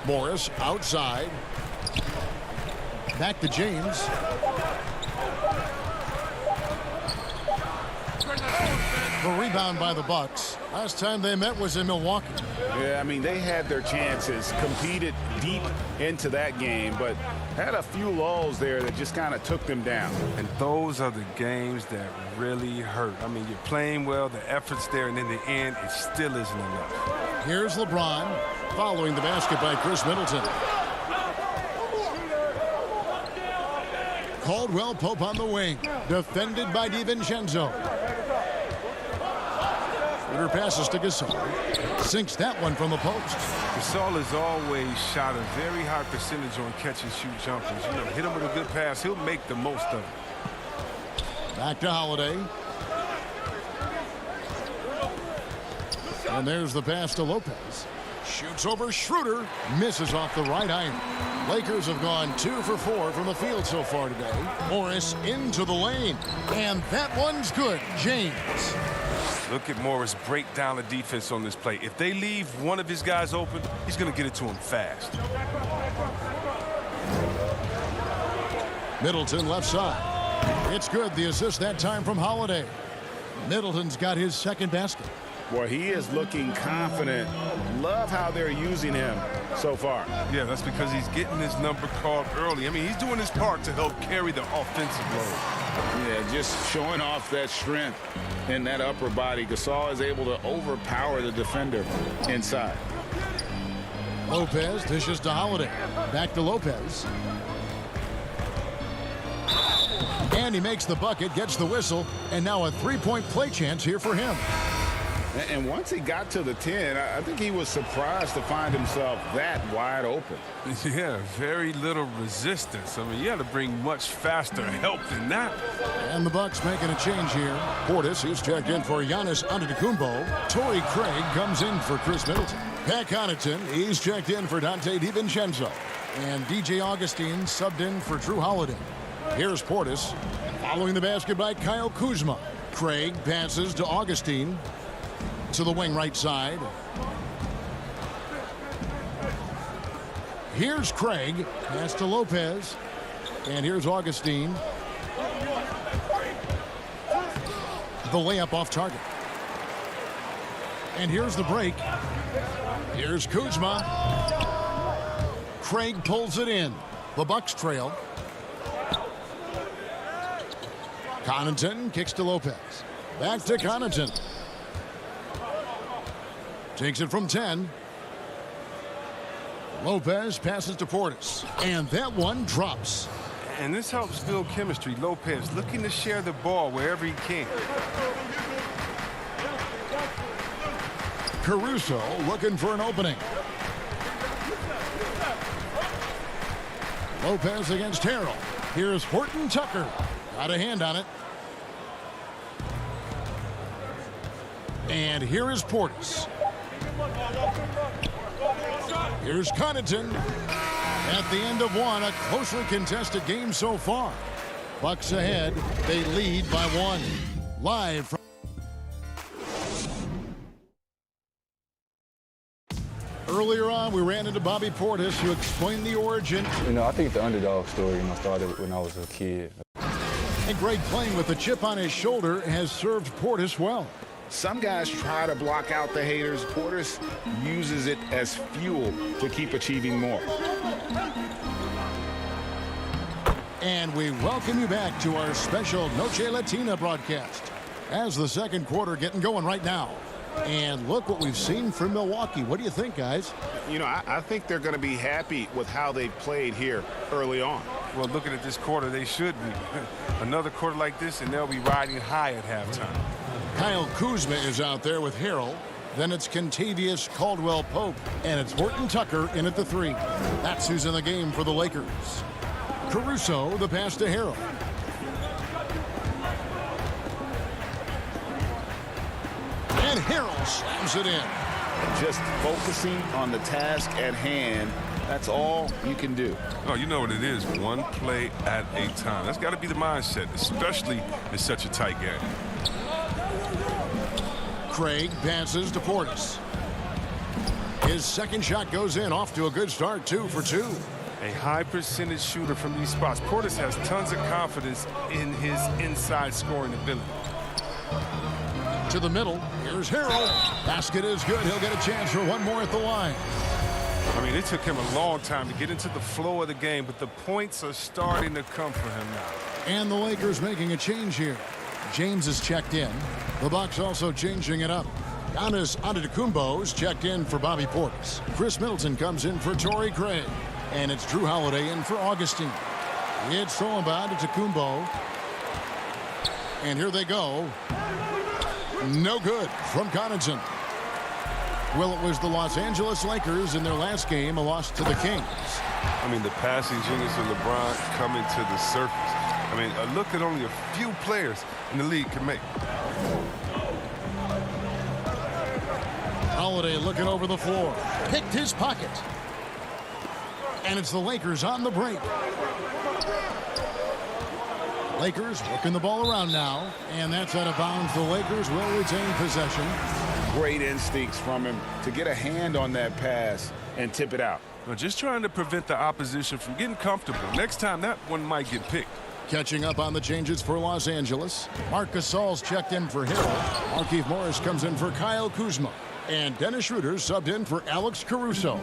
Morris outside. Back to James. The rebound by the Bucks. Last time they met was in Milwaukee. Yeah, I mean, they had their chances, competed deep into that game, but had a few lulls there that just kind of took them down. And those are the games that really hurt. I mean, you're playing well, the effort's there, and in the end, it still isn't enough. Here's LeBron following the basket by Chris Middleton. Caldwell Pope on the wing, defended by DiVincenzo. Schroeder passes to Gasol. Sinks that one from the post. Gasol has always shot a very high percentage on catch-and-shoot jumpers. You know, hit him with a good pass, he'll make the most of it. Back to Holiday. And there's the pass to Lopez. Shoots over Schroeder. Misses off the right iron. Lakers have gone 2 for 4 from the field so far today. Morris into the lane. And that one's good. James. Look at Morris break down the defense on this play. If they leave one of his guys open, he's going to get it to him fast. Middleton left side. It's good. The assist that time from Holiday. Middleton's got his second basket. Boy, he is looking confident. Love how they're using him so far. Yeah, that's because he's getting his number called early. I mean, he's doing his part to help carry the offensive load. Yeah, just showing off that strength in that upper body. Gasol is able to overpower the defender inside. Lopez dishes to Holiday. Back to Lopez. And he makes the bucket, gets the whistle, and now a three-point play chance here for him. And once he got to the 10, I think he was surprised to find himself that wide open. Yeah, very little resistance. I mean, you had to bring much faster help than that. And the Bucks making a change here. Portis is checked in for Giannis Antetokounmpo. Torrey Craig comes in for Chris Middleton. Pat Connaughton, he's checked in for Dante DiVincenzo. And DJ Augustine subbed in for Drew Holiday. Here's Portis, following the basket by Kyle Kuzma. Craig passes to Augustine. To the wing right side. Here's Craig. Pass to Lopez. And here's Augustine. The layup off target. And here's the break. Here's Kuzma. Craig pulls it in. The Bucks trail. Connaughton kicks to Lopez. Back to Connaughton. Takes it from 10. Lopez passes to Portis. And that one drops. And this helps build chemistry. Lopez looking to share the ball wherever he can. Caruso looking for an opening. Lopez against Harrell. Here's Horton Tucker. Got a hand on it. And here is Portis. Here's Connaughton. At the end of one, a closely contested game so far. Bucks ahead. They lead by 1. Live from earlier on, we ran into Bobby Portis, who explained the origin. I think the underdog story, started when I was a kid. And Greg, playing with a chip on his shoulder, has served Portis well. Some guys try to block out the haters. Portis uses it as fuel to keep achieving more. And we welcome you back to our special Noche Latina broadcast. As the second quarter getting going right now. And look what we've seen from Milwaukee. What do you think, guys? I think they're going to be happy with how they played here early on. Well, looking at this quarter, they should be. Another quarter like this, and they'll be riding high at halftime. Kyle Kuzma is out there with Harrell. Then it's Kentavious Caldwell-Pope. And it's Horton Tucker in at the 3. That's who's in the game for the Lakers. Caruso, the pass to Harrell. And Harrell slams it in. Just focusing on the task at hand. That's all you can do. Oh, you know what it is. One play at a time. That's got to be the mindset, especially in such a tight game. Craig passes to Portis. His second shot goes in, off to a good start, 2 for 2. A high percentage shooter from these spots. Portis has tons of confidence in his inside scoring ability. To the middle, here's Harrell. Basket is good. He'll get a chance for one more at the line. I mean, it took him a long time to get into the flow of the game, but the points are starting to come for him now. And the Lakers making a change here. James is checked in. The Bucks also changing it up. Giannis Antetokounmpo is checked in for Bobby Portis. Chris Middleton comes in for Torrey Craig. And it's Drew Holiday in for Augustine. It's thrown by Antetokounmpo. And here they go. No good from Connaughton. Well, it was the Los Angeles Lakers in their last game, a loss to the Kings. I mean, the passing genius of LeBron coming to the surface. I mean, a look that only a few players in the league can make. Holiday looking over the floor. Picked his pocket. And it's the Lakers on the break. Lakers working the ball around now. And that's out of bounds. The Lakers will retain possession. Great instincts from him to get a hand on that pass and tip it out. Well, just trying to prevent the opposition from getting comfortable. Next time, that one might get picked. Catching up on the changes for Los Angeles. Marc Gasol's checked in for Harrell. Markieff Morris comes in for Kyle Kuzma. And Dennis Schroeder subbed in for Alex Caruso.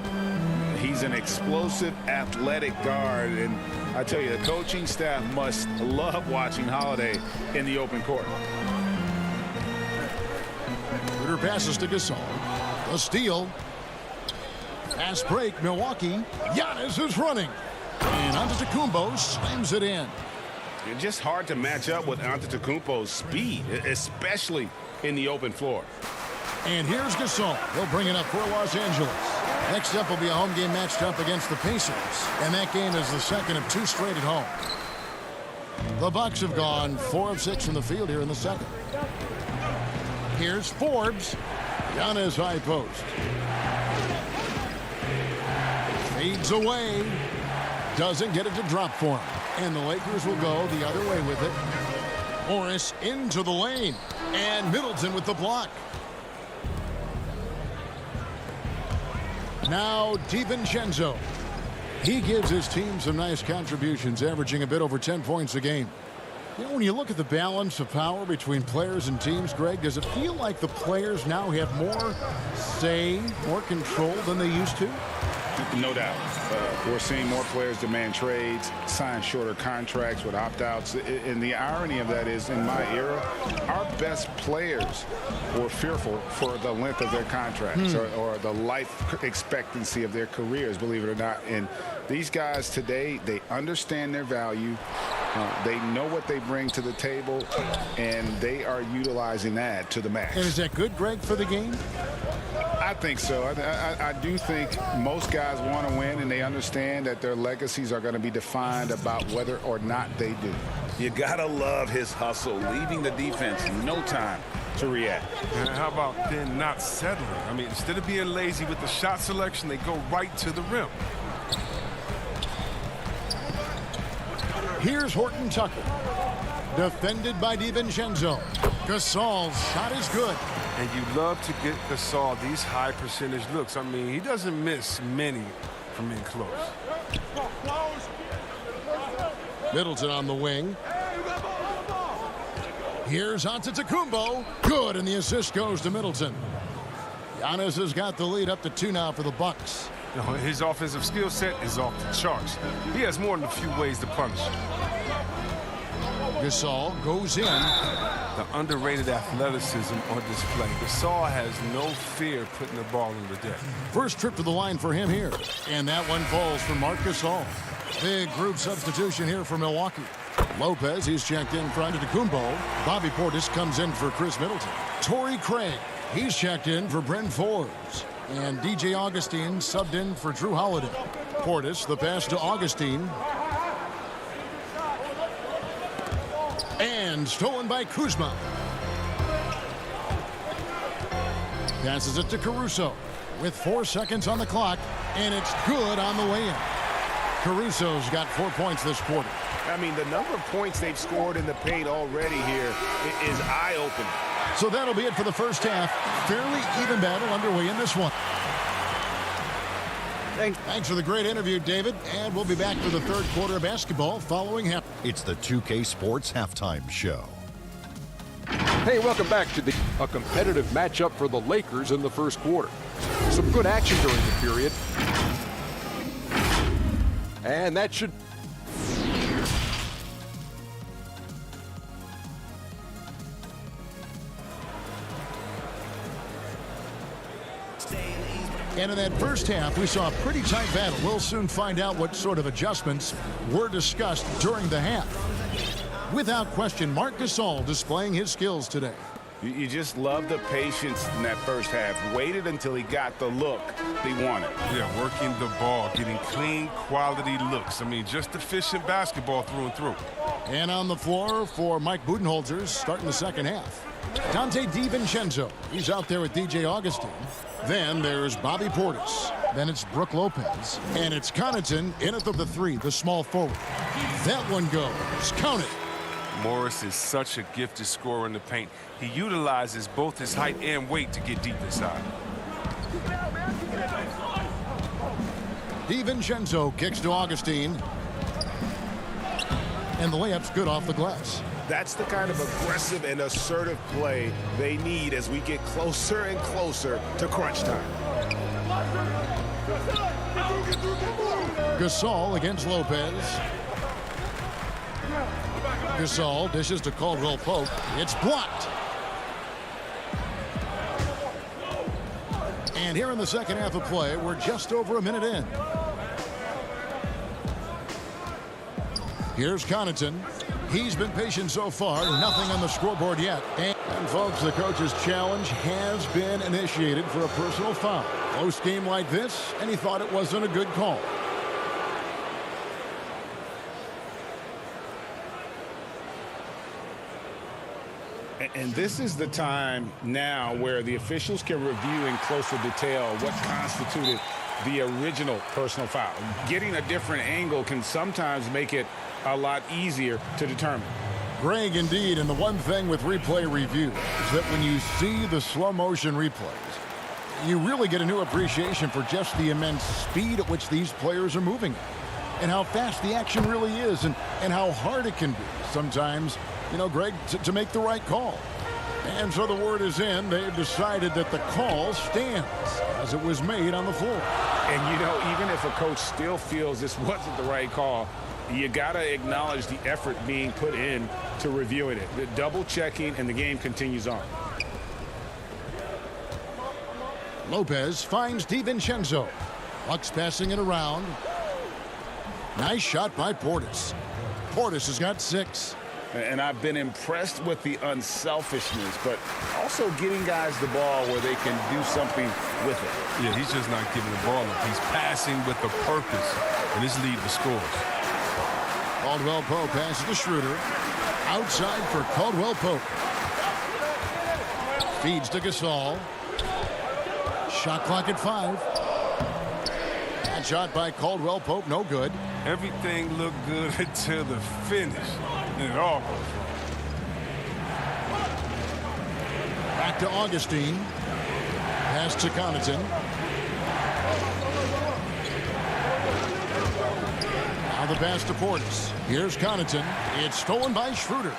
He's an explosive, athletic guard. And I tell you, the coaching staff must love watching Holiday in the open court. Schroeder passes to Gasol. A steal. Pass break, Milwaukee. Giannis is running. And Antetokounmpo slams it in. It's just hard to match up with Antetokounmpo's speed, especially in the open floor. And here's Gasol. He'll bring it up for Los Angeles. Next up will be a home game matched up against the Pacers. And that game is the second of 2 straight at home. The Bucks have gone 4 of 6 from the field here in the second. Here's Forbes. Giannis high post. Fades away. Doesn't get it to drop for him. And the Lakers will go the other way with it. Morris into the lane. And Middleton with the block. Now DiVincenzo. He gives his team some nice contributions, averaging a bit over 10 points a game. You know, when you look at the balance of power between players and teams, Greg, does it feel like the players now have more say, more control than they used to? No doubt. We're seeing more players demand trades, sign shorter contracts with opt-outs. And the irony of that is, in my era, our best players were fearful for the length of their contracts or the life expectancy of their careers, believe it or not. And these guys today, they understand their value. They know what they bring to the table, and they are utilizing that to the max. And is that good, Greg, for the game? I think so. I do think most guys want to win, and they understand that their legacies are going to be defined about whether or not they do. You got to love his hustle, leaving the defense no time to react. And how about then not settling? I mean, instead of being lazy with the shot selection, they go right to the rim. Here's Horton Tucker. Defended by DiVincenzo. Gasol's shot is good. And you love to get Gasol these high percentage looks. I mean, he doesn't miss many from in close. Middleton on the wing. Here's Antetokounmpo. Good, and the assist goes to Middleton. Giannis has got the lead up to 2 now for the Bucks. You know, his offensive skill set is off the charts. He has more than a few ways to punish. Gasol goes in. The underrated athleticism on display. Gasol has no fear putting the ball in the deck. First trip to the line for him here. And that one falls for Marc Gasol. Big group substitution here for Milwaukee. Lopez, he's checked in for Antetokounmpo. Bobby Portis comes in for Chris Middleton. Torrey Craig, he's checked in for Brent Forbes. And DJ Augustine subbed in for Drew Holiday. Portis, the pass to Augustine. And stolen by Kuzma. Passes it to Caruso with 4 seconds on the clock, and it's good on the way in. Caruso's got 4 points this quarter. I mean, the number of points they've scored in the paint already here is eye-opening. So that'll be it for the first half. Fairly even battle underway in this one. Thanks for the great interview, David. And we'll be back for the third quarter of basketball following half. It's the 2K Sports Halftime Show. Hey, welcome back to a competitive matchup for the Lakers in the first quarter. Some good action during the period. And that should... And in that first half, we saw a pretty tight battle. We'll soon find out what sort of adjustments were discussed during the half. Without question, Marc Gasol displaying his skills today. You just love the patience in that first half. Waited until he got the look he wanted. Yeah, working the ball, getting clean, quality looks. I mean, just efficient basketball through and through. And on the floor for Mike Budenholzer starting the second half. Dante DiVincenzo, he's out there with DJ Augustine. Then there's Bobby Portis. Then it's Brook Lopez. And it's Connaughton in at the 3, the small forward. That one goes. Count it. Morris is such a gifted scorer in the paint. He utilizes both his height and weight to get deep inside. DiVincenzo kicks to Augustine. And the layup's good off the glass. That's the kind of aggressive and assertive play they need as we get closer and closer to crunch time. Gasol against Lopez. Gasol dishes to Caldwell Pope. It's blocked. And here in the second half of play, we're just over a minute in. Here's Connaughton. He's been patient so far. Nothing on the scoreboard yet. And folks, the coach's challenge has been initiated for a personal foul. Close game like this, and he thought it wasn't a good call. And this is the time now where the officials can review in closer detail what constituted the original personal foul. Getting a different angle can sometimes make it a lot easier to determine. Greg, indeed, and the one thing with replay review is that when you see the slow motion replays, you really get a new appreciation for just the immense speed at which these players are moving and how fast the action really is and how hard it can be sometimes, you know, Greg, to make the right call. And so the word is in. They've decided that the call stands as it was made on the floor. And, you know, even if a coach still feels this wasn't the right call, you got to acknowledge the effort being put in to reviewing it. The double checking, and the game continues on. Lopez finds DiVincenzo. Bucks passing it around. Nice shot by Portis. Portis has got 6. And I've been impressed with the unselfishness, but also getting guys the ball where they can do something with it. Yeah, he's just not giving the ball up. He's passing with a purpose, and this lead to scores. Caldwell Pope passes to Schroeder. Outside for Caldwell Pope. Feeds to Gasol. Shot clock at 5. That shot by Caldwell Pope, no good. Everything looked good until the finish. And it all goes wrong. Back to Augustine. Pass to Connaughton. Now the pass to Portis. Here's Connaughton. It's stolen by Schroeder.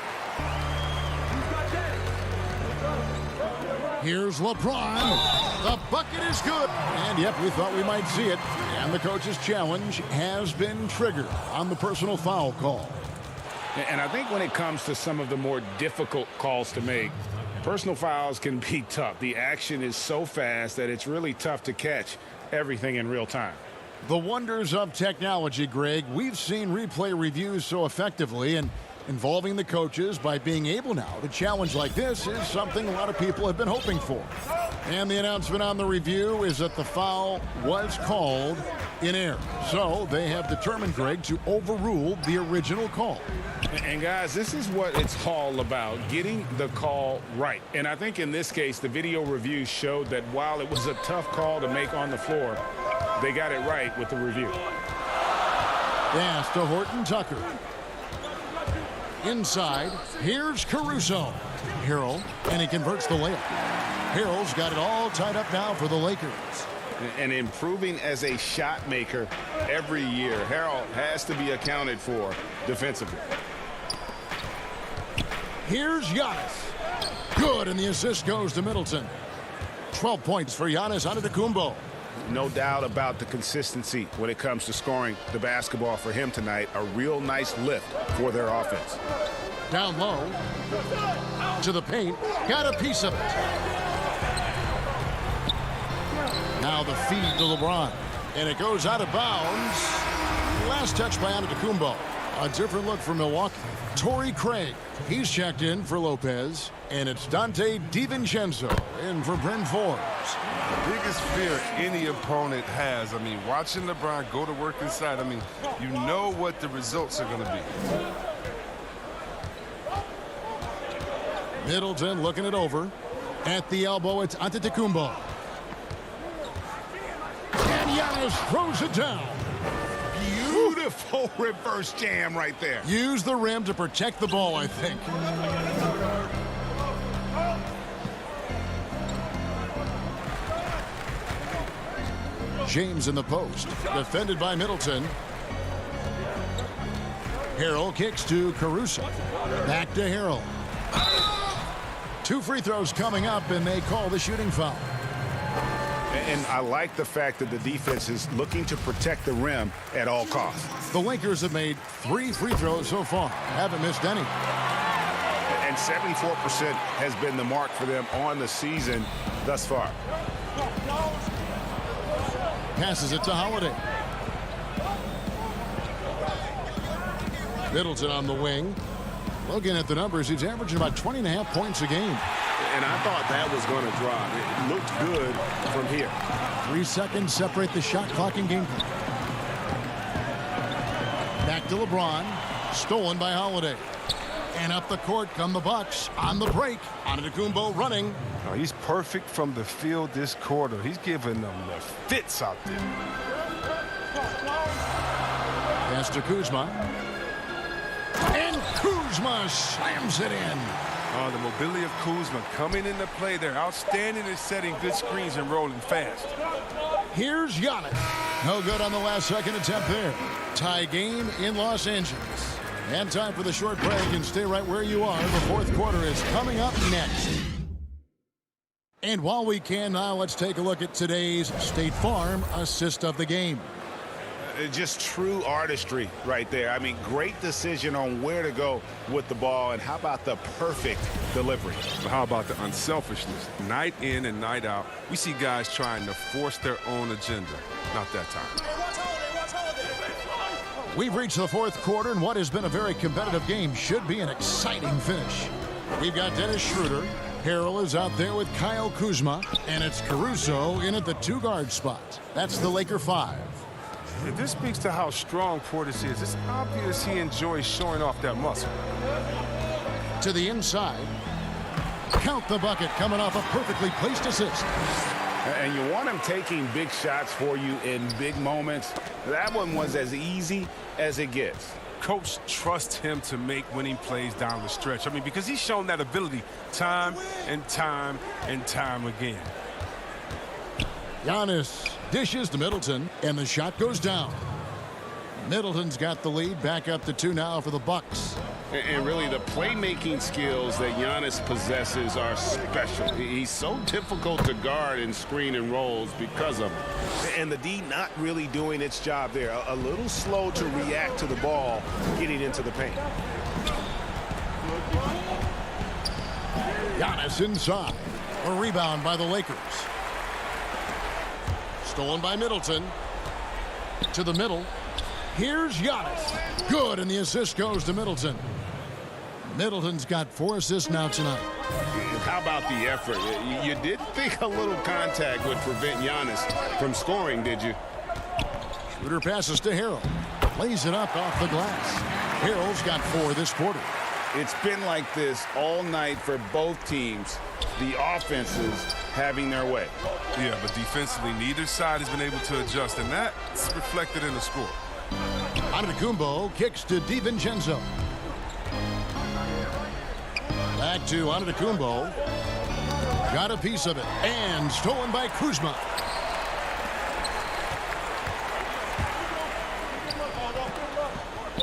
Here's LeBron. The bucket is good. And yep, we thought we might see it. And the coach's challenge has been triggered on the personal foul call. And I think when it comes to some of the more difficult calls to make, personal fouls can be tough. The action is so fast that it's really tough to catch everything in real time. The wonders of technology, Greg. We've seen replay reviews so effectively, and involving the coaches by being able now to challenge like this is something a lot of people have been hoping for. And the announcement on the review is that the foul was called in error. So they have determined, Greg, to overrule the original call. And guys, this is what it's all about, getting the call right. And I think in this case, the video review showed that while it was a tough call to make on the floor, they got it right with the review. Pass to Horton Tucker. Inside, here's Caruso. Harrell, and he converts the layup. Harrell's got it all tied up now for the Lakers. And improving as a shot maker every year. Harrell has to be accounted for defensively. Here's Giannis. Good, and the assist goes to Middleton. 12 points for Giannis Antetokounmpo. No doubt about the consistency when it comes to scoring the basketball for him tonight. A real nice lift for their offense. Down low. To the paint. Got a piece of it. Now the feed to LeBron. And it goes out of bounds. Last touch by Antetokounmpo. A different look for Milwaukee. Torrey Craig. He's checked in for Lopez. And it's Dante DiVincenzo in for Bryn Forbes. The biggest fear any opponent has, I mean, watching LeBron go to work inside, I mean, you know what the results are going to be. Middleton looking it over. At the elbow, it's Antetokounmpo. And Giannis throws it down. Beautiful reverse jam right there. Use the rim to protect the ball, I think. James in the post. Defended by Middleton. Harrell kicks to Caruso. Back to Harrell. 2 free throws coming up, and they call the shooting foul. And I like the fact that the defense is looking to protect the rim at all costs. The Lakers have made 3 free throws so far. Haven't missed any. And 74% has been the mark for them on the season thus far. Passes it to Holiday. Middleton on the wing. Looking at the numbers, he's averaging about 20.5 points a game. And I thought that was going to drop. It looked good from here. 3 seconds separate the shot clock and game clock. Back to LeBron. Stolen by Holiday. And up the court come the Bucks on the break. Antetokounmpo running. Oh, he's perfect from the field this quarter. He's giving them the fits out there. Pass to Kuzma. And Kuzma slams it in. Oh, the mobility of Kuzma coming into play there. Outstanding at setting good screens and rolling fast. Here's Giannis. No good on the last second attempt there. Tie game in Los Angeles. And time for the short break, and stay right where you are. The fourth quarter is coming up next. And while we can now, let's take a look at today's State Farm assist of the game. Just true artistry right there. I mean, great decision on where to go with the ball, and how about the perfect delivery? How about the unselfishness? Night in and night out, we see guys trying to force their own agenda. Not that time. We've reached the fourth quarter, and what has been a very competitive game should be an exciting finish. We've got Dennis Schroeder. Harrell is out there with Kyle Kuzma, and it's Caruso in at the 2-guard spot. That's the Laker 5. This speaks to how strong Portis is. It's obvious he enjoys showing off that muscle. To the inside. Count the bucket coming off a perfectly placed assist. And you want him taking big shots for you in big moments. That one was as easy as it gets. Coach trusts him to make winning plays down the stretch. I mean, because he's shown that ability time and time and time again. Giannis dishes to Middleton, and the shot goes down. Middleton's got the lead, back up to 2 now for the Bucks. And really, the playmaking skills that Giannis possesses are special. He's so difficult to guard and screen and rolls because of him. And the D not really doing its job there. A little slow to react to the ball getting into the paint. Giannis inside. A rebound by the Lakers. Stolen by Middleton. To the middle. Here's Giannis. Good, and the assist goes to Middleton. Middleton's got 4 assists now tonight. How about the effort? You did think a little contact would prevent Giannis from scoring, did you? Schroeder passes to Harrell. Lays it up off the glass. Harrell's got 4 this quarter. It's been like this all night for both teams. The offenses having their way. Yeah, but defensively, neither side has been able to adjust, and that's reflected in the score. Antetokounmpo kicks to DiVincenzo. Back to Antetokounmpo. Got a piece of it. And stolen by Kuzma.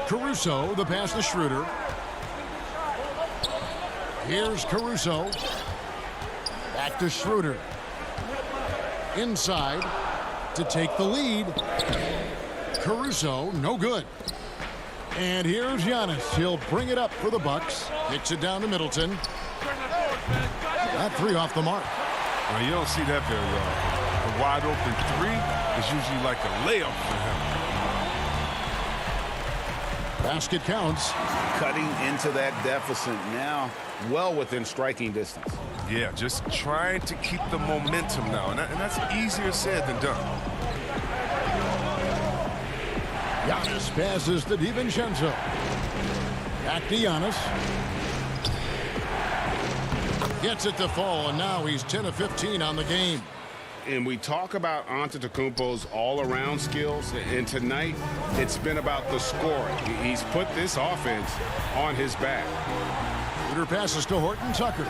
Caruso, the pass to Schroeder. Here's Caruso. Back to Schroeder. Inside to take the lead. Caruso, no good. And here's Giannis. He'll bring it up for the Bucks. Kicks it down to Middleton. That 3 off the mark. Well, you don't see that very often. A wide open 3 is usually like a layup for him. Basket counts. Cutting into that deficit now, well within striking distance. Yeah, just trying to keep the momentum now, and that's easier said than done. Giannis passes to DiVincenzo. Back to Giannis. Gets it to fall, and now he's 10 of 15 on the game. And we talk about Antetokounmpo's all-around skills, and tonight it's been about the scoring. He's put this offense on his back. Schroeder passes to Horton Tucker.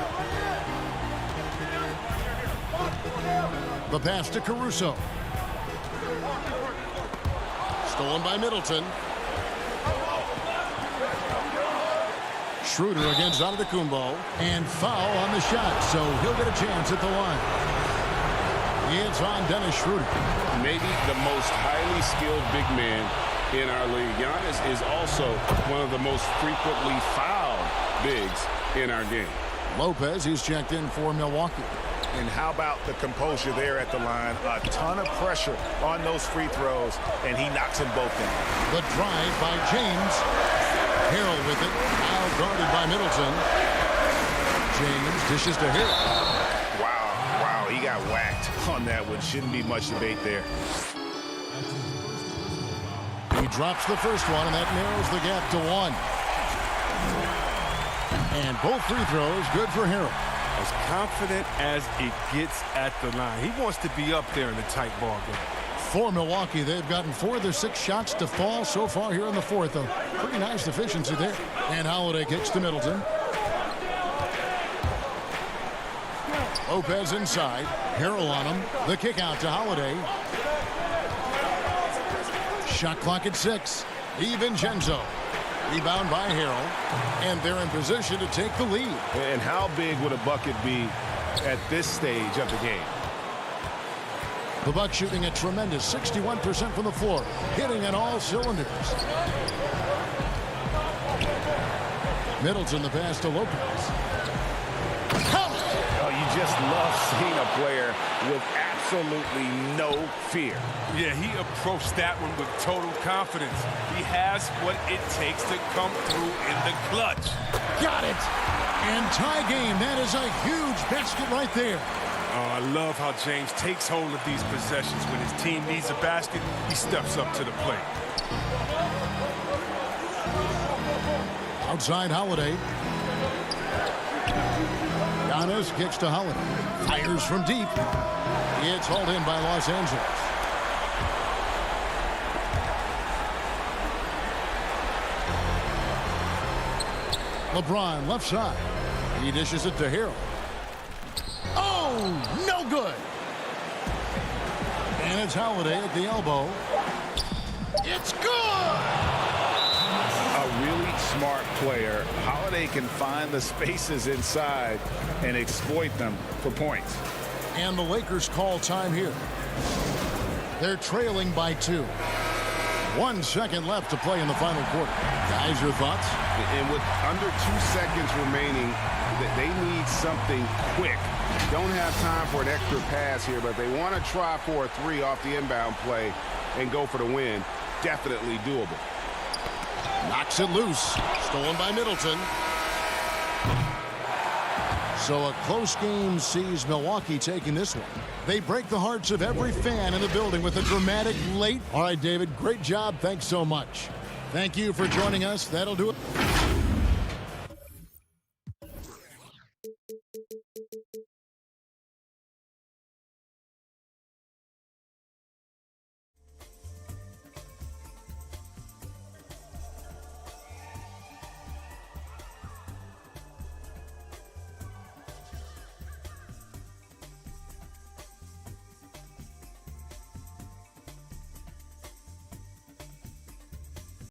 The pass to Caruso. Stolen by Middleton. Schroeder against Antetokounmpo, and foul on the shot, so he'll get a chance at the line. It's on Dennis Schroeder. Maybe the most highly skilled big man in our league. Giannis is also one of the most frequently fouled bigs in our game. Lopez, he's checked in for Milwaukee. And how about the composure there at the line? A ton of pressure on those free throws, and he knocks them both in. The drive by James. Harrell with it. Now guarded by Middleton. James dishes to Harrell. Wow, he got whacked on that one. Shouldn't be much debate there. He drops the first one, and that narrows the gap to 1. And both free throws good for Harrell. As confident as it gets at the line. He wants to be up there in the tight ball game. For Milwaukee, they've gotten 4 of their 6 shots to fall so far here in the fourth. A pretty nice efficiency there. And Holiday kicks to Middleton. Lopez inside. Harrell on him. The kick out to Holiday. Shot clock at 6. DiVincenzo. Rebound by Harrell. And they're in position to take the lead. And how big would a bucket be at this stage of the game? The Bucks shooting a tremendous 61% from the floor, hitting on all cylinders. Middleton the pass to Lopez. Oh, you just love seeing a player with absolutely no fear. Yeah, he approached that one with total confidence. He has what it takes to come through in the clutch. Got it. And tie game. That is a huge basket right there. I love how James takes hold of these possessions. When his team needs a basket, he steps up to the plate. Outside Holiday. Giannis kicks to Holiday. Fires from deep. It's hauled in by Los Angeles. LeBron left side. He dishes it to Harrell. Oh, no good. And it's Holiday at the elbow. It's good. A really smart player. Holiday can find the spaces inside and exploit them for points. And the Lakers call time here. They're trailing by 2. 1 second left to play in the final quarter. Guys, your thoughts? And with under 2 seconds remaining, they need something quick. Don't have time for an extra pass here, but they want to try for a 3 off the inbound play and go for the win. Definitely doable. Knocks it loose. Stolen by Middleton. So a close game sees Milwaukee taking this one. They break the hearts of every fan in the building with a dramatic late. All right, David, great job. Thanks so much. Thank you for joining us. That'll do it.